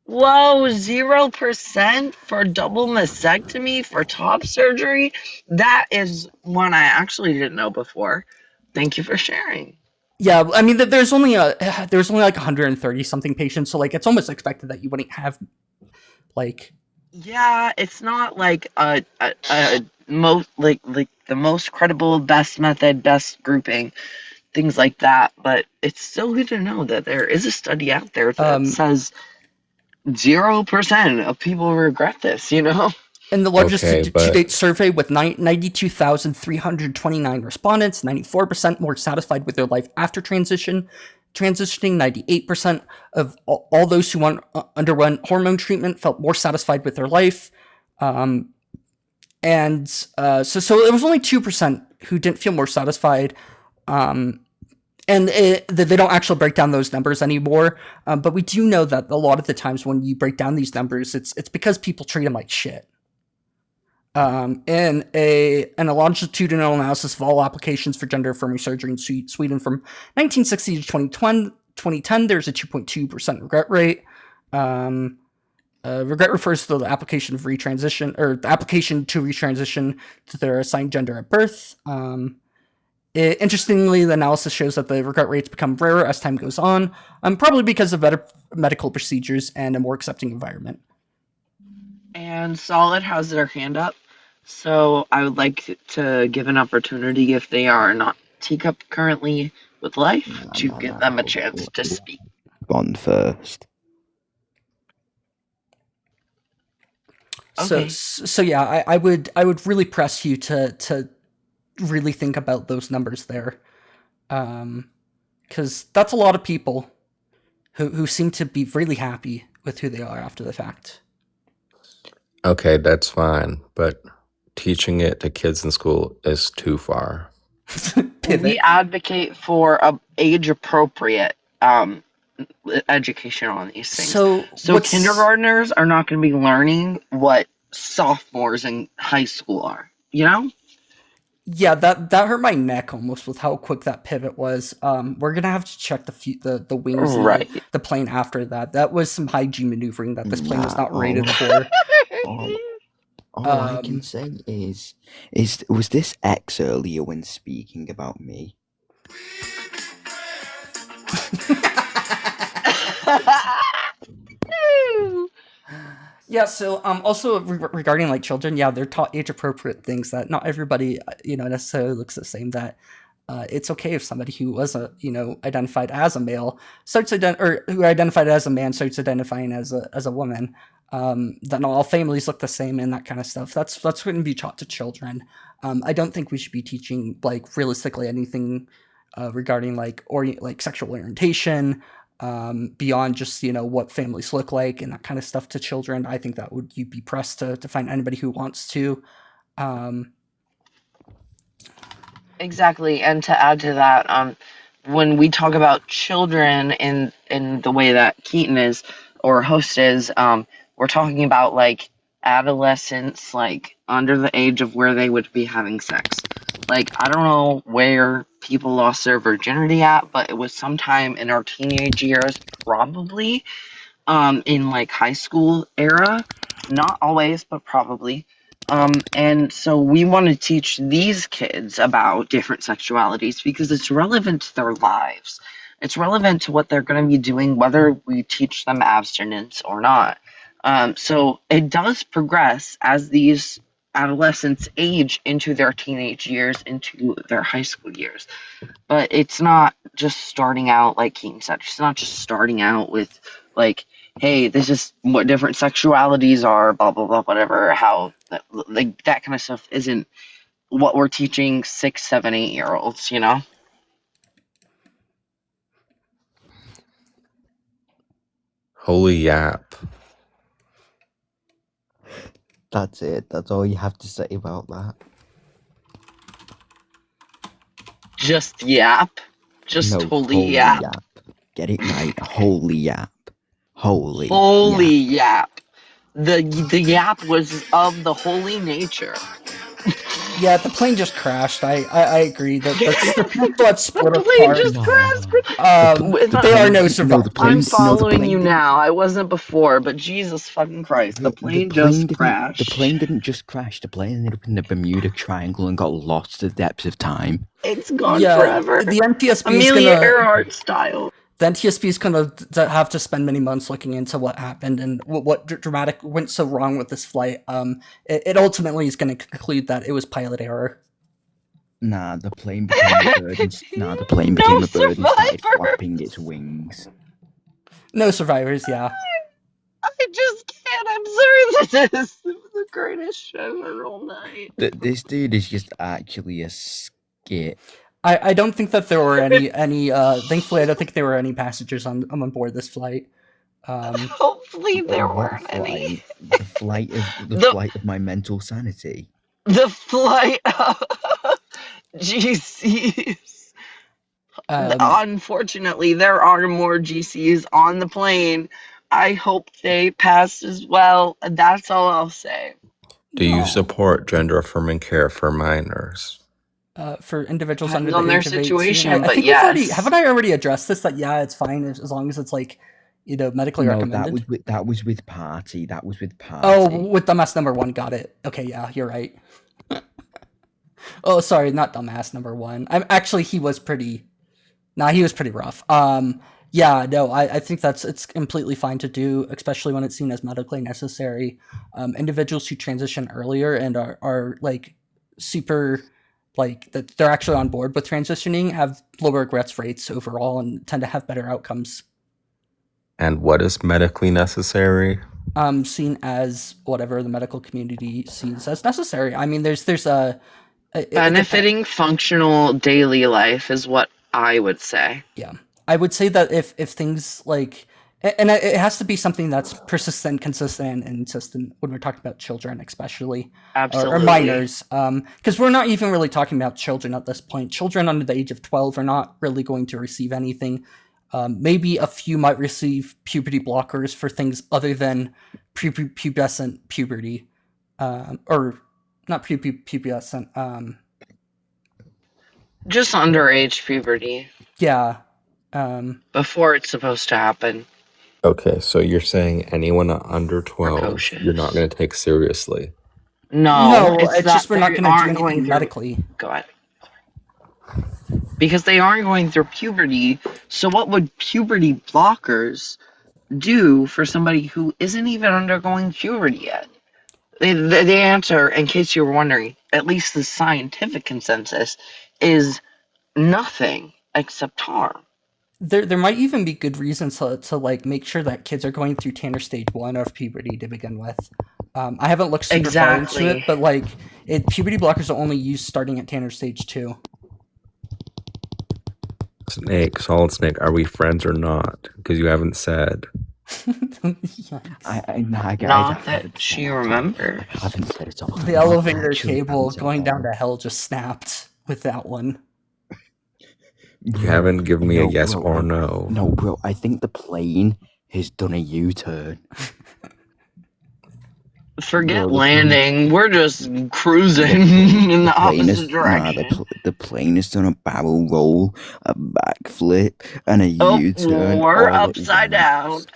Whoa, 0% for double mastectomy for top surgery? That is one I actually didn't know before. Thank you for sharing. Yeah, I mean, there's only like 130 something patients, so like it's almost expected that you wouldn't have like. Yeah, it's not like a most like the most credible, best method, best grouping, things like that. But it's still good to know that there is a study out there that says 0% of people regret this. You know. In the largest to-date survey with 92,329 respondents, 94% more satisfied with their life after transitioning. 98% of all those who underwent hormone treatment felt more satisfied with their life. So it was only 2% who didn't feel more satisfied. And they don't actually break down those numbers anymore. But we do know that a lot of the times when you break down these numbers, it's because people treat them like shit. In a longitudinal analysis of all applications for gender-affirming surgery in Sweden from 1960 to 2010, there's a 2.2% regret rate. Regret refers to the application of retransition, or the application to retransition to their assigned gender at birth. Interestingly, the analysis shows that the regret rates become rarer as time goes on, probably because of better medical procedures and a more accepting environment. And Solid has their hand up, so I would like to give an opportunity, if they are not teacup currently with life, to give them a chance to speak. On first. Okay. So yeah, I would really press you to really think about those numbers there, because that's a lot of people who seem to be really happy with who they are after the fact. Okay, that's fine, but teaching it to kids in school is too far. We Pivot. advocate for a age appropriate education on these things. So So what's kindergartners are not going to be learning what sophomores in high school are. You know? Yeah, that hurt my neck almost with how quick that pivot was. We're gonna have to check the wings and Right. the plane after that. That was some high G maneuvering that this plane was Nah, not rated all, for. all I can Um, say is was this X earlier when speaking about me? yeah. So also regarding like children, yeah, they're taught age appropriate things that not everybody necessarily looks the same. That it's okay if somebody who was identified as a male or who identified as a man starts identifying as a woman. That not all families look the same and that kind of stuff. That's going to be taught to children. I don't think we should be teaching like realistically anything regarding like sexual orientation beyond just what families look like and that kind of stuff to children. I think that you'd be pressed to find anybody who wants to. Um, Exactly. And to add to that, when we talk about children in the way that Keaton is or host is, we're talking about like adolescents, like under the age of where they would be having sex. Like, I don't know where people lost their virginity at, but it was sometime in our teenage years, probably, in like high school era. Not always, but probably. And so we want to teach these kids about different sexualities because it's relevant to their lives. It's relevant to what they're going to be doing, whether we teach them abstinence or not. So it does progress as these adolescents age into their teenage years, into their high school years. But it's not just starting out, like Keaton said, it's not just starting out with, like, hey, this is what different sexualities are, blah, blah, blah, whatever, how, like, that kind of stuff isn't what we're teaching 6, 7, 8-year-olds, you know? Holy yap. That's it. That's all you have to say about that. Just yap. Just No, holy yap. Get it right. Holy yap. Holy. Holy yap. yap. The yap was of the holy nature. yeah, the plane just crashed. I agree that that's the people that split The plane apart. just crashed. There are no the survivors. plane- I'm the following plane you didn't- now. I wasn't before, but Jesus fucking Christ, the plane just crashed. The plane didn't just crash. The plane ended up in the Bermuda Triangle and got lost to the depths of time. It's gone Yeah, forever. the NTSB is Amelia gonna. Earhart style. The NTSB is going to have to spend many months looking into what happened and what dramatic went so wrong with this flight. It ultimately is going to conclude that it was pilot error. Nah, the plane became a bird. The plane became a bird and started flapping its wings. No survivors, yeah. I just can't. I'm sorry. This is the greatest show ever all night. This dude is just actually a skit. I don't think that there were any thankfully I don't think there were any passengers on board this flight. Hopefully there What weren't any. The flight of my mental sanity. The flight of GCs. Unfortunately, there are more GCs on the plane. I hope they pass as well. That's all I'll say. Do you support gender affirming care for minors? For individuals Depends under on the their age of 18. situation, I but think yes. haven't I already addressed this? That yeah, it's fine as long as it's like medically No, recommended. that was with party. Oh, with dumbass number 1, got it. Okay, yeah, you're right. Oh, sorry, not dumbass number 1. I'm actually he was pretty rough. Yeah, no, I think it's completely fine to do, especially when it's seen as medically necessary. Individuals who transition earlier and are like super like that they're actually on board with transitioning have lower regrets rates overall and tend to have better outcomes. And what is medically necessary? seen as whatever the medical community sees as necessary. I mean, there's Benefiting functional daily life is what I would say. yeah, I would say that if things like, and it has to be something that's persistent, consistent, and insistent when we're talking about children, especially or Absolutely. minors, because we're not even really talking about children at this point. Children under the age of 12 are not really going to receive anything. Maybe a few might receive puberty blockers for things other than pubescent puberty, or not pubescent. Just underage puberty Yeah. before it's supposed to happen. Okay, so you're saying anyone under 12, Precocious. you're not going to take seriously. No, it's that just we're not they going to do aren't anything going through- medically. Go ahead. Because they aren't going through puberty. So what would puberty blockers do for somebody who isn't even undergoing puberty yet? The answer, in case you were wondering, at least the scientific consensus, is nothing except harm. There might even be good reasons to like make sure that kids are going through Tanner stage 1 of puberty to begin with. I haven't looked super far into Exactly. it, but like puberty blockers are only used starting at Tanner stage 2. Snake, Solid Snake, are we friends or not? Because you haven't said. Yeah. Nah, guys, Not that she remembers. I haven't said it all. The elevator cable going down to hell just snapped with that one. You haven't given me a No, yes bro. or no. No, bro, I think the plane has done a U-turn. Forget Bro, the landing. We're just cruising in the opposite direction. The plane has done a barrel roll, a backflip, and a U-turn. We're all at upside once. down.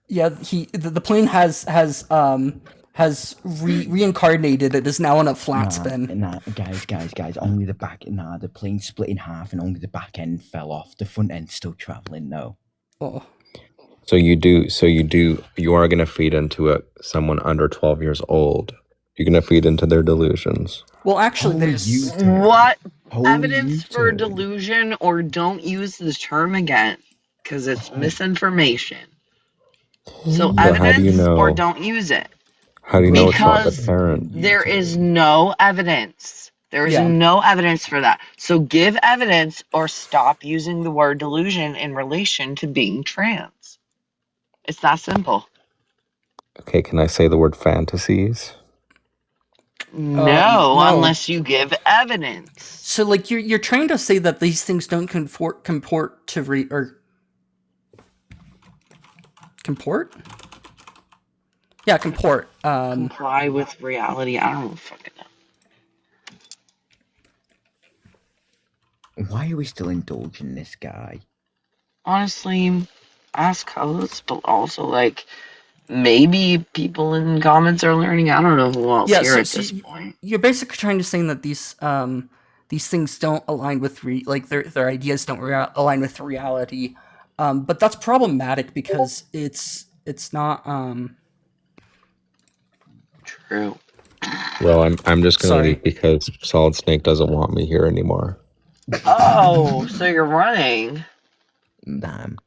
Yeah, the plane has reincarnated. It is now on a flat spin. Nah, guys, only the back. Nah, the plane split in half and only the back end fell off. The front end's still traveling though. Oh. So you are going to feed into someone under 12 years old. You're going to feed into their delusions. Well, actually, Holy there's U-turn. What Holy evidence for U-turn. delusion, or don't use the term again, because it's misinformation. So But how do you evidence know? or don't use it. How do you know it's not the Because parent? There is no evidence. There is Yeah. no evidence for that. So give evidence or stop using the word delusion in relation to being trans. It's that simple. Okay, can I say the word fantasies? No, no. unless you give evidence. so like you're trying to say that these things don't comport to comport? Yeah, comport. Comply with reality. I don't fucking know. Why are we still indulging this guy? Honestly, ask us, but also like maybe people in comments are learning. I don't know who else Yeah, here so- at so this point. You're basically trying to say that these things don't align with their ideas don't align with reality, but that's problematic because it's not. True. Well, I'm just going to Sorry. leave because Solid Snake doesn't want me here anymore. Oh, so you're running. Damn.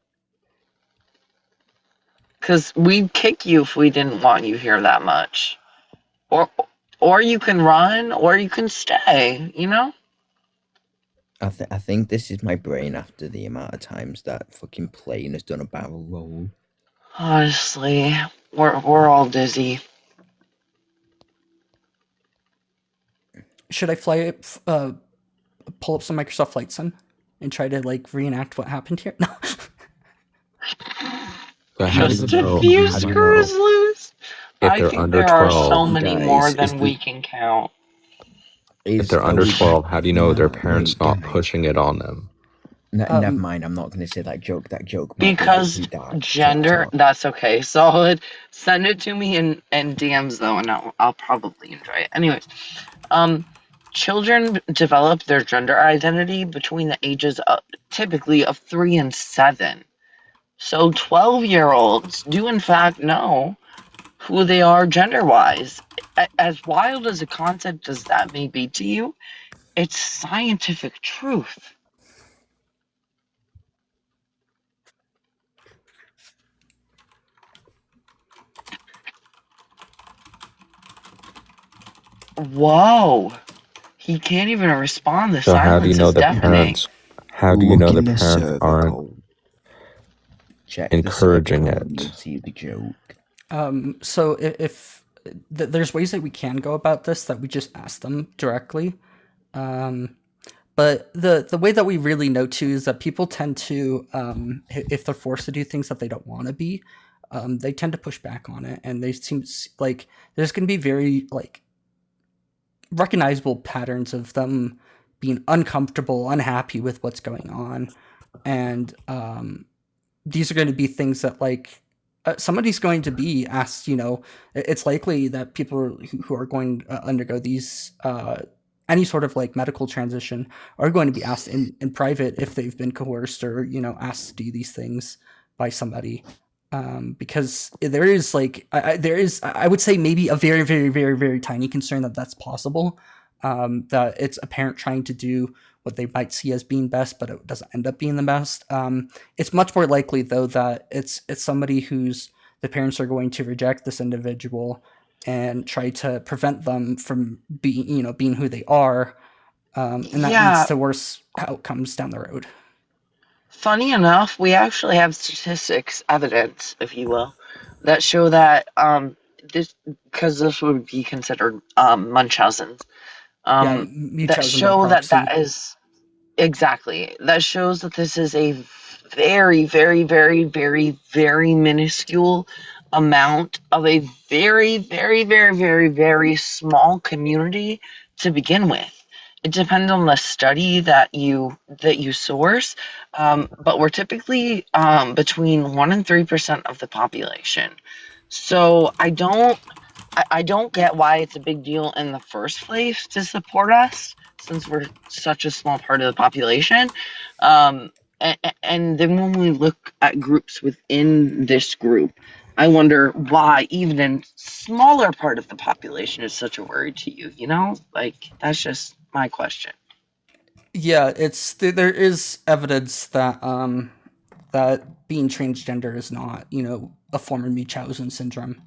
Because we'd kick you if we didn't want you here that much. Or you can run, or you can stay, you know? I think this is my brain after the amount of times that fucking plane has done a barrel roll. Honestly, we're all dizzy. Should I pull up some Microsoft Flight Sim and try to like reenact what happened here? No. So how do Just you a know? few How do you screws know loose. if I they're think under there are so 12? many Guys, more is than the- we can count. If they're under 12, how do you know their parents not pushing it on them? Never mind, I'm not going to say that joke. That joke might be a bit Because too dark to gender, talk. that's okay. Solid. Send it to me in DMs though, and I'll probably enjoy it. Anyways, children develop their gender identity between the ages of typically of 3 and 7. So 12-year-olds do in fact know who they are gender-wise. As wild as a concept as that may be to you, it's scientific truth. Whoa. He can't even respond. The So how do you silence know is the deafening. parents? How do you know Look the in the parents aren't cervical. Check the encouraging cervical and it? you'll see the joke. So if there's ways that we can go about this that we just ask them directly. But the way that we really know too is that people tend to, if they're forced to do things that they don't want to be, they tend to push back on it, and they seem like there's going to be very like recognizable patterns of them being uncomfortable, unhappy with what's going on, and these are going to be things that like somebody's going to be asked. It's likely that people who are going to undergo these any sort of like medical transition are going to be asked in private if they've been coerced or asked to do these things by somebody, because there is like I would say maybe a very very very very tiny concern that that's possible, that it's a parent trying to do what they might see as being best but it doesn't end up being the best. It's much more likely though that it's somebody who's the parents are going to reject this individual and try to prevent them from being who they are, and that Yeah, leads to worse outcomes down the road. funny enough, we actually have statistics, evidence, if you will, that show that this because this would be considered Munchausen's. Yeah, That Munchausen by show that proxy. is exactly that shows that this is a very, very, very, very, very minuscule amount of a very, very, very, very, very small community to begin with. It depends on the study that you source, but we're typically between 1% and 3% of the population. So I don't get why it's a big deal in the first place to support us, since we're such a small part of the population. And then when we look at groups within this group, I wonder why even a smaller part of the population is such a worry to you. Like that's just my question. Yeah, there is evidence that that being transgender is not a form of Munchausen syndrome,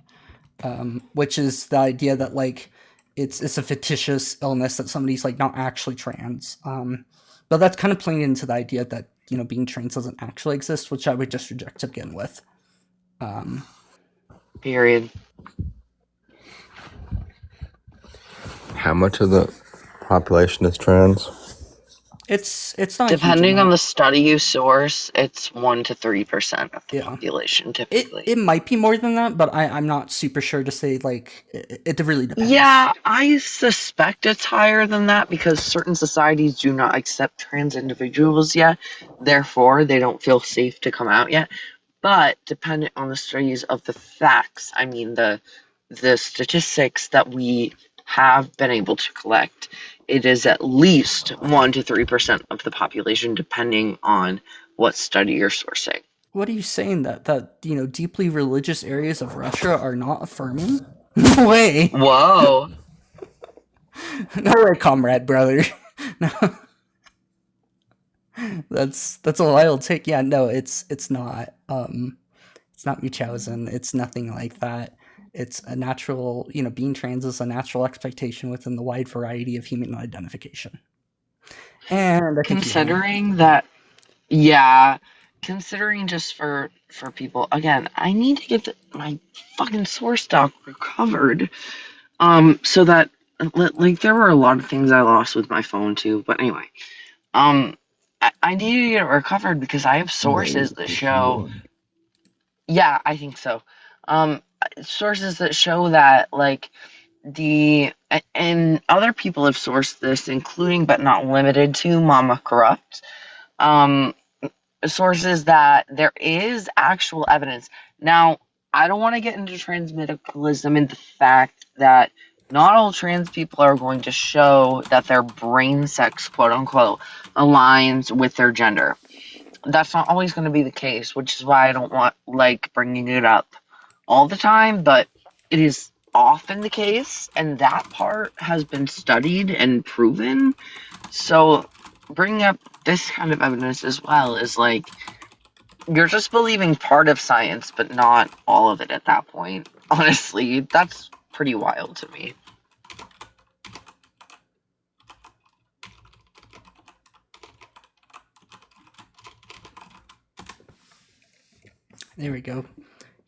which is the idea that like it's a fictitious illness, that somebody's like not actually trans. But that's kind of playing into the idea that being trans doesn't actually exist, which I would just reject to begin with. Period. How much of the population is trans? It's not a huge Depending on amount. the study you source, it's 1% to 3% of the Yeah. population typically. It might be more than that, but I'm not super sure to say. Like it really depends. Yeah, I suspect it's higher than that because certain societies do not accept trans individuals yet. Therefore, they don't feel safe to come out yet. But dependent on the studies of the facts, I mean the statistics that we have been able to collect, it is at least 1% to 3% of the population, depending on what study you're sourcing. What are you saying, that deeply religious areas of Russia are not affirming? No way. Whoa. No way, comrade, brother. No. That's a wild take. Yeah, no, it's not. It's not Munchausen. It's nothing like that. It's a natural, being trans is a natural expectation within the wide variety of human identification. And I think Considering that, yeah, considering just for people, again, I need to get my fucking source doc recovered, so that like there were a lot of things I lost with my phone too, but anyway, I need to get it recovered because I have sources that show. Yeah, I think so. Sources that show that like and other people have sourced this, including but not limited to Mama Corrupt. Sources that there is actual evidence. Now, I don't want to get into transmedicalism and the fact that not all trans people are going to show that their brain sex, quote unquote, aligns with their gender. That's not always going to be the case, which is why I don't want like bringing it up all the time, but it is often the case, and that part has been studied and proven. So bringing up this kind of evidence as well is like you're just believing part of science but not all of it at that point. Honestly, that's pretty wild to me. There we go.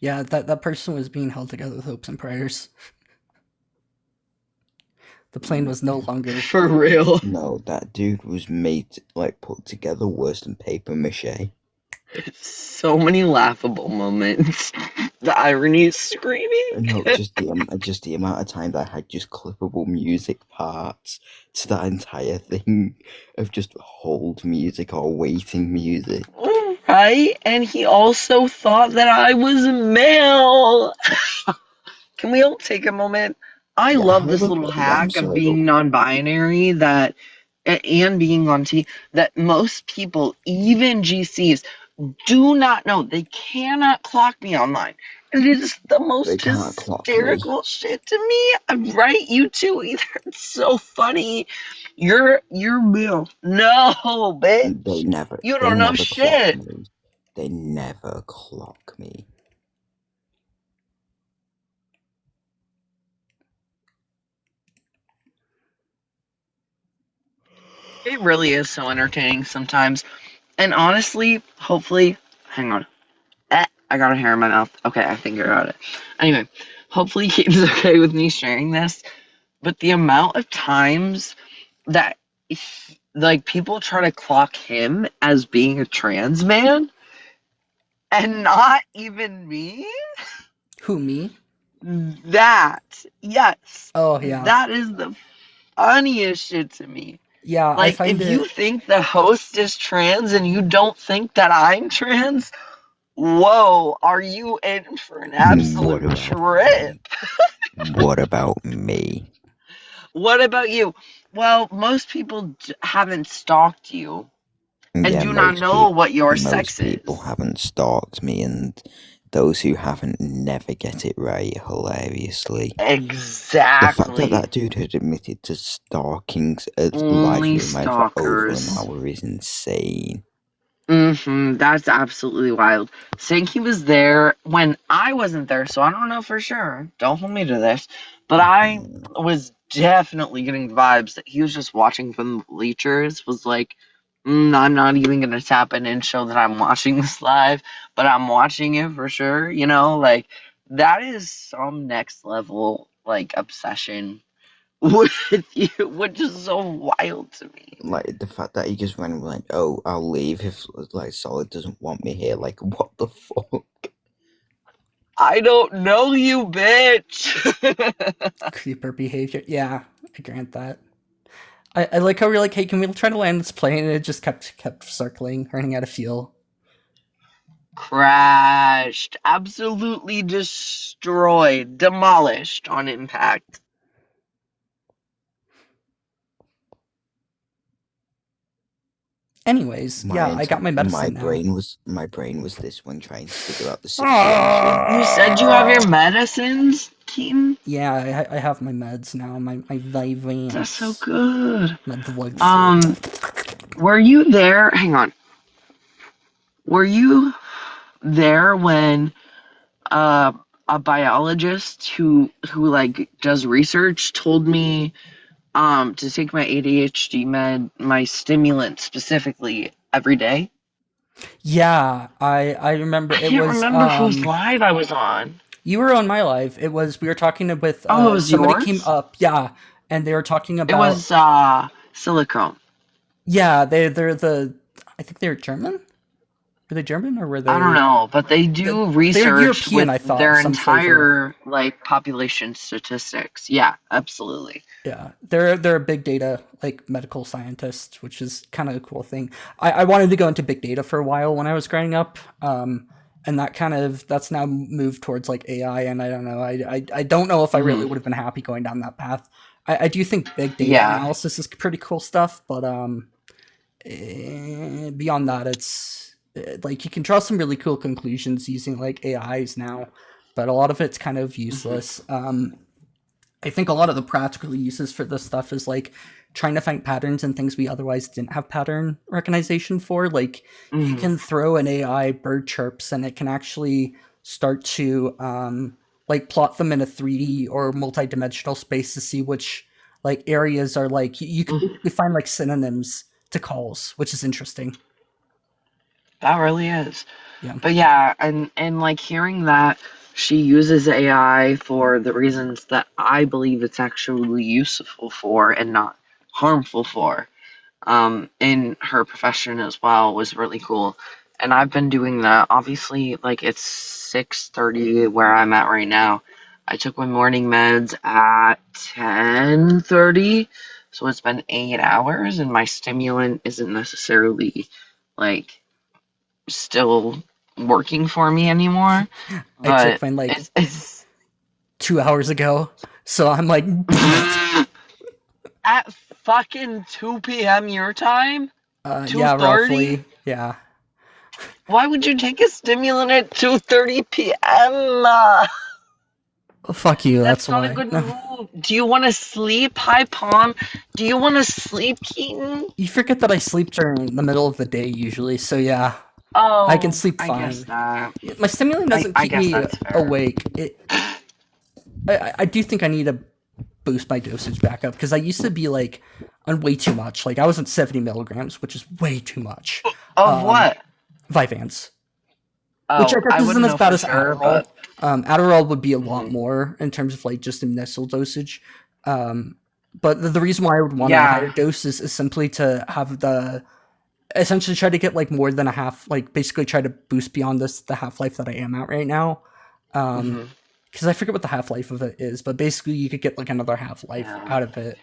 Yeah, that person was being held together with hopes and prayers. The plane was no longer. For real. No, that dude was made, like, put together worse than paper mache. So many laughable moments. The irony is screaming. No, just the amount of time that I had just clippable music parts to that entire thing of just hold music or waiting music. Right? And he also thought that I was male. Can we all take a moment? I Yeah, love this however, little yeah, I'm hack of sorry, being non-binary that and being on T that most people, even GCs, do not know. They cannot clock me online. And it is the they most can't clock me. hysterical shit to me. I'm right, you too either. It's so funny. You're male. No, bitch. They never, You they don't know never shit. clock me. They never clock me. It really is so entertaining sometimes. And honestly, hopefully, hang on. I got a hair in my mouth. Okay, I think I got it. Anyway, hopefully he's okay with me sharing this. But the amount of times that like people try to clock him as being a trans man and not even me, Who, me? yes, Oh, yeah. that is the funniest shit to me. Yeah, I Like, find if you it. think the host is trans and you don't think that I'm trans, whoa, are you in for an What absolute about trip? me? What about me? What about you? Well, most people haven't stalked you and Yeah, do not know what your most sex people is. haven't stalked me, and those who haven't never get it right, hilariously. The fact Exactly. that dude had admitted to stalking a live Only stream of mine for over an stalkers. hour is insane. That's absolutely wild. Saying he was there when I wasn't there, so I don't know for sure. Don't hold me to this. But I was definitely getting vibes that he was just watching from the bleachers, was like, I'm not even going to tap in and show that I'm watching this live, but I'm watching it for sure. You know, like, that is some next level, like, obsession with you, which is so wild to me. Like, the fact that he just went like, oh, I'll leave if, like, Solid doesn't want me here. Like, what the fuck? I don't know you, bitch. Creeper behavior. Yeah, I grant that. I like how we're like, hey, can we try to land this plane? And it just kept circling, running out of fuel. Crashed. Absolutely destroyed. Demolished on impact. Anyways, yeah, I got my medicine now. My brain was this one trying to figure out the situation. You said you have your medicines, Keaton? Yeah, I have my meds now. My Vyvanse. That's so good. My blood. Were you there? Hang on. Were you there when a biologist who like does research told me to take my ADHD med, my stimulant specifically, every day? Yeah, I remember. I can't remember whose live I was on. You were on my live. It was we were talking with. It was somebody yours? came up. Yeah, and they were talking about. It was silicone. Yeah, they're the. I think they're German. Were they German or were they? I don't know, but they do research European, with I thought, their some entire like population statistics. Yeah, absolutely. Yeah, they're a big data like medical scientist, which is kind of a cool thing. I wanted to go into big data for a while when I was growing up, and that's now moved towards like AI, and I don't know. I don't know if I really would have been happy going down that path. I do think big data analysis is pretty cool stuff, but beyond that, it's like you can draw some really cool conclusions using like AIs now, but a lot of it's kind of useless. I think a lot of the practical uses for this stuff is like trying to find patterns and things we otherwise didn't have pattern recognition for. Like you can throw an AI bird chirps and it can actually start to like plot them in a 3D or multi-dimensional space to see which like areas are like you can find like synonyms to calls, which is interesting. That really is. Yeah. But yeah, and like hearing that she uses AI for the reasons that I believe it's actually useful for and not harmful for, in her profession as well was really cool. And I've been doing that. Obviously, like it's 6:30 where I'm at right now. I took my morning meds at 10:30, so it's been 8 hours, and my stimulant isn't necessarily like still working for me anymore. I took But mine like it's 2 hours ago, so I'm like, at fucking 2 p.m. your time. yeah, 2:30? roughly, yeah. Why would you take a stimulant at 2:30 p.m.? Fuck you. That's That's not why. a good move. Do you want to sleep? Hi, Palm. Do you want to sleep, Keaton? You forget that I sleep during the middle of the day usually, so yeah, Oh, I can sleep I guess fine. that. My stimulant doesn't I keep guess me that's fair. awake. I do think I need to boost my dosage back up because I used to be like on way too much. Like I was at 70 milligrams, which is way too much. Of what? Vyvanse. Oh, Which I guess I isn't wouldn't as know bad for as sure, Adderall. but Adderall would be a lot more in terms of like just initial dosage. But the reason why I would want a higher yeah. dose is simply to have essentially try to get like more than a half, like basically try to boost beyond the half life that I am at right now. Mhm. Because I forget what the half life of it is, but basically you could get like another half life Yeah. out of it.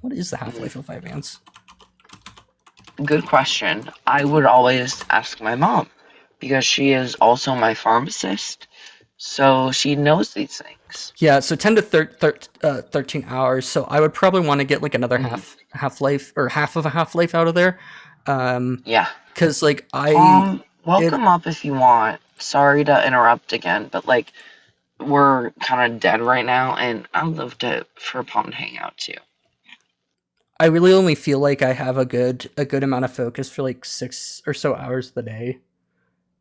What is the half life of Vyvanse? Good question. I would always ask my mom because she is also my pharmacist, so she knows these things. Yeah, so 10 to 13 hours. So I would probably want to get like another half life or half of a half life out of there. Yeah. Because like Welcome up if you want. Sorry to interrupt again, but like we're kind of dead right now, and I'd love for Palm to hang out too. I really only feel like I have a good amount of focus for like 6 or so hours of the day,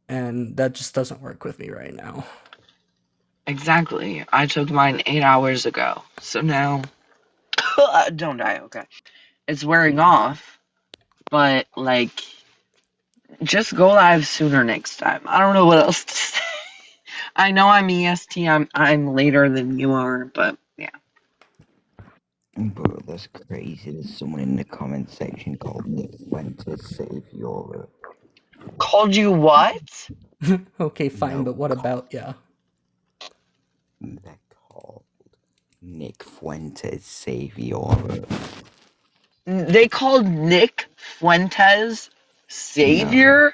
and that just doesn't work with me right now. Exactly. I took mine 8 hours ago, so now don't die. Okay, it's wearing off, but like just go live sooner next time. I don't know what else to say. I know I'm EST. I'm later than you are, but yeah. Bro, that's crazy. There's someone in the comment section called Nick Fuentes Save Europe. Called you what? Okay, fine, No, but what about They're called Nick Fuentes Save Europe. They called Nick Fuentes Savior?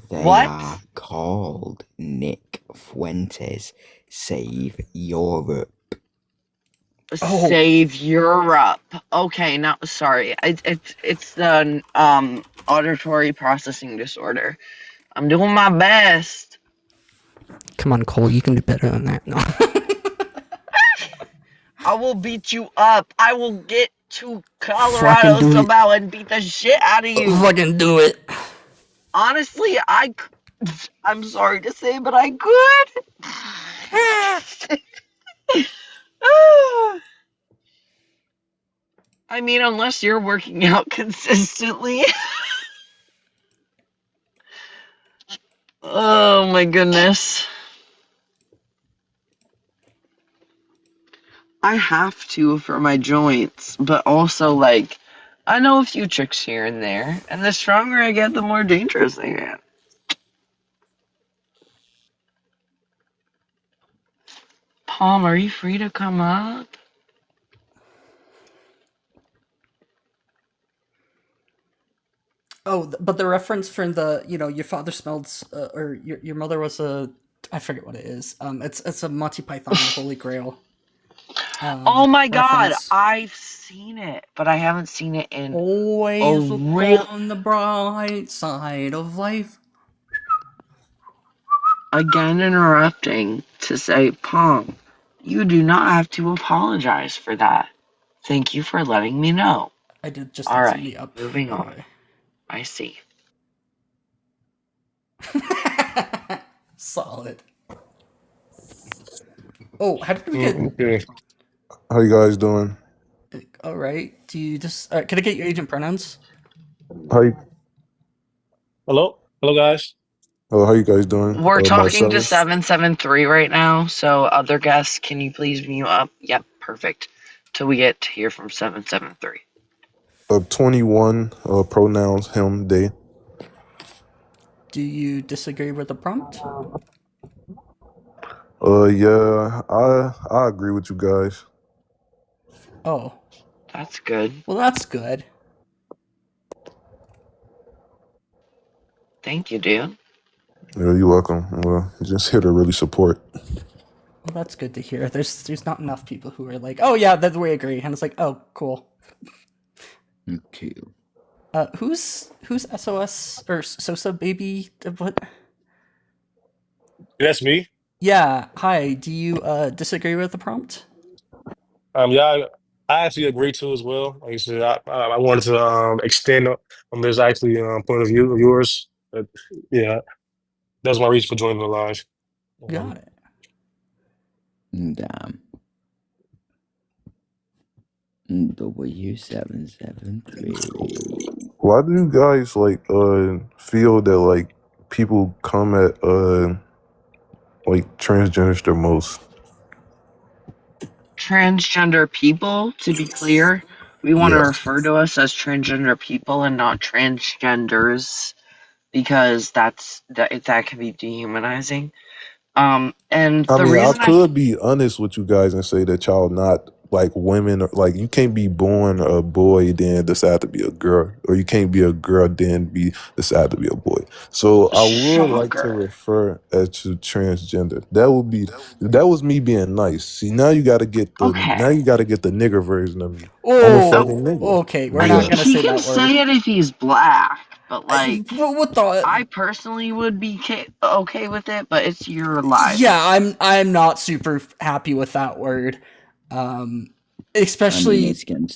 They What? are called Nick Fuentes Save Europe. Oh. Save Europe. Okay, now sorry. It's the auditory processing disorder. I'm doing my best. Come on, Cole, you can do better than that. No. I will beat you up. I will get to Colorado Fucking do it. somehow and beat the shit out of you. Fucking do it. Honestly, I'm sorry to say, but I could. I mean, unless you're working out consistently. Oh my goodness. I have to for my joints, but also like I know a few tricks here and there, and the stronger I get, the more dangerous I get. Palm, are you free to come up? Oh, but the reference from your father smelled, or your mother was I forget what it is. It's a Monty Python, the Holy Grail. Oh my god, reference. I've seen it, but I haven't seen it in Always a look real. on the bright side of life. Again, interrupting to say, Palm, you do not have to apologize for that. Thank you for letting me know. I did just All need right, somebody up. moving on. Anyway. I see. Solid. Oh, how did we get? Okay. How you guys doing? All right. Do you just? Can I get your agent pronouns? How you? Hello? Hello, guys. How you guys doing? We're talking to Marcellus, 773 right now, so other guests, can you please mute up? Yep, perfect. Till we get to hear from 773. 21, pronouns him, they. Do you disagree with the prompt? Yeah, I agree with you guys. Oh, That's good. well, that's good. Thank you, dude. Yeah, you're welcome. Well, just here to really support. Well, that's good to hear. There's not enough people who are like, oh yeah, that we agree, and it's like, oh, cool. Okay. Who's SOS or Sosa baby? What? That's me. Yeah. Hi. Do you disagree with the prompt? Yeah, I actually agree to as well. Like I said, I wanted to extend on this actually point of view of yours. But yeah, that's my reason for joining the live. Got it. Damn. W773. Why do you guys like feel that like people come at like transgenders the most? Transgender people, to be clear, we want to Yeah. refer to us as transgender people and not transgenders because that can be dehumanizing. And I the mean, I reason could be honest with you guys and say that y'all not like women, or like you can't be born a boy then decide to be a girl, or you can't be a girl then decide to be a boy. So I would like to shocker. refer as to transgender. That was me being nice. See, now you got to get the Okay. nigger version of me. I'm a Oh, fucking nigga. okay. We're Yeah. not gonna He say can that word. say it if he's black, but like, What the? I personally would be okay with it, but it's your life. Yeah, I'm not super happy with that word. Especially, I mean,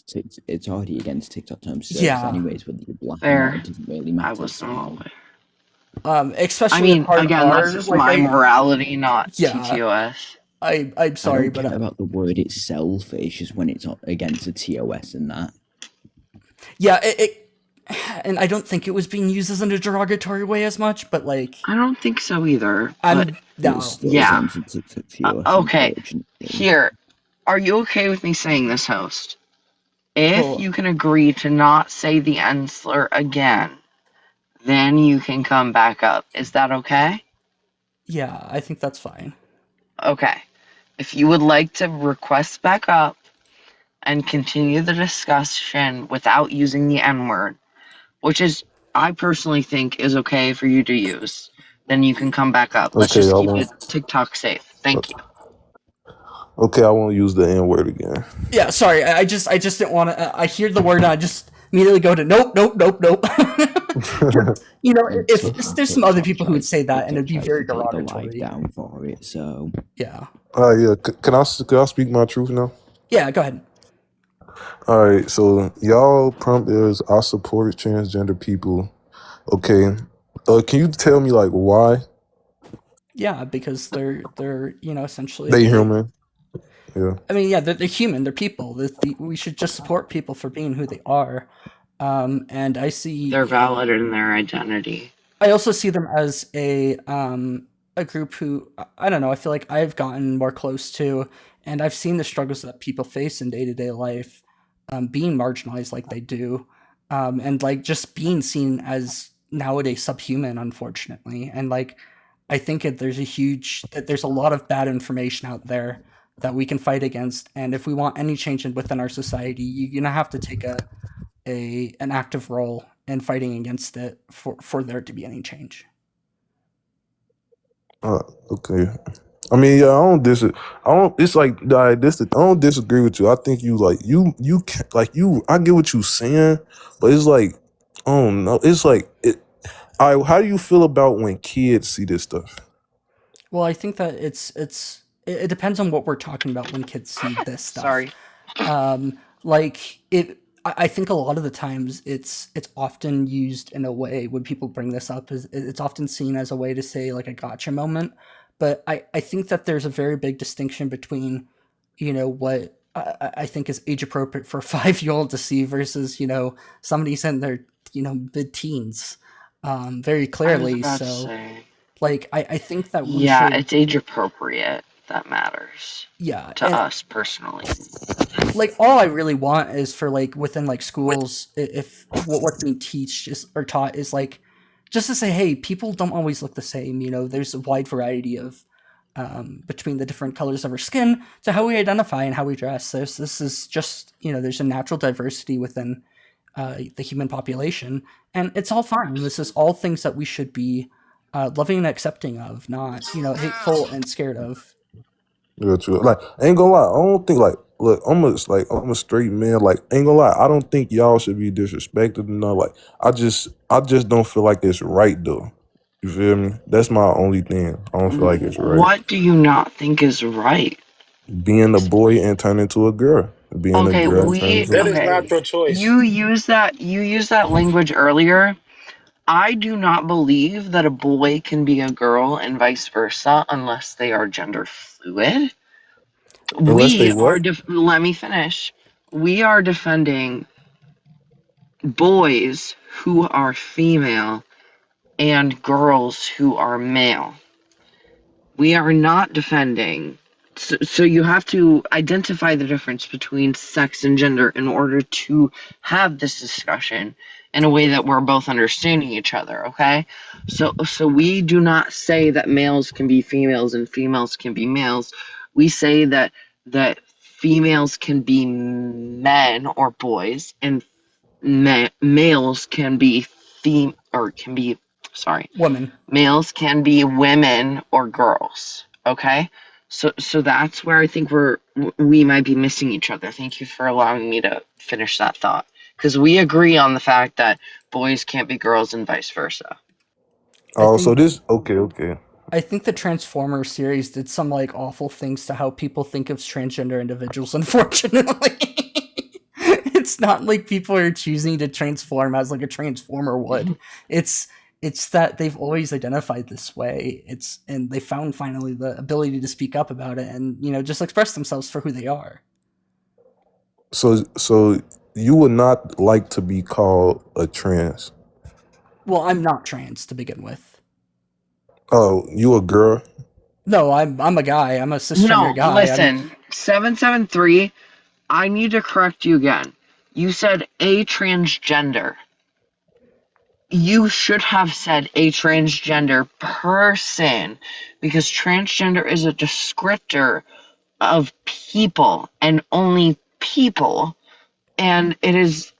it's already against TikTok terms of service Yeah. anyways, whether you're black or Fair. not, it doesn't really I matter. was not aware. especially I mean, a hard again, R. that's just like, my morality, not Yeah. TTOS. I'm I sorry, don't but care about the word itself. It's just when it's against a TOS and that. yeah, and I don't think it was being used as in a derogatory way as much, but like, I don't think so either. I'm But no. It's still Yeah. sensitive to TOS, Okay. unfortunately. Here, are you okay with me saying this, host? If Well- you can agree to not say the N slur again, then you can come back up. Is that okay? Yeah, I think that's fine. Okay. If you would like to request back up and continue the discussion without using the N word, which is, I personally think, is okay for you to use, then you can come back up. Let's Okay, just I keep won't. it TikTok safe. Thank you. Okay, I won't use the N word again. Yeah, sorry. I just didn't want to. I hear the word and I just immediately go to nope. You know, if there's some other people who would say that, and it'd be very derogatory. Down for it, so Yeah. Yeah. Can I speak my truth now? Yeah. Go ahead. All right, so y'all prompt is I support transgender people. Okay, can you tell me like why Yeah, because they're essentially they human? Yeah. I mean, yeah, they're human. They're people. We should just support people for being who they are. And I see They're valid in their identity. I also see them as a group who I don't know. I feel like I've gotten more close to, and I've seen the struggles that people face in day-to-day life, being marginalized like they do, and like just being seen as nowadays subhuman, unfortunately. And like I think there's a lot of bad information out there that we can fight against. And if we want any change within our society, you're gonna have to take an active role in fighting against it for there to be any change. Okay. I mean, yeah, I don't. It's like I don't disagree with you. I think you like you can like you. I get what you're saying, but it's like I don't know. It's like it. How do you feel about when kids see this stuff? Well, I think that it depends on what we're talking about when kids see this stuff. Sorry. Like I think a lot of the times it's often used in a way when people bring this up is it's often seen as a way to say like a gotcha moment. But I think that there's a very big distinction between, what I think is age appropriate for a 5-year-old to see versus, somebody's in their, mid-teens. very I was clearly. about to So, say, like, I think that we yeah, should, it's age appropriate that matters yeah, to and us personally. like all I really want is for like within like schools, if what's being teached is or taught is like just to say, hey, people don't always look the same. You know, there's a wide variety of between the different colors of our skin to how we identify and how we dress. This is just there's a natural diversity within the human population, and it's all fine. This is all things that we should be loving and accepting of, not hateful and scared of. Yeah, true. Like, I ain't gonna lie. I don't think like, look, I'm a straight man. Like, ain't gonna lie. I don't think y'all should be disrespected. No, like, I just don't feel like it's right though. You feel me? That's my only thing. I don't feel like it's right. What do you not think is right? Being a boy and turn into a girl. Being a Okay, girl and turn into That a is not your choice. you used that language earlier. I do not believe that a boy can be a girl and vice versa unless they are gender fluid. unless they what? Let me finish. We are defending boys who are female and girls who are male. We are not defending. So you have to identify the difference between sex and gender in order to have this discussion in a way that we're both understanding each other, okay? So we do not say that males can be females and females can be males. We say that females can be men or boys and males can be Women. males can be women or girls. Okay, so that's where I think we might be missing each other. Thank you for allowing me to finish that thought, because we agree on the fact that boys can't be girls and vice versa. Oh, think so this okay. I think the Transformers series did some like awful things to how people think of transgender individuals. Unfortunately, it's not like people are choosing to transform as like a transformer would. It's that they've always identified this way. And they found finally the ability to speak up about it and just express themselves for who they are. So you would not like to be called a trans? Well, I'm not trans to begin with. Oh, you a girl? No, I'm a guy. I'm a cisgender No, guy. listen, 773. I need to correct you again. You said a transgender. You should have said a transgender person, because transgender is a descriptor of people and only people, and it is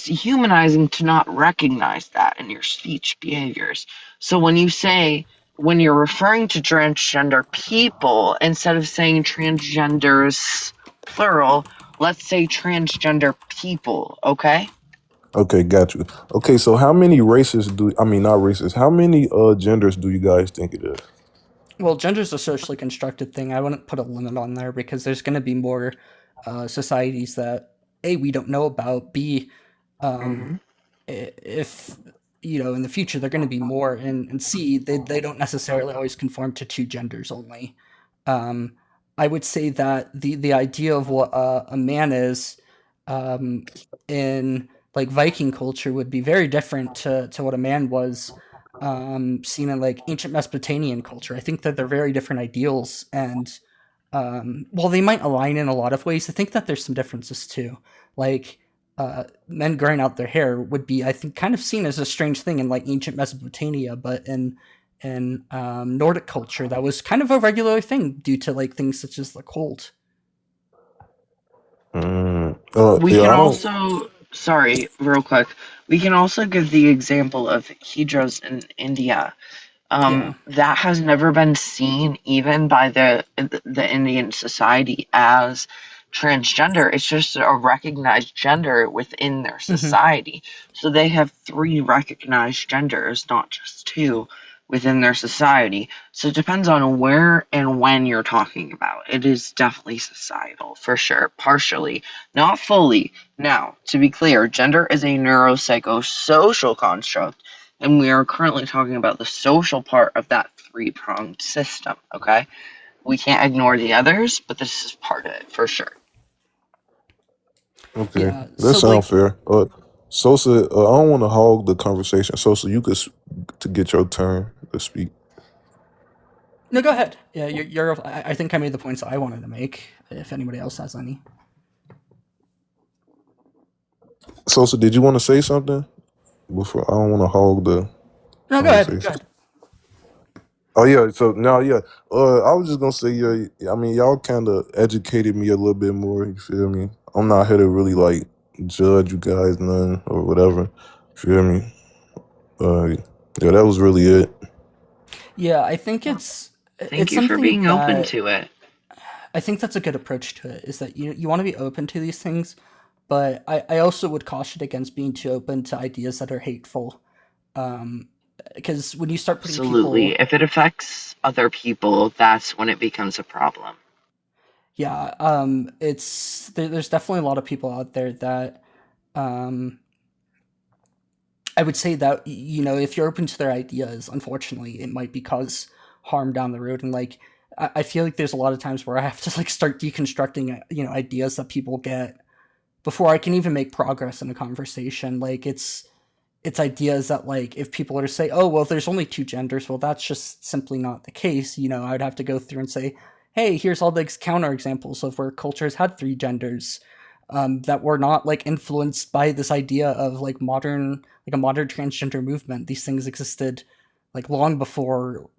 humanizing to not recognize that in your speech behaviors. So when you're referring to transgender people, instead of saying transgenders plural, let's say transgender people, okay? Okay, got you. Okay, so how many races not races, how many genders do you guys think it is? Well, gender's a socially constructed thing. I wouldn't put a limit on there because there's going to be more societies that A, we don't know about, B, if in the future they're going to be more, and C, they don't necessarily always conform to two genders only. I would say that the idea of what a man is in like Viking culture would be very different to what a man was seen in like ancient Mesopotamian culture. I think that they're very different ideals, and while they might align in a lot of ways, I think that there's some differences too. Like men growing out their hair would be, I think, kind of seen as a strange thing in like ancient Mesopotamia, but in Nordic culture, that was kind of a regular thing due to like things such as the cold. We can also, sorry, real quick, we can also give the example of hijras in India. That has never been seen even by the Indian society as transgender. It's just a recognized gender within their society. So they have 3 recognized genders, not just 2, within their society. So it depends on where and when you're talking about. It is definitely societal, for sure, partially, not fully. Now, to be clear, gender is a neuropsychosocial construct, and we are currently talking about the social part of that 3-pronged system, okay? We can't ignore the others, but this is part of it, for sure. Okay, that sounds fair. Sosa, I don't want to hog the conversation. Sosa, you could to get your turn to speak. No, go ahead. Yeah, I think I made the points I wanted to make. If anybody else has any. Sosa, did you want to say something before? I don't want to hog the No, go ahead. conversation. Oh yeah, so now yeah, I was just gonna say yeah. I mean, y'all kind of educated me a little bit more. You feel me? I'm not here to really like judge you guys none or whatever. You feel me? Yeah, that was really it. Yeah, I think it's Thank you for something being open that to it. I think that's a good approach to it. Is that you want to be open to these things, but I also would caution against being too open to ideas that are hateful. Because when you start putting Absolutely. people, If it affects other people, that's when it becomes a problem. yeah, there's definitely a lot of people out there that um, I would say that if you're open to their ideas, unfortunately, it might cause harm down the road. And like I feel like there's a lot of times where I have to like start deconstructing ideas that people get before I can even make progress in a conversation. Like it's ideas that like if people are to say, oh well, there's only two genders, well that's just simply not the case. I'd have to go through and say, hey, here's all the counter examples of where cultures had three genders that were not like influenced by this idea of like a modern transgender movement. These things existed like long before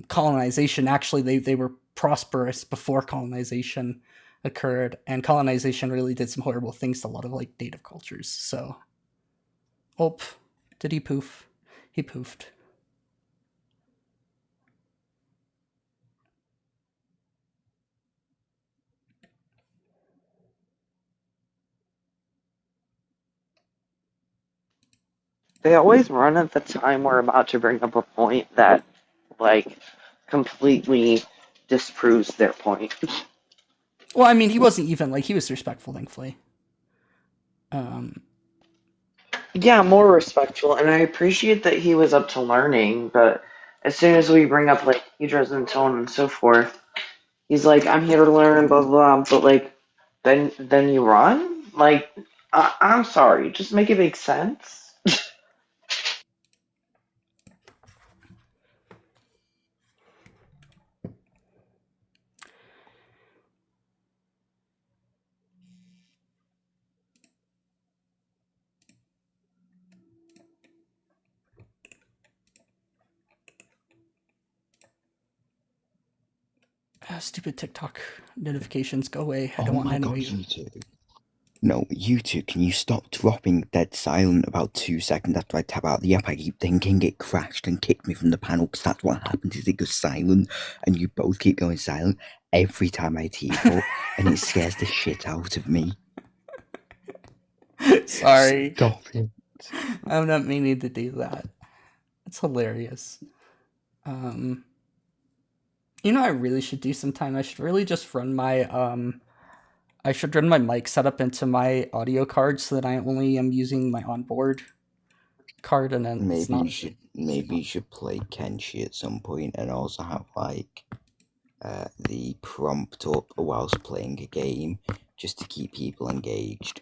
colonization. Actually, they were prosperous before colonization occurred, and colonization really did some horrible things to a lot of like native cultures. So, oh, did he poof? He poofed. They always run at the time we're about to bring up a point that, like, completely disproves their point. Well, I mean, he wasn't even like he was respectful, thankfully. Yeah, more respectful, and I appreciate that he was up to learning, but as soon as we bring up, like, hedras and so on and so forth, he's like, I'm here to learn and blah, blah, blah, but, like, then you run? Like, I'm sorry, just make it make sense. Stupid TikTok notifications, go away. I Oh don't want my any. god, you two. No, you two, can you stop dropping dead silent about 2 seconds after I tap out the app? I keep thinking it crashed and kicked me from the panel because that's what happens is it goes silent and you both keep going silent every time I teep up and it scares the shit out of me. Sorry. Stop it. I'm not meaning to do that. It's hilarious. I really should do sometime. I should really just run my mic setup into my audio card so that I only am using my onboard card, and then maybe you should play Kenshi at some point and also have like the prompt up whilst playing a game just to keep people engaged.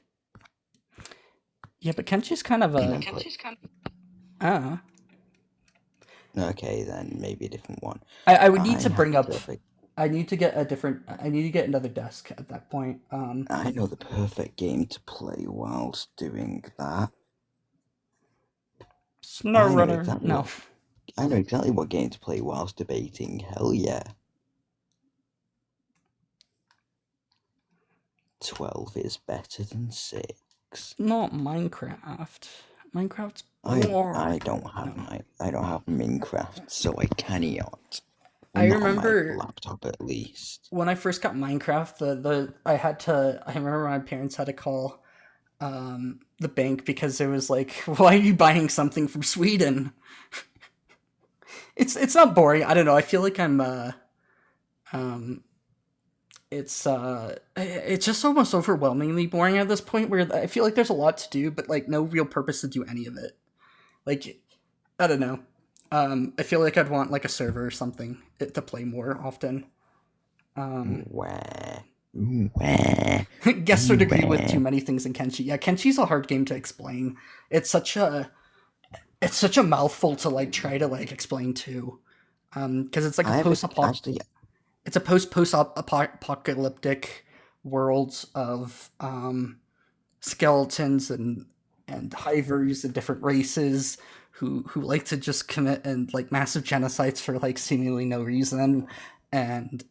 Yeah, but Kenshi's kind of a. Okay, then maybe a different one. I would need to bring up. I need to get another desk at that point. I know the perfect game to play whilst doing that. SnowRunner. No. I know exactly what game to play whilst debating. Hell yeah. 12 is better than 6. Not Minecraft. Minecraft's boring. I don't have Minecraft, so I cannot. I remember on my laptop at least. When I first got Minecraft, I remember my parents had to call the bank because it was like, why are you buying something from Sweden? It's not boring. I don't know. I feel like I'm it's just almost overwhelmingly boring at this point where I feel like there's a lot to do, but like no real purpose to do any of it. Like, I don't know. I feel like I'd want like a server or something to play more often. Where? Ooh, wah. Guess or degree with Wah. too many things in Kenshi. Yeah, Kenshi's a hard game to explain. It's such a mouthful to like try to like explain too, because it's like I a have actually. it's a post-apocalyptic world of skeletons and hivers and different races who like to just commit and like massive genocides for like seemingly no reason, and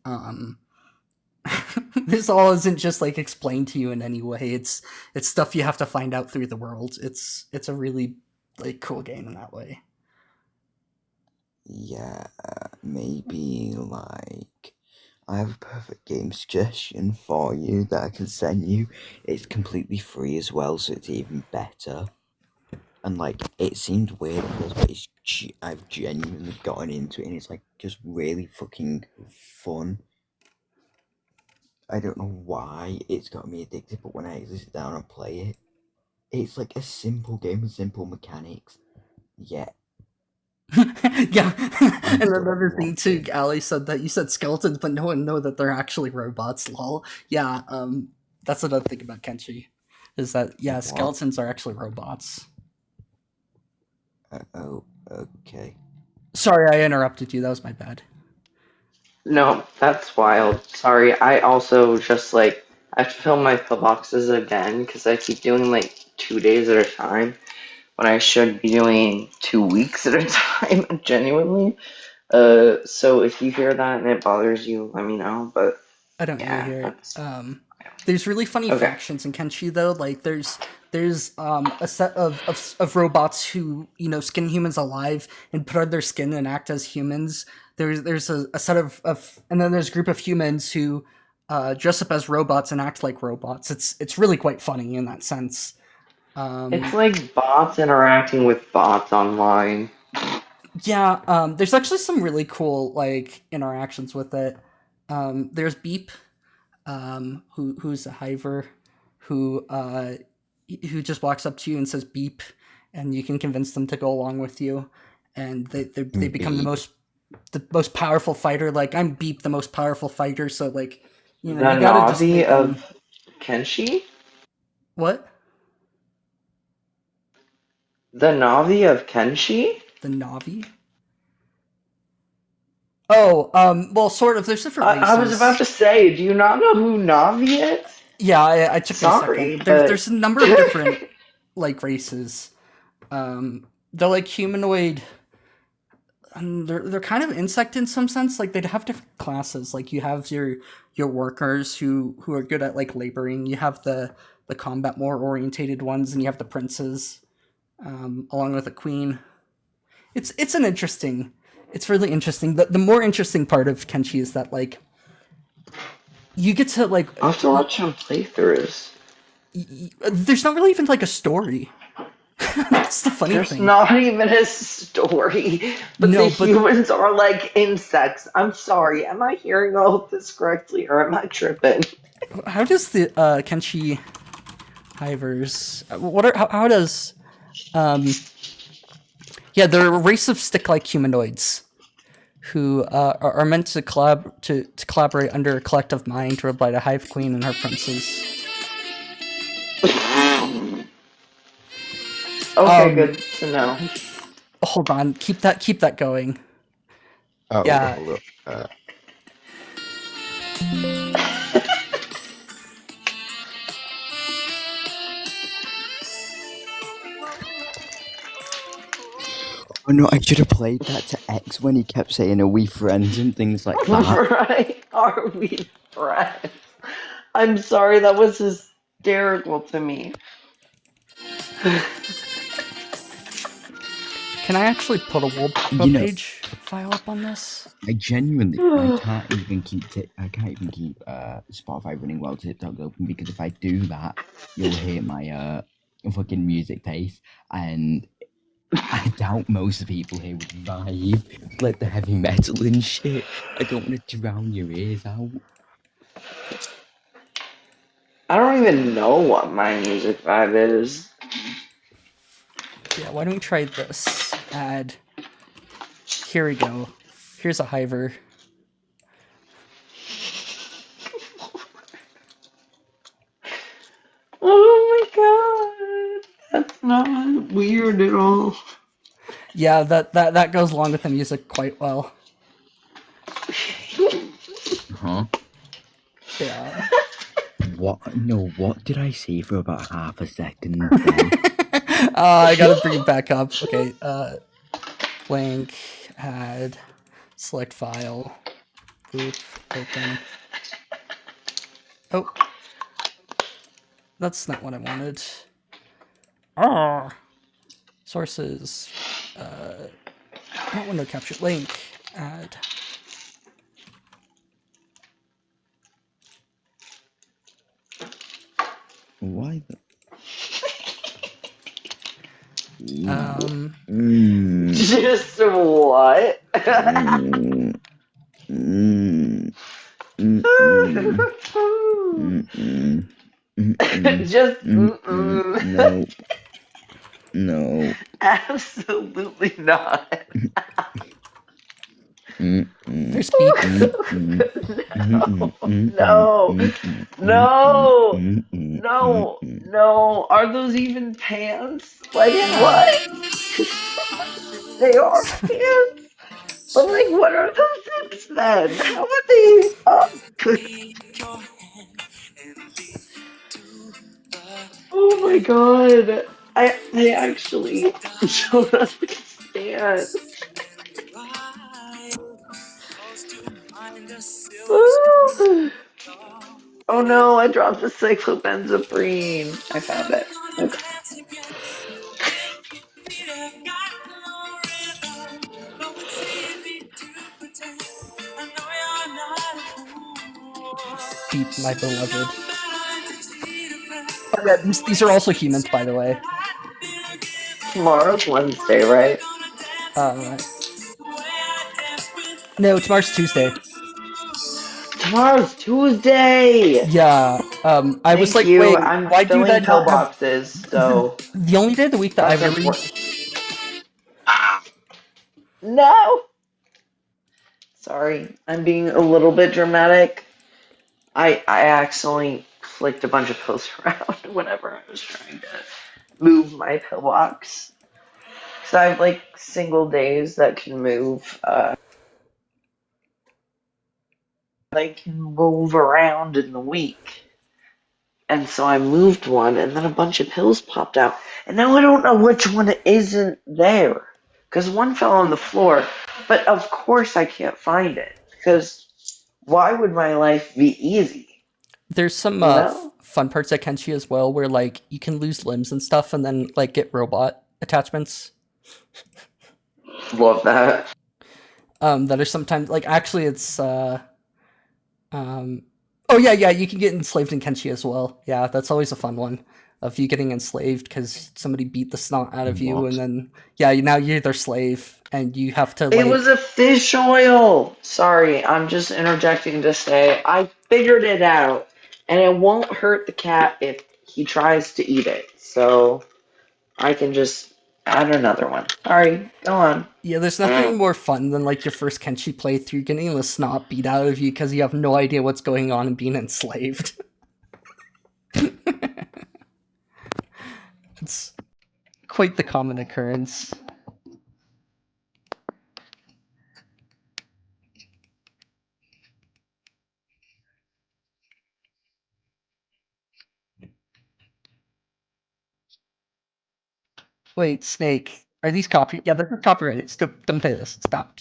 this all isn't just like explained to you in any way. It's stuff you have to find out through the world. It's a really like cool game in that way. Yeah, maybe like I have a perfect game suggestion for you that I can send you. It's completely free as well, so it's even better. And like, it seemed weird at first, but I've genuinely gotten into it, and it's like just really fucking fun. I don't know why it's got me addicted, but when I actually sit down and play it, it's like a simple game with simple mechanics. Yeah. Yeah, and another thing too, Ali said that you said skeletons, but no one know that they're actually robots. Lol. Yeah, that's another thing about Kenshi, is that yeah, What? skeletons are actually robots. Oh, okay. Sorry, I interrupted you. That was my bad. No, that's wild. Sorry, I also just like I have to fill my pillboxes again because I keep doing like 2 days at a time when I should be doing 2 weeks at a time, genuinely. So if you hear that and it bothers you, let me know. But I don't really yeah, hear it. that's There's really funny okay. factions in Kenshi though. Like there's a set of robots who skin humans alive and put on their skin and act as humans. There's a set of and then there's a group of humans who dress up as robots and act like robots. It's really quite funny in that sense. It's like bots interacting with bots online. Yeah, there's actually some really cool like interactions with it. There's Beep, who's a hiver, who just walks up to you and says beep, and you can convince them to go along with you, and they become the most powerful fighter. Like I'm Beep, the most powerful fighter. So like The you gotta just Navi make them of Kenshi? what The Navi of Kenshi? the Navi. Oh, well, sort of. There's different races. I was about to say, do you not know who Navi is? Yeah, I took Sorry, a second. but There's a number of different like races. They're like humanoid. And they're kind of insect in some sense. Like they'd have different classes. Like you have your workers who are good at like laboring. You have the combat more orientated ones, and you have the princes, along with a queen. It's an interesting. It's really interesting. The more interesting part of Kenshi is that like you get to like I'll have to watch some playthroughs. there's not really even like a story. That's the funny There's thing. not even a story, but No, the but humans are like insects. I'm sorry, am I hearing all of this correctly, or am I tripping? how does the Kenshi hivers? How does yeah, they're a race of stick-like humanoids who are meant to collaborate under a collective mind ruled by the Hive Queen and her princes. Okay, good to know. Hold on, keep that going. Oh, Yeah. hold up. Oh no, I should have played that to X when he kept saying, "Are we friends?" and things like that. Right? Are we friends? I'm sorry, that was hysterical to me. Can I actually put a webpage file up on this? I genuinely, I can't even keep Spotify running while TikTok's open, because if I do that, you'll hear my fucking music taste, and I doubt most people here would vibe like the heavy metal and shit. I don't want to drown your ears out. I don't even know what my music vibe is. Yeah, why don't we try this? Add. Here we go. Here's a hiver. weird at all. Yeah, that goes along with the music quite well. Huh? Yeah. What? No, what did I say for about half a second then? I gotta bring it back up. Okay, link, add, select file, loop, open. Oh. That's not what I wanted. Sources, not window capture, link, add. Why the... Just what? Just No. absolutely not. There's beep. No. Are those even pants? Like what? They are pants. But like, what are those zips then? How are they up? Oh my god. I actually don't understand. Oh no, I dropped the cyclobenzaprine. I found it. Okay. Beep, my beloved. Oh, yeah, these are also humans, by the way. Tomorrow's Wednesday, right? No, tomorrow's Tuesday. Tomorrow's Tuesday! Yeah, I was like, Thank you. wait, I'm why do filling that not have... pillboxes, so... The only day of the week that I That's really... important. No! Sorry, I'm being a little bit dramatic. I accidentally flicked a bunch of posts around whenever I was trying to move my pillbox. So I have like single days that can move. They can move around in the week. And so I moved one, and then a bunch of pills popped out. And now I don't know which one isn't there. Because one fell on the floor. But of course I can't find it. Because why would my life be easy? There's some fun parts at Kenshi as well, where like you can lose limbs and stuff, and then like get robot attachments. Love that. That are sometimes like actually it's oh yeah, you can get enslaved in Kenshi as well. Yeah, that's always a fun one of you getting enslaved because somebody beat the snot out of you, and then now you're their slave and you have to. It was a fish oil. Sorry, I'm just interjecting to say I figured it out, and it won't hurt the cat if he tries to eat it. So I can just add another one. Sorry, go on. Yeah, there's nothing more fun than like your first Kenshi playthrough getting the snot beat out of you because you have no idea what's going on and being enslaved. It's quite the common occurrence. Wait, Snake, are these copyrighted? Yeah, they're copyrighted. Stop, don't play this. Stop.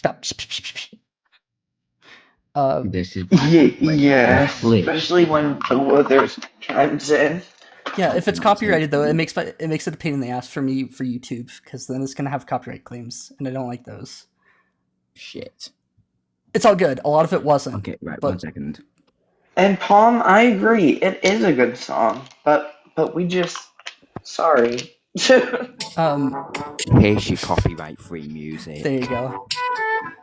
This is Yeah, especially when the weather chimes in. Yeah, if it's copyrighted though, it makes it a pain in the ass for me for YouTube because then it's gonna have copyright claims, and I don't like those. Shit. It's all good. A lot of it wasn't. Okay, right. But... 1 second. And Palm, I agree. It is a good song, but we just sorry. Here's your copyright-free music. There you go.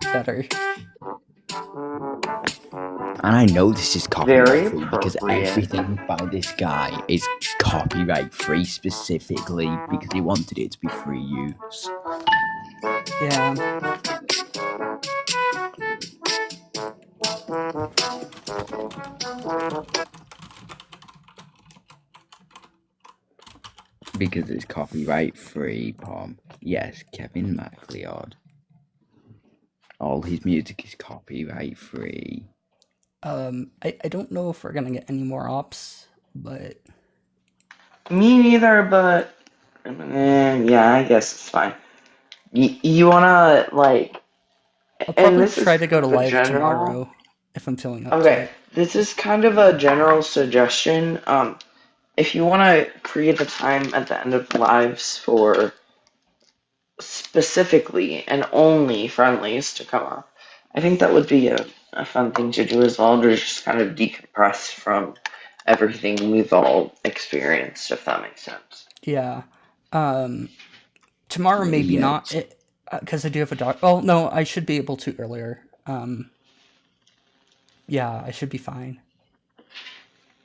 Better. And I know this is copyright-free because everything by this guy is copyright-free specifically because he wanted it to be free use. Yeah. Because it's copyright free, Pom. Yes, Kevin MacLeod. All his music is copyright free. I don't know if we're gonna get any more ops, but Me neither, but yeah, I guess it's fine. You wanna like, I'll and probably this is try to go to kind of a live general. tomorrow if I'm feeling up to Okay, it. this is kind of a general suggestion. If you want to create a time at the end of lives for specifically and only friendlies to come up, I think that would be a fun thing to do as well, to just kind of decompress from everything we've all experienced, if that makes sense. Yeah. Tomorrow maybe Yeah. not, because I do have a doc. Well, no, I should be able to earlier. Yeah, I should be fine.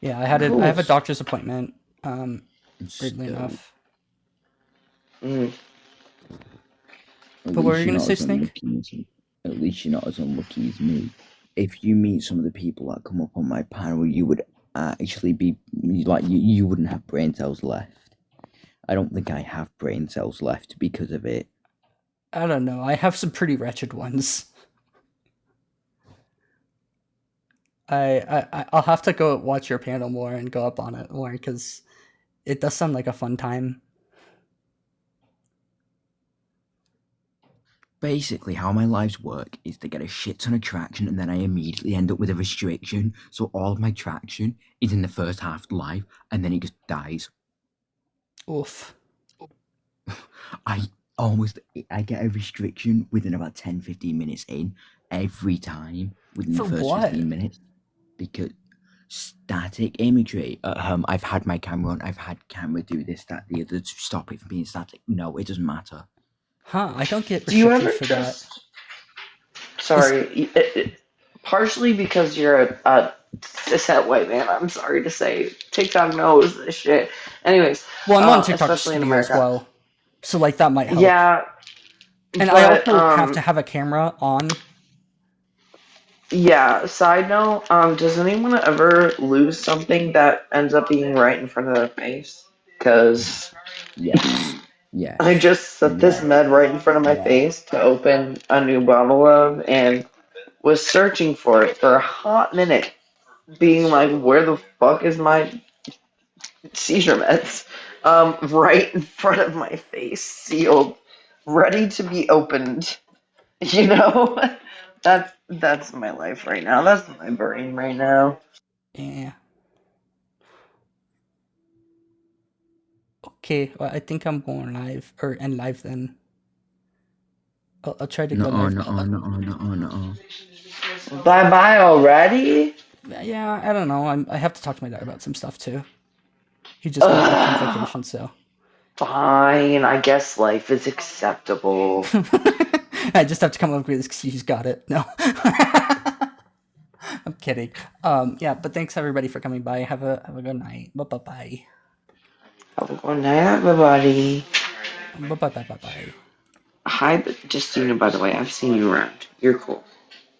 Yeah, I have a Cool. doctor's appointment. Weirdly Still, enough. Mm. at But what were least you you're gonna not say, as Snake? unlucky as at least you're not as unlucky as me. If you meet some of the people that come up on my panel, you would actually be like you wouldn't have brain cells left. I don't think I have brain cells left because of it. I don't know. I have some pretty wretched ones. I'll have to go watch your panel more and go up on it more because it does sound like a fun time. Basically, how my lives work is to get a shit ton of traction and then I immediately end up with a restriction. So all of my traction is in the first half of life and then it just dies. Oof. I get a restriction within about 10-15 minutes in every time within For the first what? 15 minutes because static imagery. I've had my camera on. I've had camera do this, that, the other to stop it from being static. No, it doesn't matter. Huh, I don't get Do you restricted ever for that. just? Sorry, partially because you're a cishet white man. I'm sorry to say, TikTok knows this shit. Anyways, Well, I'm on TikTok especially in Studio as America. well, so like that might help. Yeah, And I but also have to have a camera on. yeah. Side note, does anyone ever lose something that ends up being right in front of their face? Because Yes. Yeah. I just set this med right in front of my face to open a new bottle of, and was searching for it for a hot minute, being like, where the fuck is my seizure meds? Right in front of my face, sealed, ready to be opened. You know? That's my life right now. That's my brain right now. Yeah. Okay, well, I think I'm going live or end live then. I'll try to go live. No. Bye bye already? Yeah, I don't know. I have to talk to my dad about some stuff too. He just got back from vacation, so. Fine, I guess life is acceptable. I just have to come up with this excuse. Got it. No. I'm kidding. Yeah, but thanks everybody for coming by. Have a good night. Bye. Have a good night, everybody. Bye. Hi, but just so you know, by the way, I've seen you around. You're cool.